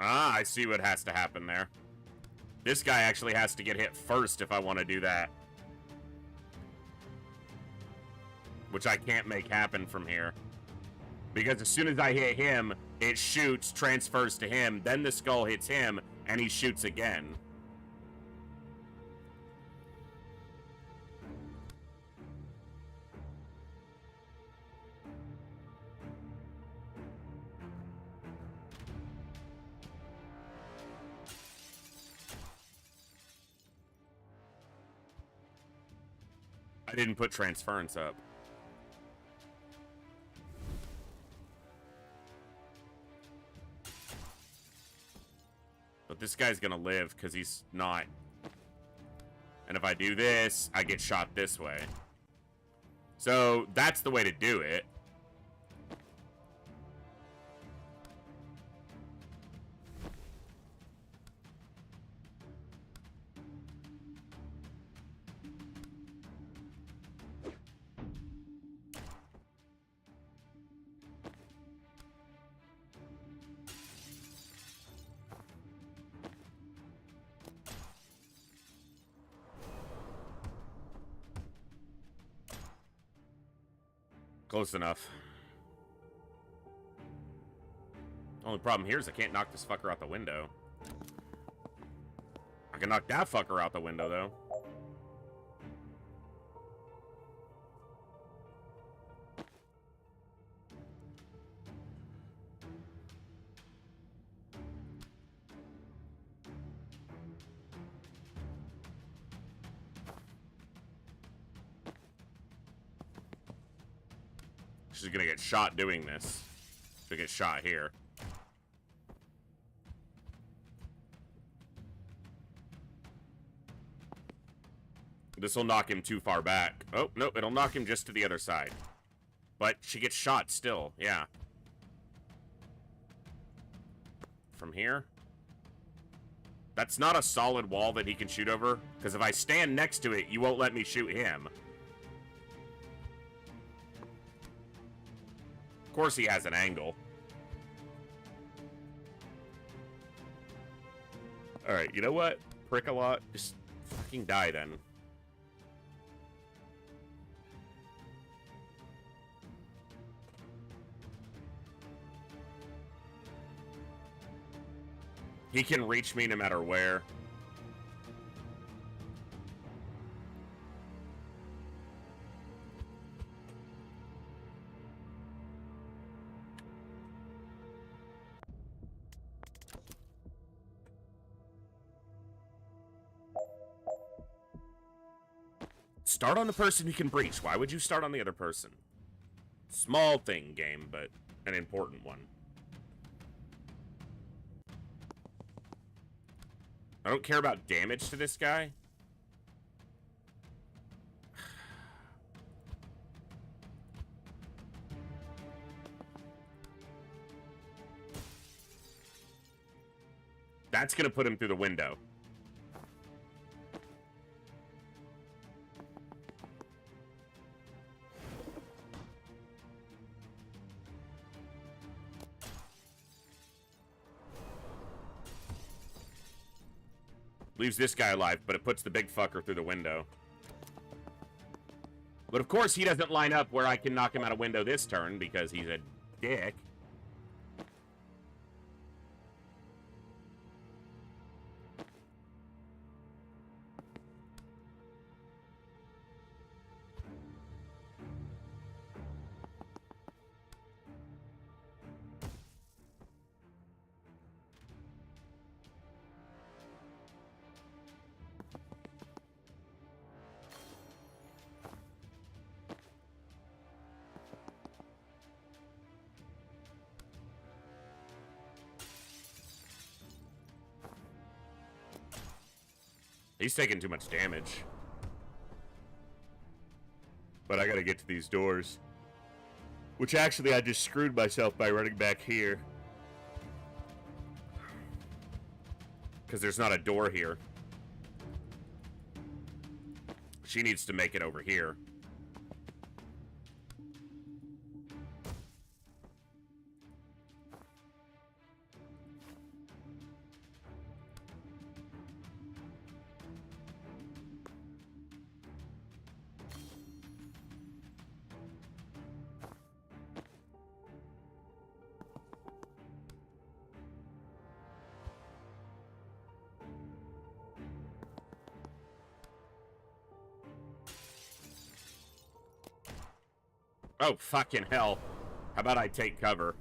Ah, I see what has to happen there. This guy actually has to get hit first if I want to do that. Which I can't make happen from here. Because as soon as I hit him, it shoots, transfers to him, then the skull hits him, and he shoots again. I didn't put transference up. But this guy's gonna live because he's not. And if I do this, I get shot this way. So that's the way to do it. Close enough. Only problem here is I can't knock this fucker out the window. I can knock that fucker out the window, though. She's gonna get shot doing this. She'll get shot here. This will knock him too far back. Oh, no, it'll knock him just to the other side. But she gets shot still, yeah. From here? That's not a solid wall that he can shoot over, because if I stand next to it, you won't let me shoot him. Of course he has an angle. Alright, you know what? Prick-a-lot, just fucking die then. He can reach me no matter where. Start on the person who can breach. Why would you start on the other person? Small thing, game, but an important one. I don't care about damage to this guy. That's gonna put him through the window. Leaves this guy alive, but it puts the big fucker through the window. But of course he doesn't line up where I can knock him out a window this turn because he's a dick. He's taking too much damage. But I gotta get to these doors. Which actually I just screwed myself by running back here. Because there's not a door here. She needs to make it over here. Oh, fucking hell. How about I take cover?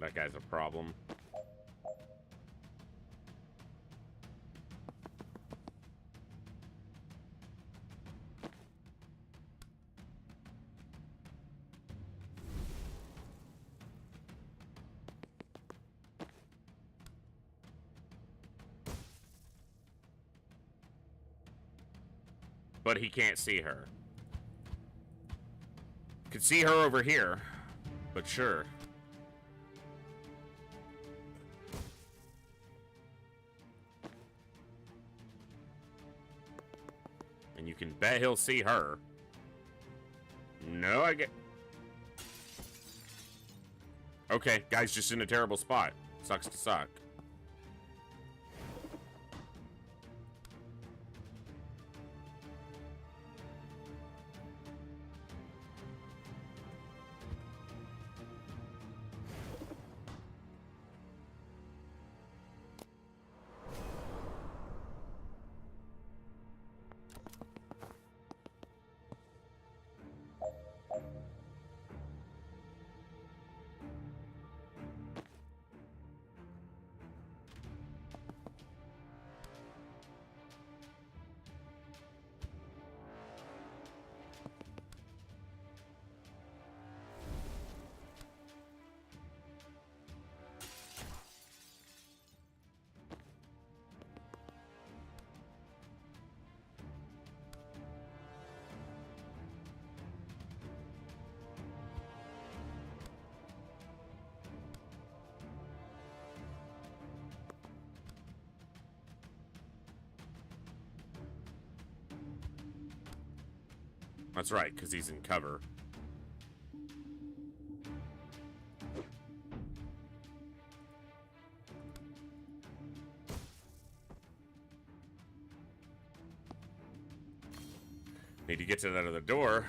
That guy's a problem. But he can't see her. Could see her over here, but sure. And you can bet he'll see her. No, I get... Okay, guy's just in a terrible spot. Sucks to suck. That's right, because he's in cover. Need to get to that other door.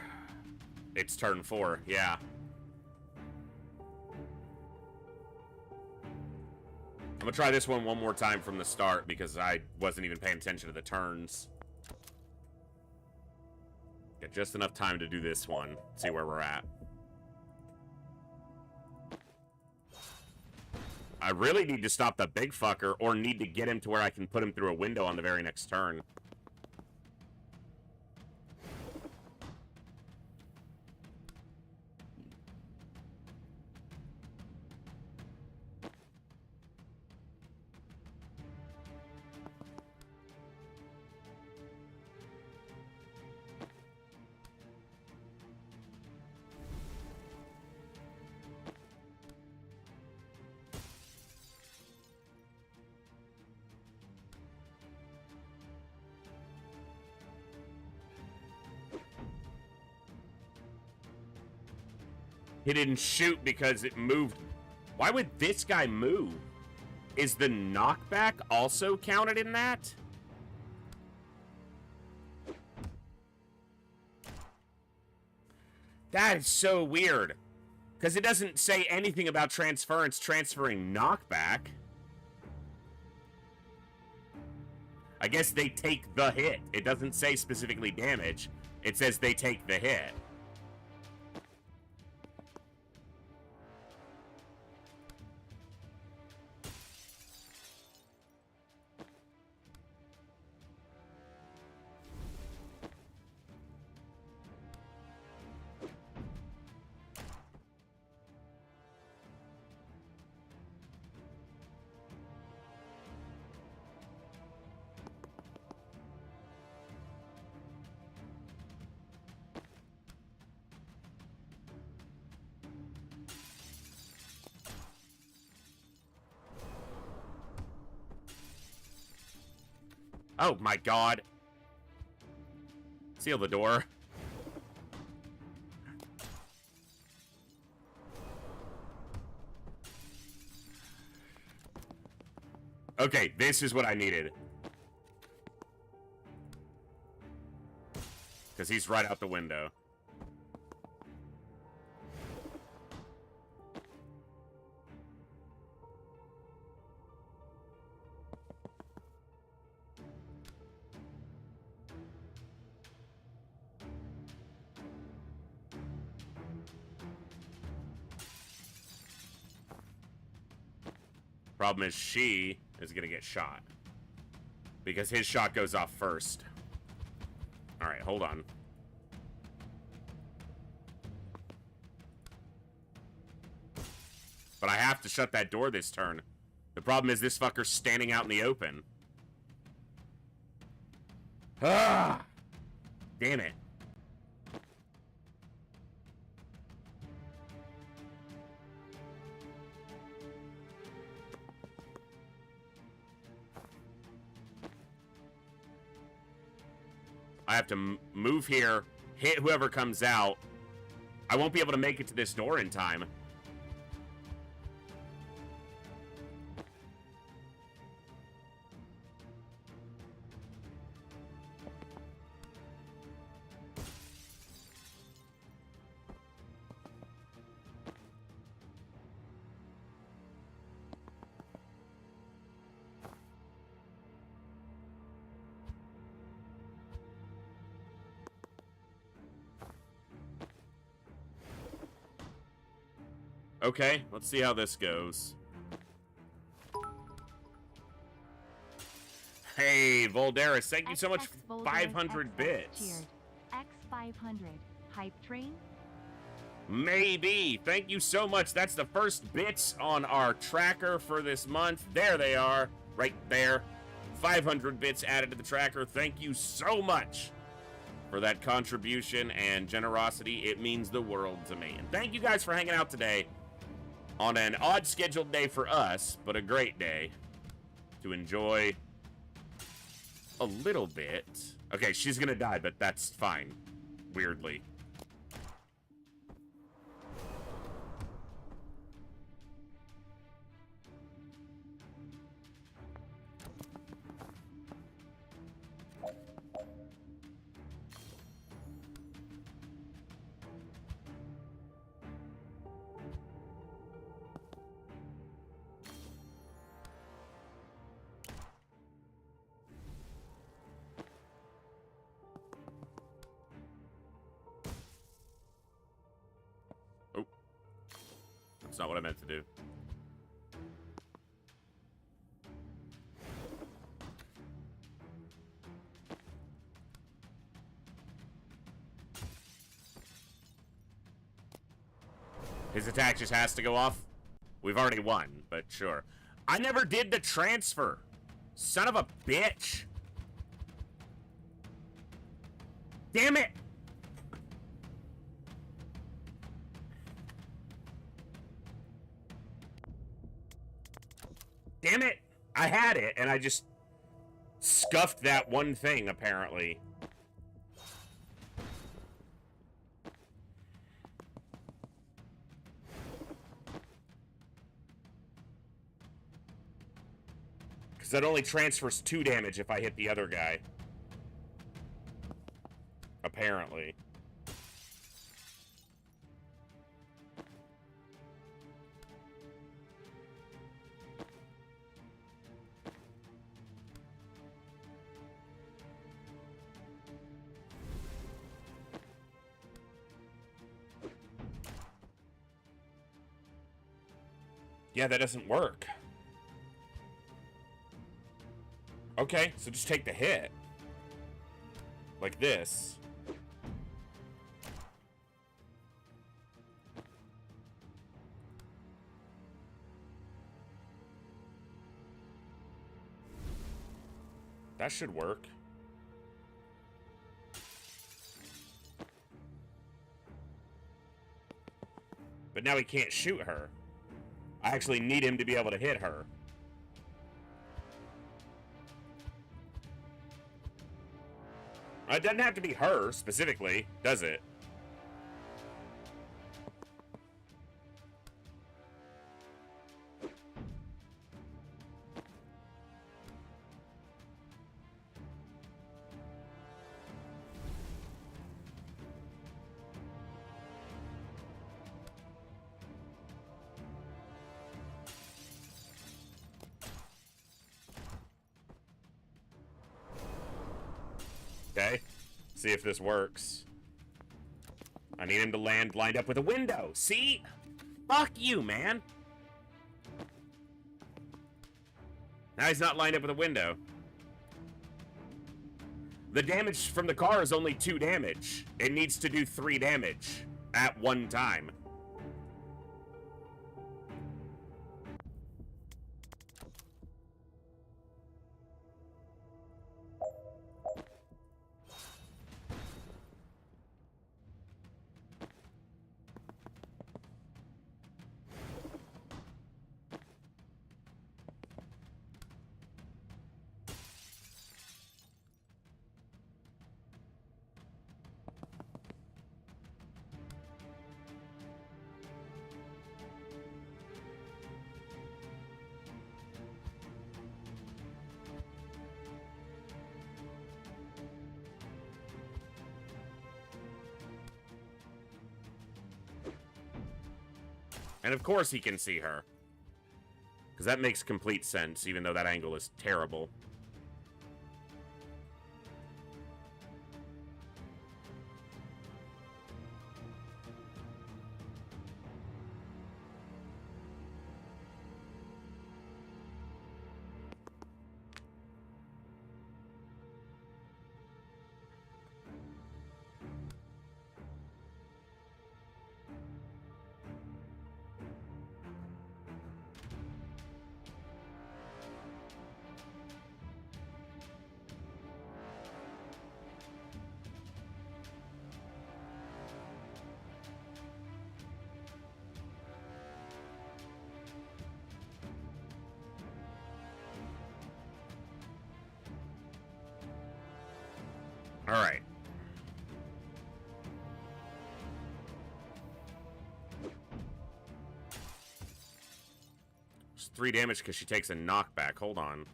It's turn 4, yeah. I'm gonna try this one more time from the start because I wasn't even paying attention to the turns. Got just enough time to do this one. See where we're at. I really need to stop the big fucker or need to get him to where I can put him through a window on the very next turn. He didn't shoot because it moved. Why would this guy move? Is the knockback also counted in that? That is so weird. Because it doesn't say anything about transference transferring knockback. I guess they take the hit. It doesn't say specifically damage. It says they take the hit. Oh my god. Seal the door. Okay, this is what I needed. Because he's right out the window. Problem is, she is gonna get shot. Because his shot goes off first. Alright, hold on. But I have to shut that door this turn. The problem is this fucker's standing out in the open. Ah! Damn it. I have to move here, hit whoever comes out. I won't be able to make it to this door in time. Okay, let's see how this goes. Hey, Volderis, thank you so much for 500 bits. X500. Hype train? Maybe. Thank you so much. That's the first bits on our tracker for this month. There they are, right there. 500 bits added to the tracker. Thank you so much for that contribution and generosity. It means the world to me. And thank you guys for hanging out today on an odd scheduled day for us, but a great day to enjoy a little bit. Okay, she's gonna die, but that's fine. Weirdly. That's not what I meant to do. His attack just has to go off. We've already won, but sure. I never did the transfer. Son of a bitch. Damn it. Damn it! I had it, and I just scuffed that one thing, apparently. Because that only transfers 2 damage if I hit the other guy. Apparently. Yeah, that doesn't work. Okay, so just take the hit. Like this. That should work. But now he can't shoot her. I actually need him to be able to hit her. It doesn't have to be her, specifically, does it? Okay, see if this works. I need him to land lined up with a window. See? Fuck you, man. Now he's not lined up with a window. The damage from the car is only 2 damage. It needs to do 3 damage at one time. And of course he can see her. Because that makes complete sense, even though that angle is terrible. Alright. It's 3 damage because she takes a knockback. Hold on.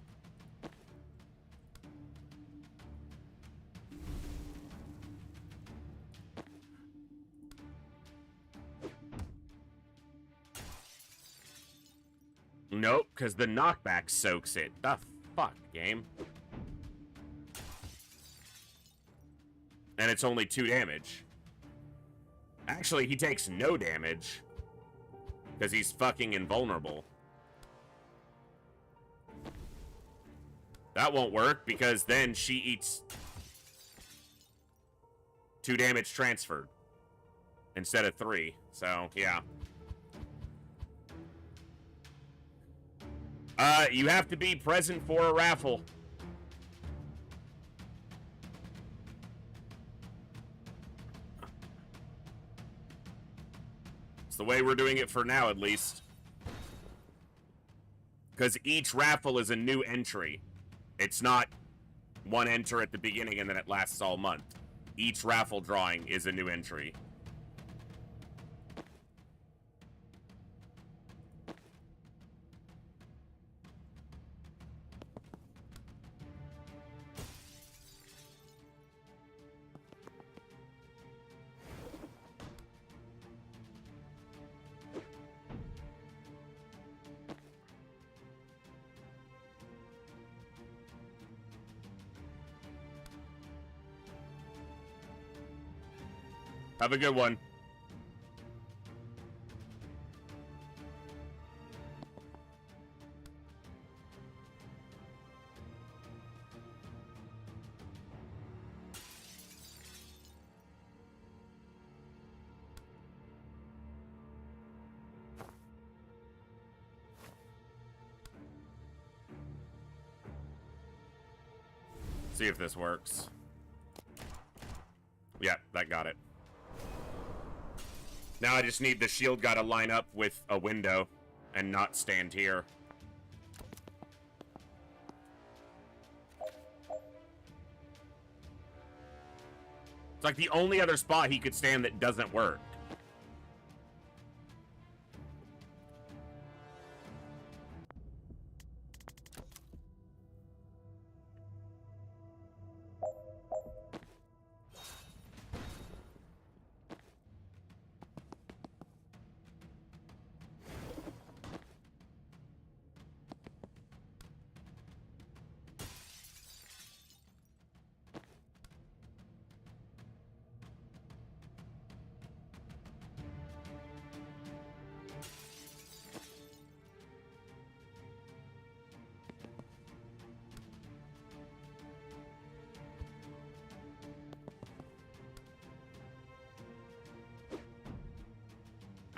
Nope, because the knockback soaks it. The fuck, game? And it's only 2 damage. Actually, he takes no damage. Because he's fucking invulnerable. That won't work, because then she eats 2 damage transferred. Instead of 3. So, yeah. You have to be present for a raffle. It's the way we're doing it for now, at least. Because each raffle is a new entry. It's not one enter at the beginning and then it lasts all month. Each raffle drawing is a new entry. Have a good one. See if this works. Yeah, that got it. Now I just need the shield guy to line up with a window and not stand here. It's like the only other spot he could stand that doesn't work.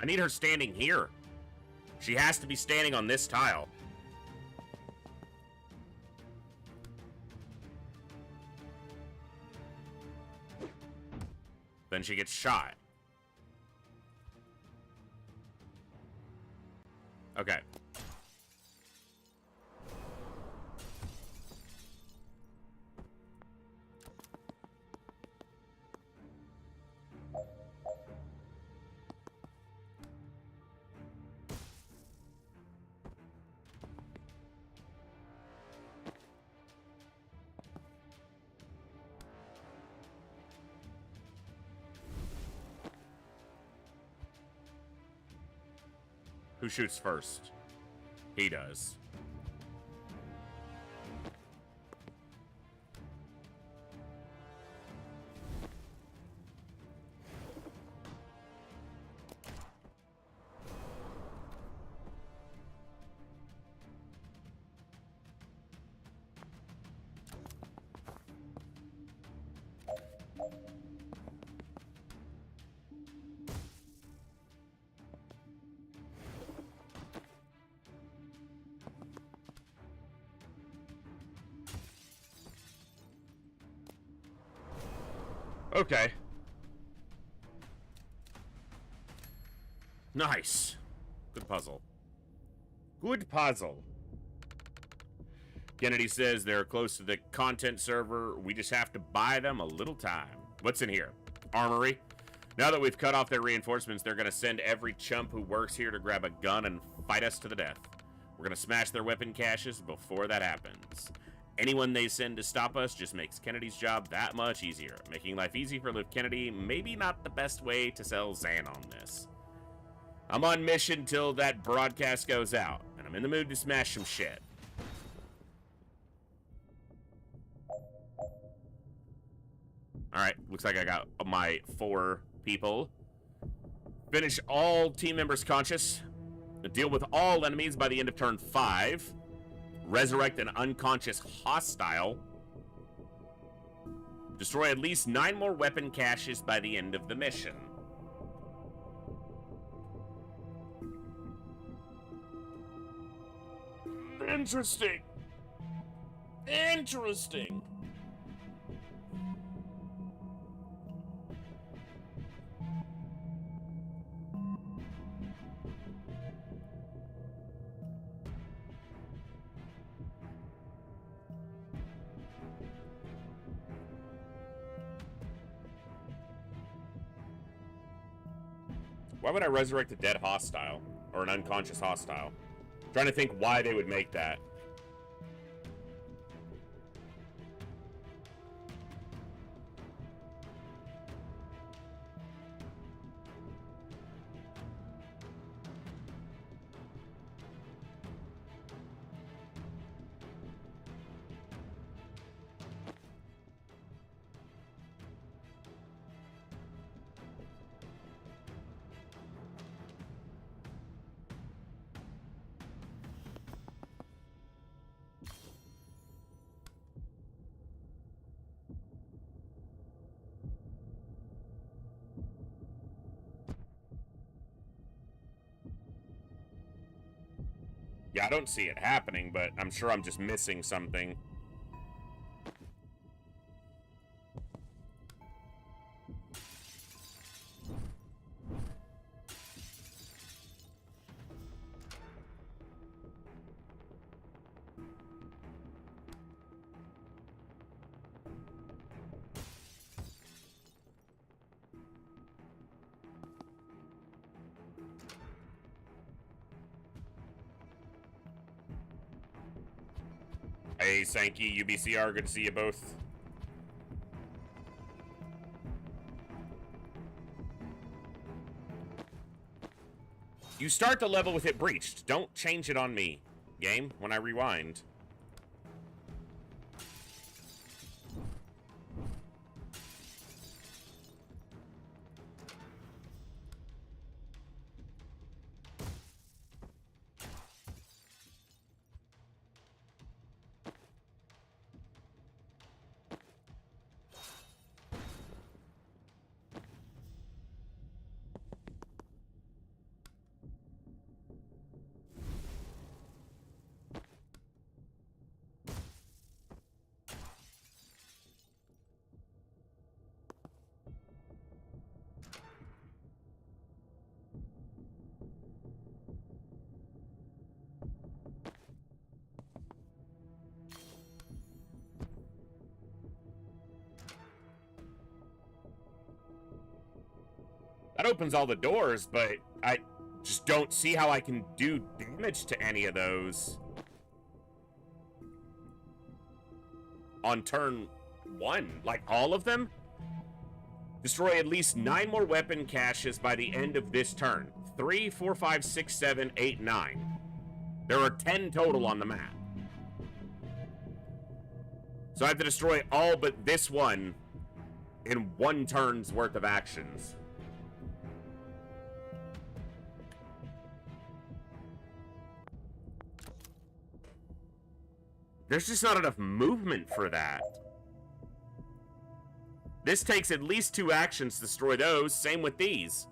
I need her standing here. She has to be standing on this tile. Then she gets shot. Okay. Who shoots first? He does. Okay. Nice. Good puzzle. Good puzzle. Kennedy says they're close to the content server. We just have to buy them a little time. What's in here? Armory. Now that we've cut off their reinforcements, they're going to send every chump who works here to grab a gun and fight us to the death. We're going to smash their weapon caches before that happens. Anyone they send to stop us just makes Kennedy's job that much easier. Making life easy for Liv Kennedy, maybe not the best way to sell Zan on this. I'm on mission till that broadcast goes out, and I'm in the mood to smash some shit. Alright, looks like I got my 4 people. Finish all team members conscious. Deal with all enemies by the end of turn 5. Resurrect an unconscious hostile. Destroy at least 9 more weapon caches by the end of the mission. Interesting. Interesting. Why would I resurrect a dead hostile? Or an unconscious hostile? I'm trying to think why they would make that. Yeah, I don't see it happening, but I'm sure I'm just missing something. Hey, Sankey, UBCR, good to see you both. You start the level with it breached. Don't change it on me, game, when I rewind. That opens all the doors, but I just don't see how I can do damage to any of those on turn 1. Like, all of them? Destroy at least 9 more weapon caches by the end of this turn. 3, 4, 5, 6, 7, 8, 9. There are 10 total on the map. So I have to destroy all but this one in 1 turn's worth of actions. There's just not enough movement for that. This takes at least 2 actions to destroy those. Same with these.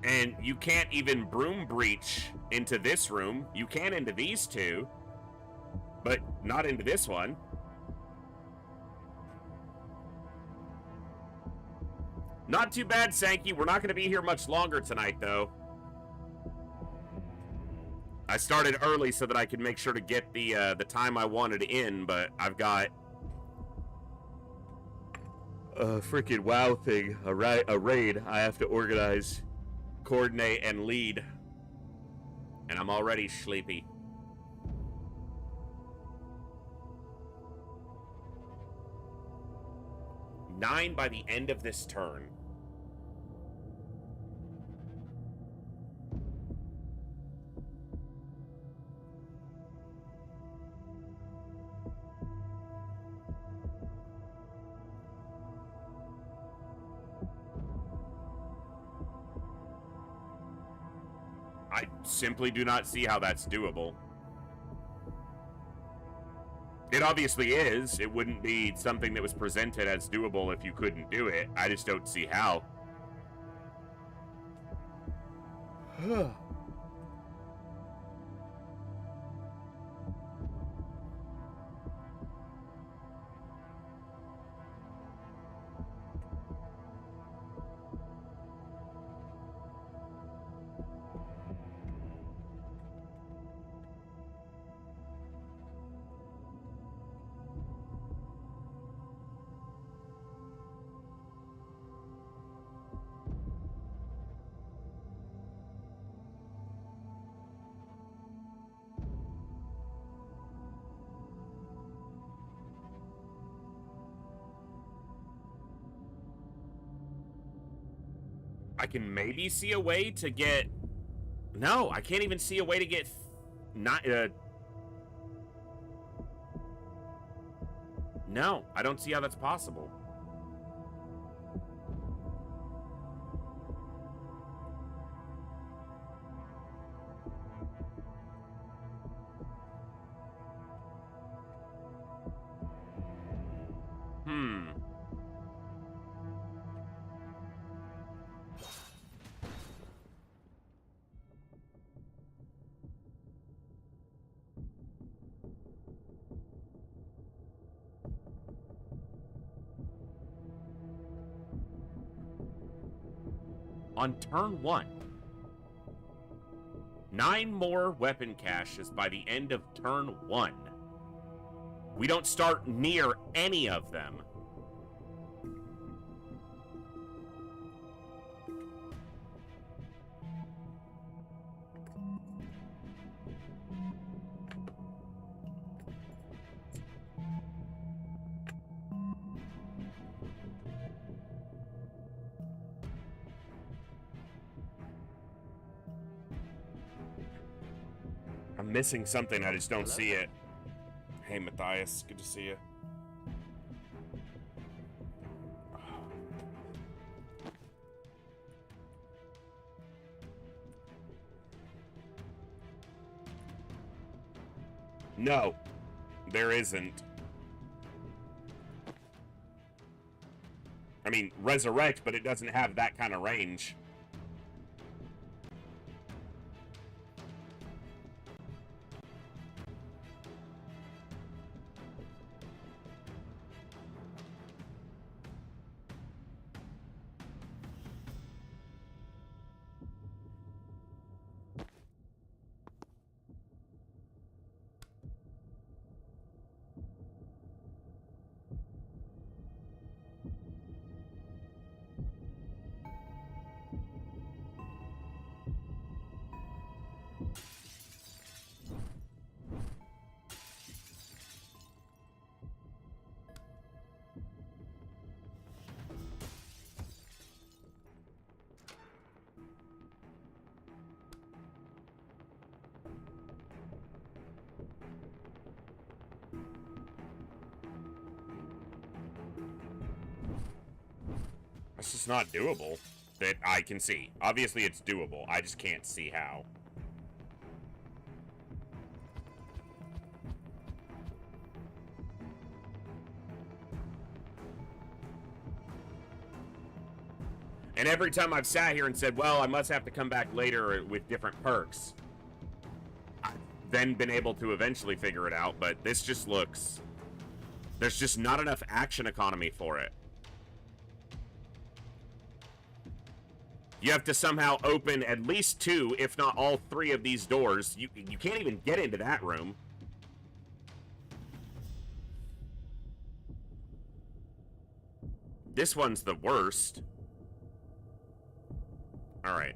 And you can't even broom breach into this room. You can into these 2, but not into this one. Not too bad, Sankey. We're not going to be here much longer tonight, though. I started early so that I could make sure to get the time I wanted in, but I've got a freaking WoW thing, a raid I have to organize, coordinate, and lead. And I'm already sleepy. Nine by the end of this turn. I simply do not see how that's doable. It obviously is. It wouldn't be something that was presented as doable if you couldn't do it. I just don't see how. I can maybe see a way to get... No, I can't even see a way to get... No, I don't see how that's possible. on turn 1. 9 more weapon caches by the end of turn 1. We don't start near any of them. I'm missing something, I just don't see it. Hey, Matthias, good to see you. No, there isn't. I mean, resurrect, but it doesn't have that kind of range. It's just not doable that I can see. Obviously, it's doable. I just can't see how. And every time I've sat here and said, well, I must have to come back later with different perks, I've then been able to eventually figure it out, but this just looks... There's just not enough action economy for it. You have to somehow open at least 2, if not all 3 of these doors. You can't even get into that room. This one's the worst. All right.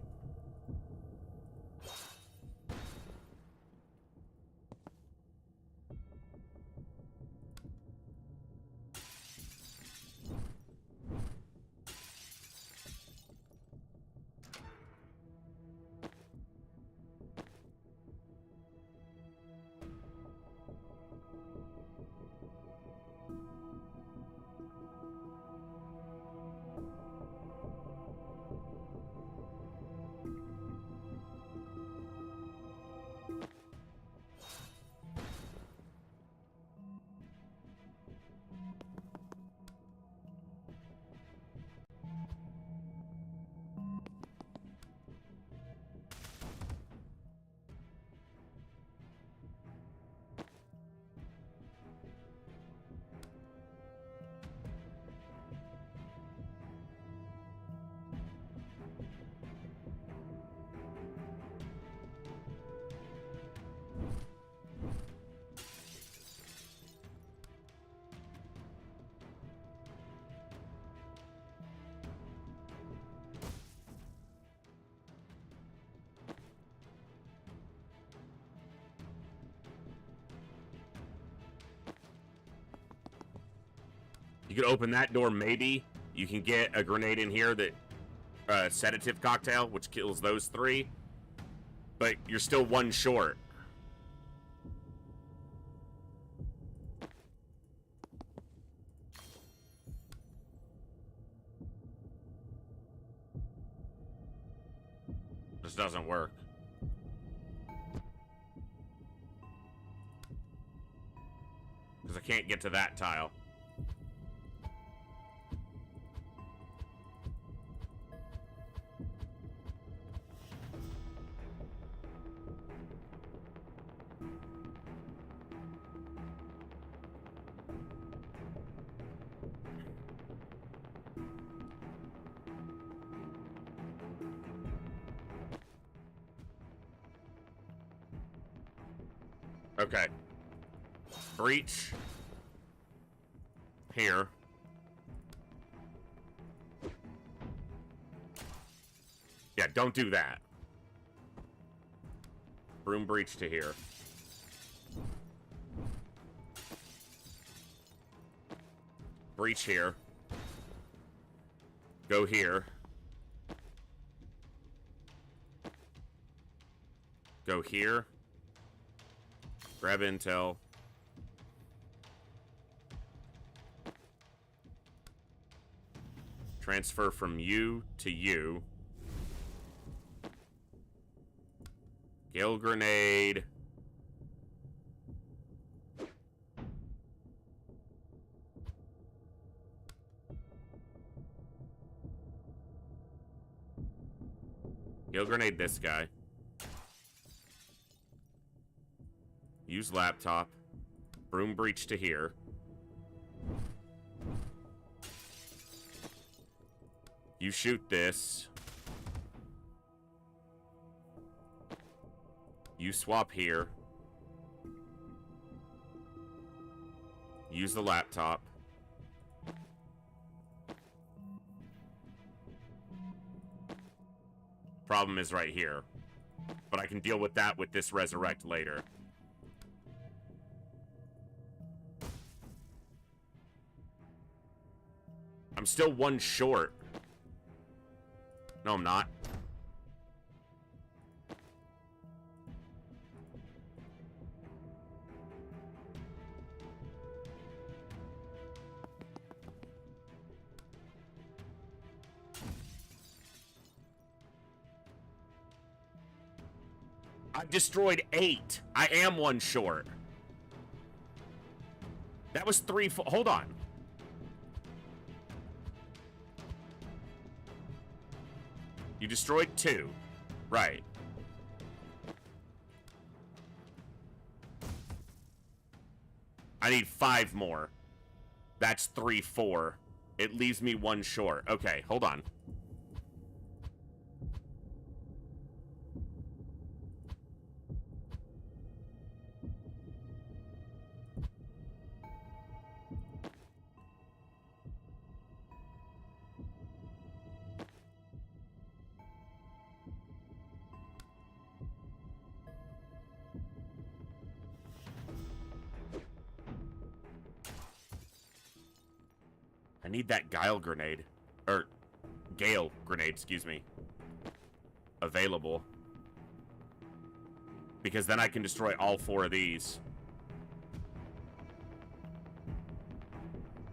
You could open that door, maybe. You can get a grenade in here that sedative cocktail, which kills those 3. But you're still 1 short. This doesn't work. Because I can't get to that tile. Okay. Breach. Here. Yeah, don't do that. Broom breach to here. Breach here. Go here. Go here. Grab intel. Transfer from you to you. Gale grenade. Gale grenade this guy. Use laptop. Broom breach to here. You shoot this. You swap here. Use the laptop. Problem is right here. But I can deal with that with this resurrect later. I'm still one short. No, I'm not. I've destroyed 8. I am one short. That was 3. Hold on. You destroyed 2. Right. I need 5 more. That's 3, 4. It leaves me one short. Okay, hold on. I need that Gale grenade. Or, Gale grenade, excuse me. Available. Because then I can destroy all 4 of these.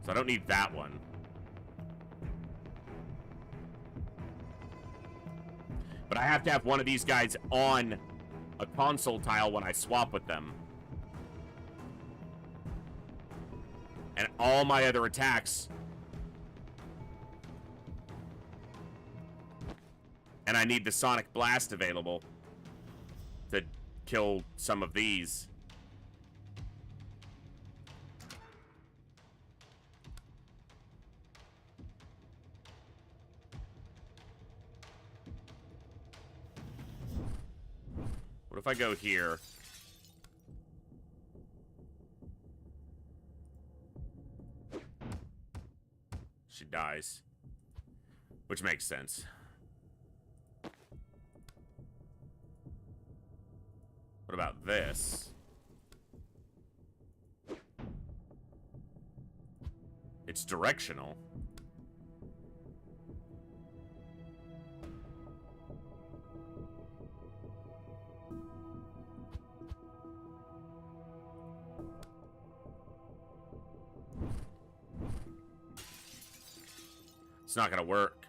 So I don't need that one. But I have to have one of these guys on a console tile when I swap with them. And all my other attacks... And I need the Sonic Blast available to kill some of these. What if I go here? She dies. Which makes sense. What about this? It's directional. It's not gonna work.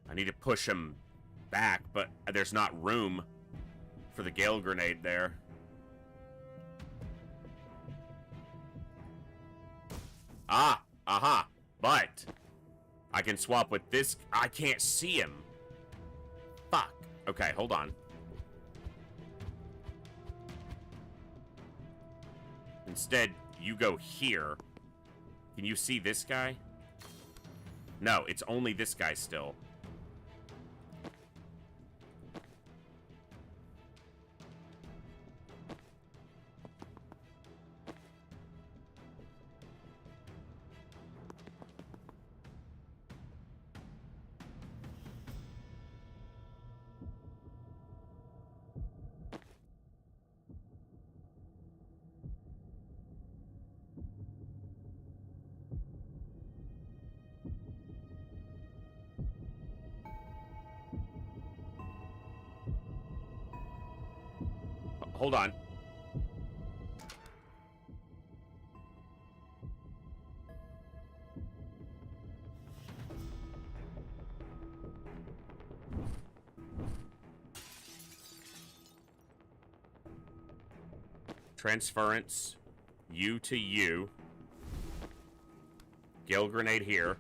I need to push him back, but there's not room for the Gale grenade there. Ah, aha, but I can swap with this. I can't see him. Fuck. Okay, hold on. Instead, you go here. Can you see this guy? No, it's only this guy still. Hold on. Transference. U to U. Gale grenade here.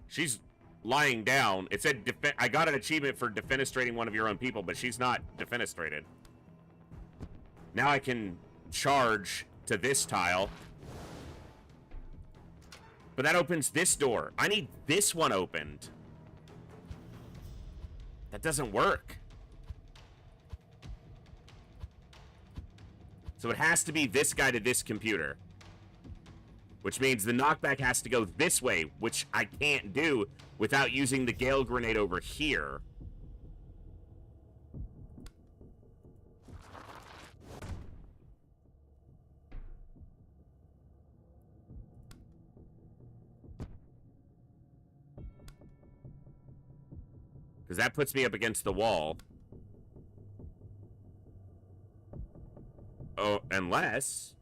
She's lying down. It said I got an achievement for defenestrating one of your own people, but she's not defenestrated. Now I can charge to this tile. But that opens this door. I need this one opened. That doesn't work. So it has to be this guy to this computer. Which means the knockback has to go this way, which I can't do without using the Gale grenade over here. Because that puts me up against the wall. Oh, unless...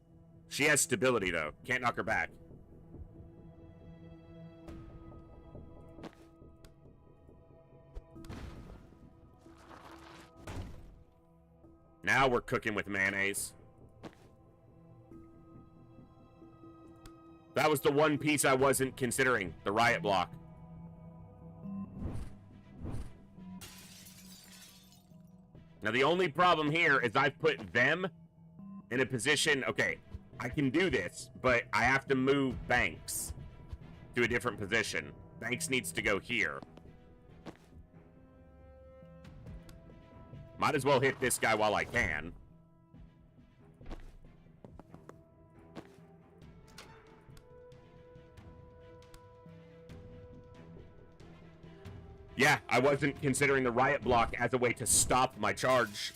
She has stability, though. Can't knock her back. Now we're cooking with mayonnaise. That was the one piece I wasn't considering. The riot block. Now, the only problem here is I've put them in a position... Okay, I can do this, but I have to move Banks to a different position. Banks needs to go here. Might as well hit this guy while I can. Yeah, I wasn't considering the riot block as a way to stop my charge.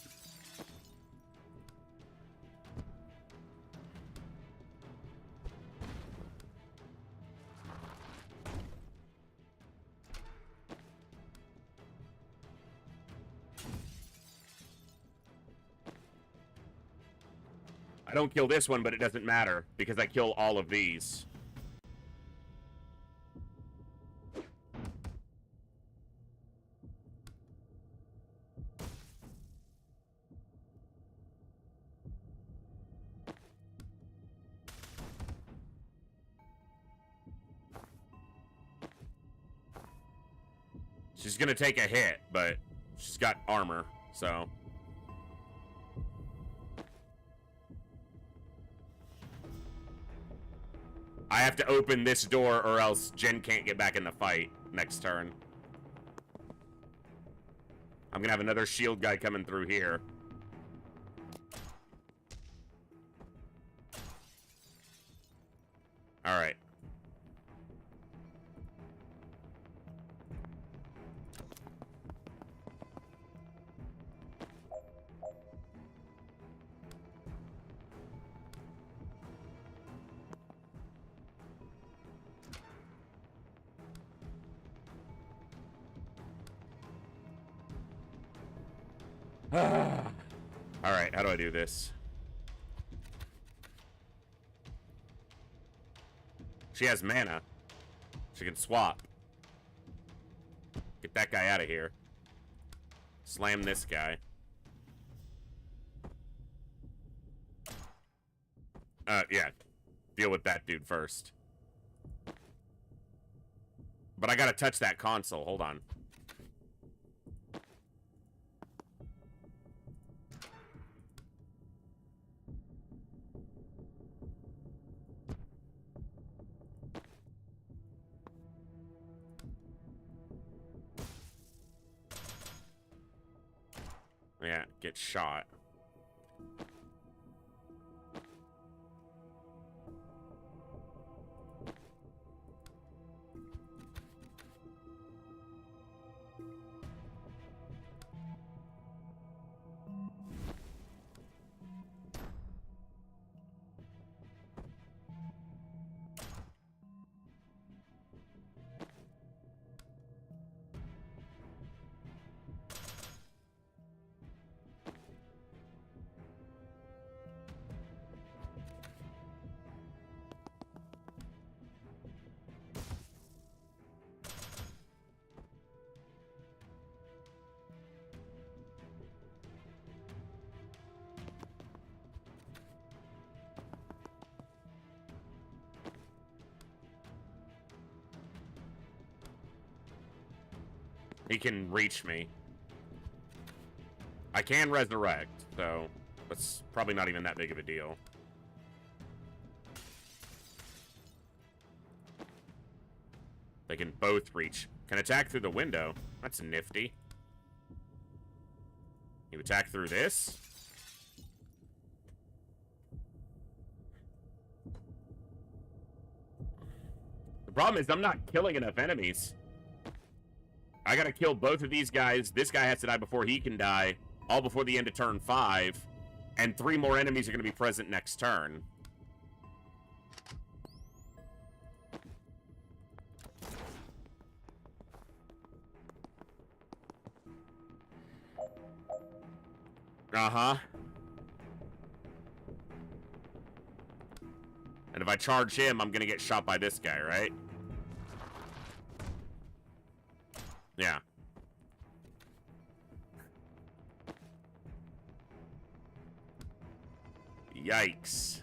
I don't kill this one, but it doesn't matter because I kill all of these. She's gonna take a hit, but she's got armor, so... I have to open this door or else Jen can't get back in the fight next turn. I'm gonna have another shield guy coming through here. Alright. Alright, how do I do this? She has mana. She can swap. Get that guy out of here. Slam this guy. Yeah. Deal with that dude first. But I gotta touch that console. Hold on. Yeah, get shot. He can reach me. I can resurrect, so that's probably not even that big of a deal. They can both reach. Can attack through the window. That's nifty. You attack through this? The problem is I'm not killing enough enemies. I gotta kill both of these guys. This guy has to die before he can die. All before the end of turn 5. And 3 more enemies are gonna be present next turn. Uh-huh. And if I charge him, I'm gonna get shot by this guy, right? Yeah. Yikes.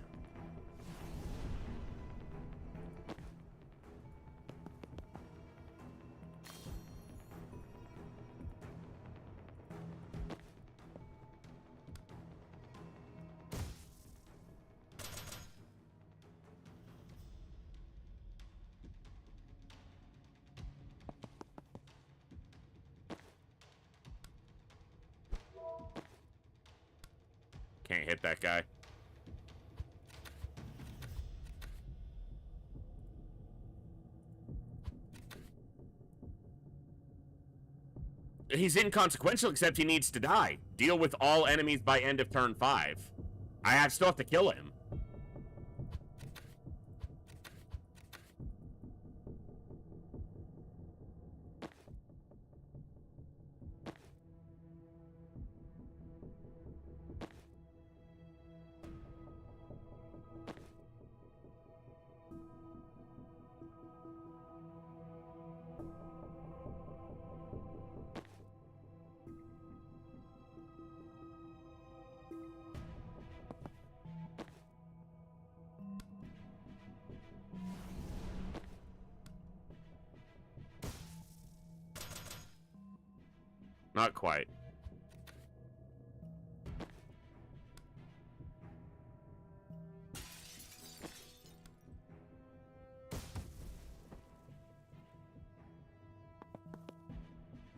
Can't hit that guy. He's inconsequential, except he needs to die. Deal with all enemies by end of turn 5. I still have to kill him. Not quite.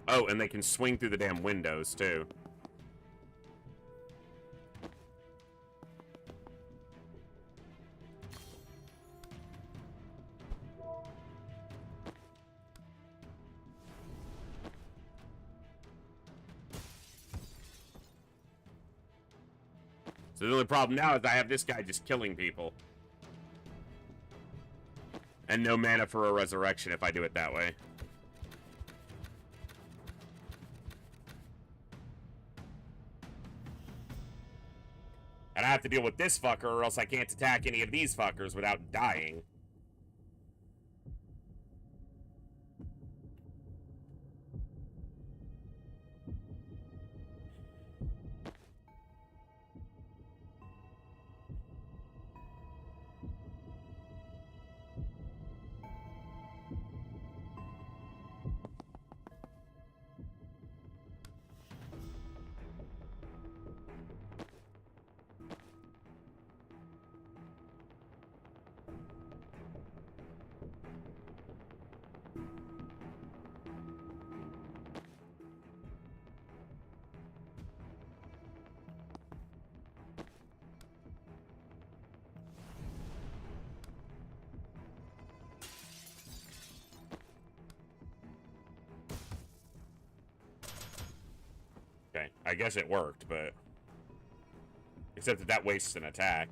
Oh, and they can swing through the damn windows, too. So the only problem now is I have this guy just killing people. And no mana for a resurrection if I do it that way. And I have to deal with this fucker or else I can't attack any of these fuckers without dying. Okay, I guess it worked, but... Except that wastes an attack.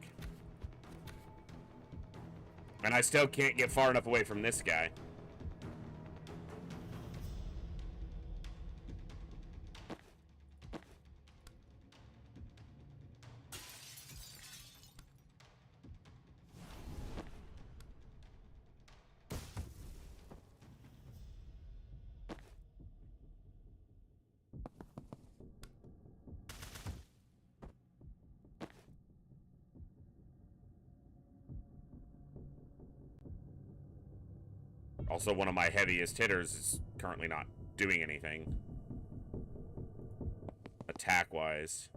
And I still can't get far enough away from this guy. Also, one of my heaviest hitters is currently not doing anything. Attack-wise.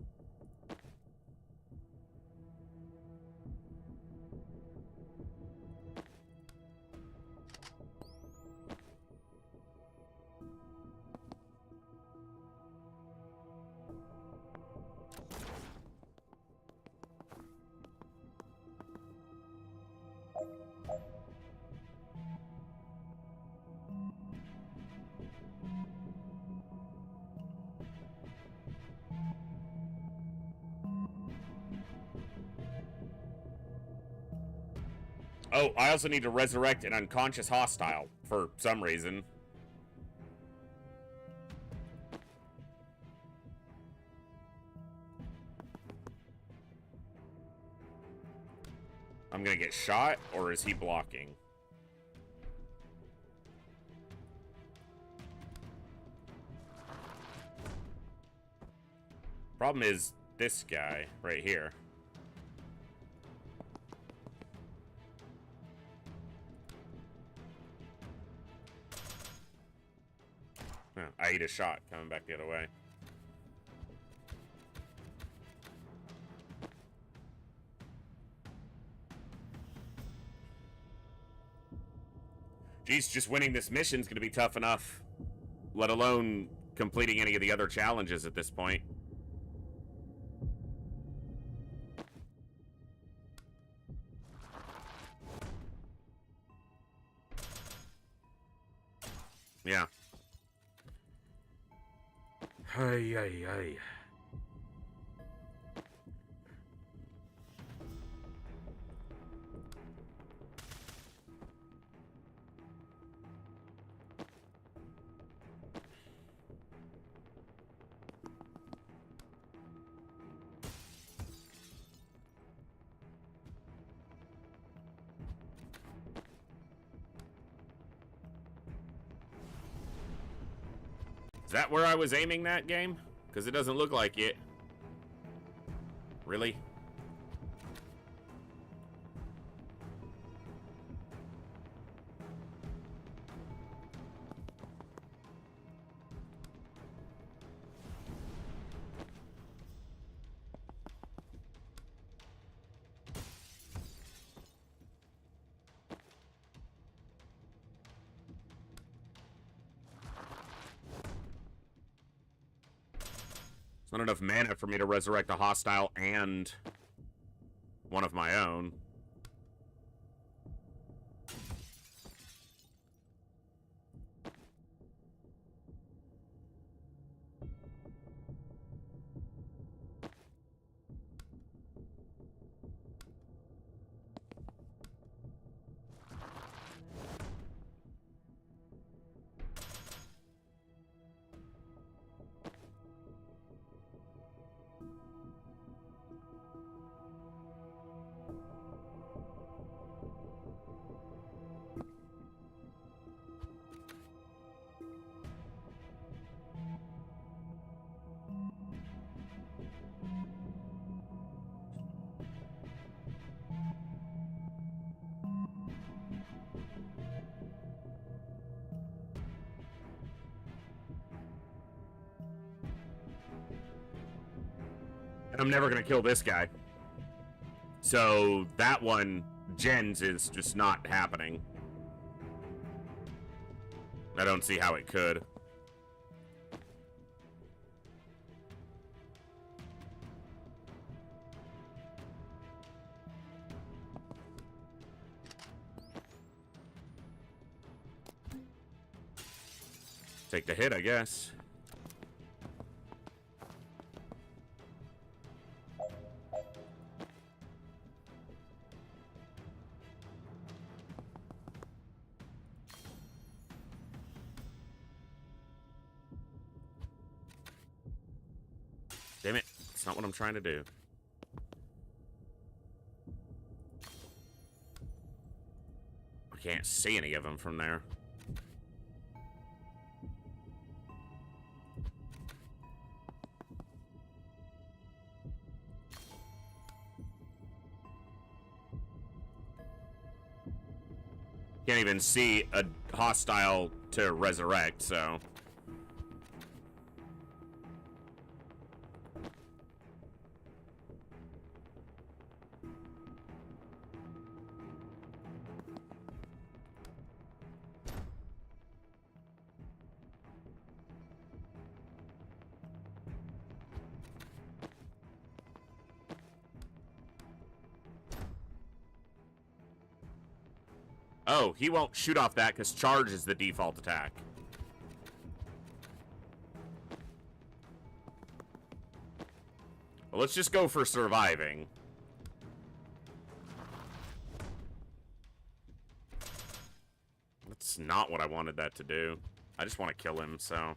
Oh, I also need to resurrect an unconscious hostile for some reason. I'm gonna get shot, or is he blocking? Problem is this guy right here. Oh, I ate a shot coming back the other way. Geez, just winning this mission's gonna be tough enough, let alone completing any of the other challenges at this point. Yeah. Hey, hey, hey. Is that where I was aiming that game? Because it doesn't look like it. Really? It's not enough mana for me to resurrect a hostile and one of my own. And I'm never going to kill this guy. So that one, Jens, is just not happening. I don't see how it could. Take the hit, I guess. not what I'm trying to do. I can't see any of them from there. Can't even see a hostile to resurrect, so... Oh, he won't shoot off that because charge is the default attack. Well, let's just go for surviving. That's not what I wanted that to do. I just want to kill him, so...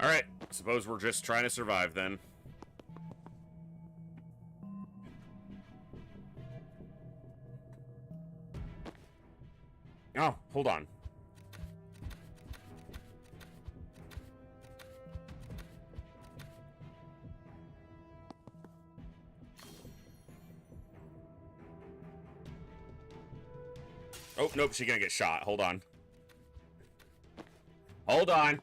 Alright, suppose we're just trying to survive then. Oh, hold on. Oh, nope, she's gonna get shot. Hold on. Hold on.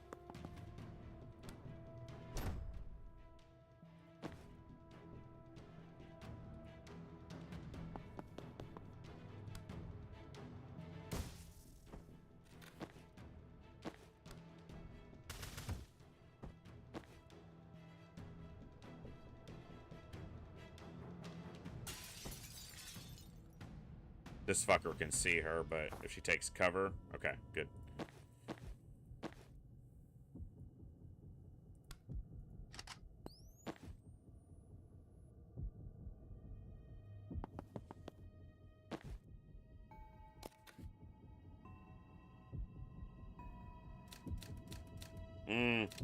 This fucker can see her, but if she takes cover... Okay, good.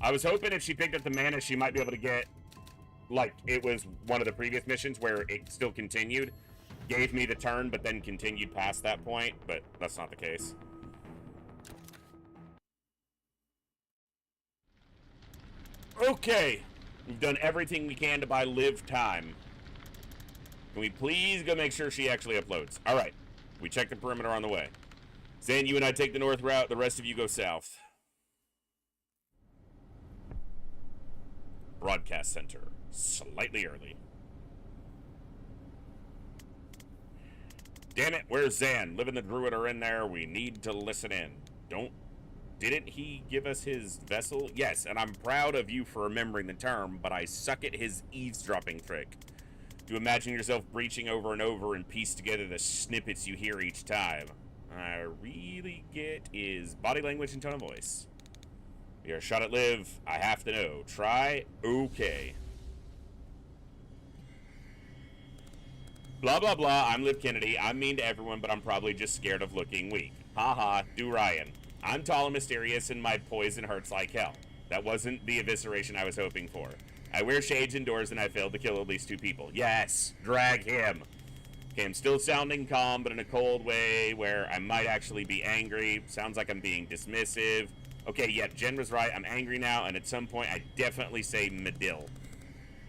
I was hoping if she picked up the mana, she might be able to get... Like, it was one of the previous missions where it still continued. Gave me the turn, but then continued past that point, but that's not the case. Okay. We've done everything we can to buy live time. Can we please go make sure she actually uploads? Alright. We check the perimeter on the way. Zan, you and I take the north route, the rest of you go south. Broadcast center. Slightly early. Damn it, where's Zan? Liv and the Druid are in there. We need to listen in. Didn't he give us his vessel? Yes, and I'm proud of you for remembering the term, but I suck at his eavesdropping trick. You imagine yourself breaching over and over and piece together the snippets you hear each time. I really get is body language and tone of voice. You're a shot at Liv. I have to know. Try. Okay. Blah, blah, blah. I'm Liv Kennedy. I'm mean to everyone, but I'm probably just scared of looking weak. Haha. Do Ryan. I'm tall and mysterious, and my poison hurts like hell. That wasn't the evisceration I was hoping for. I wear shades indoors, and I failed to kill at least 2 people. Yes. Drag him. Okay, I'm still sounding calm, but in a cold way where I might actually be angry. Sounds like I'm being dismissive. Okay, yeah, Jen was right. I'm angry now, and at some point, I definitely say Medill.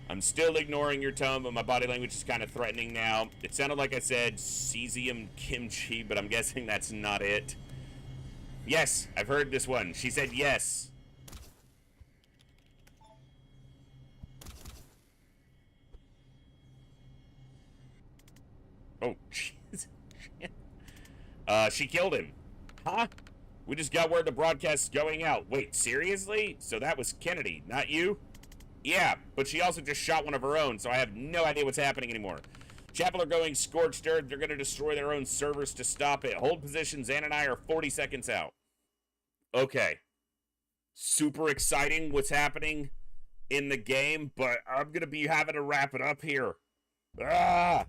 I'm still ignoring your tone, but my body language is kind of threatening now. It sounded like I said cesium kimchi, but I'm guessing that's not it. Yes, I've heard this one. She said yes. Oh, jeez. She killed him. Huh? We just got word the broadcast is going out. Wait, seriously? So that was Kennedy, not you? Yeah, but she also just shot one of her own, so I have no idea what's happening anymore. Chapel are going scorched earth. They're going to destroy their own servers to stop it. Hold position. Zan and I are 40 seconds out. Okay. Super exciting what's happening in the game, but I'm going to be having to wrap it up here. Ah!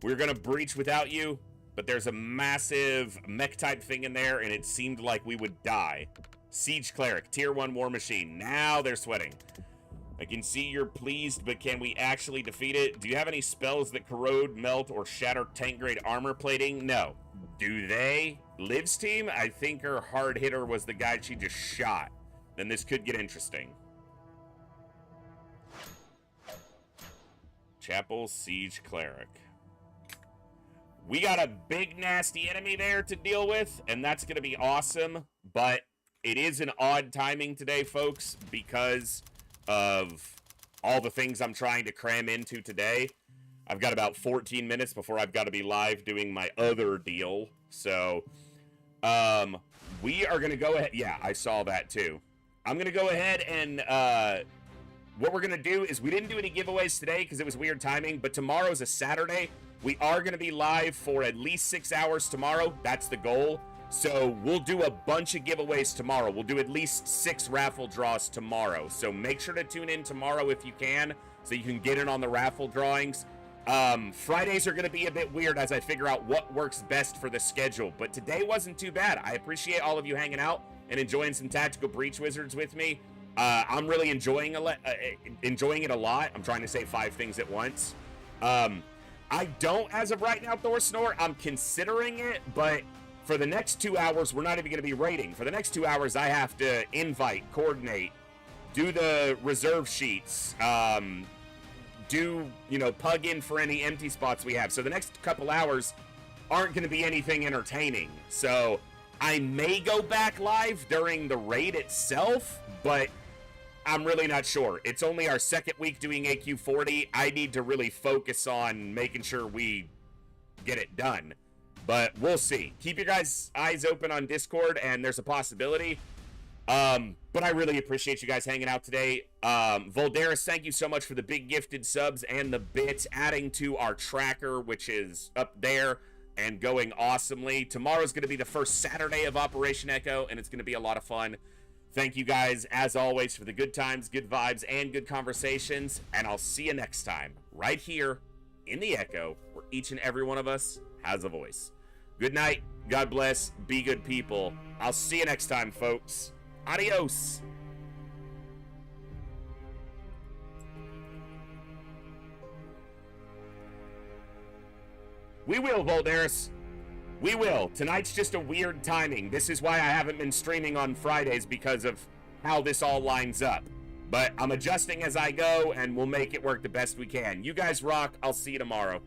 We're going to breach without you, but there's a massive mech type thing in there, and it seemed like we would die. Siege Cleric, Tier 1 War Machine. Now they're sweating. I can see you're pleased, but can we actually defeat it? Do you have any spells that corrode, melt, or shatter tank-grade armor plating? No. Do they? Liv's team? I think her hard hitter was the guy she just shot. Then this could get interesting. Chapel Siege Cleric. We got a big, nasty enemy there to deal with, and that's going to be awesome, but it is an odd timing today, folks, because of all the things I'm trying to cram into today. I've got about 14 minutes before I've got to be live doing my other deal. So, we are going to go ahead. Yeah, I saw that too. I'm going to go ahead and, what we're going to do is we didn't do any giveaways today because it was weird timing, but tomorrow's a Saturday. We are going to be live for at least 6 hours tomorrow. That's the goal. So we'll do a bunch of giveaways tomorrow. We'll do at least 6 raffle draws tomorrow. So make sure to tune in tomorrow if you can, so you can get in on the raffle drawings. Fridays are going to be a bit weird as I figure out what works best for the schedule. But today wasn't too bad. I appreciate all of you hanging out and enjoying some Tactical Breach Wizards with me. I'm really enjoying it a lot. I'm trying to say 5 things at once. I don't, as of right now, Thor Snore. I'm considering it, but for the next 2 hours, we're not even going to be raiding. For the next 2 hours, I have to invite, coordinate, do the reserve sheets, plug in for any empty spots we have. So the next couple hours aren't going to be anything entertaining. So I may go back live during the raid itself, but I'm really not sure. It's only our second week doing AQ40. I need to really focus on making sure we get it done. But we'll see. Keep your guys' eyes open on Discord, and there's a possibility. But I really appreciate you guys hanging out today. Voldaris, thank you so much for the big gifted subs and the bits, adding to our tracker, which is up there and going awesomely. Tomorrow's going to be the first Saturday of Operation Echo, and it's going to be a lot of fun. Thank you guys, as always, for the good times, good vibes, and good conversations. And I'll see you next time, right here in the Echo, where each and every one of us has a voice. Good night. God bless. Be good people. I'll see you next time, folks. Adios. We will, Voldaris. We will. Tonight's just a weird timing. This is why I haven't been streaming on Fridays, because of how this all lines up. But I'm adjusting as I go, and we'll make it work the best we can. You guys rock. I'll see you tomorrow.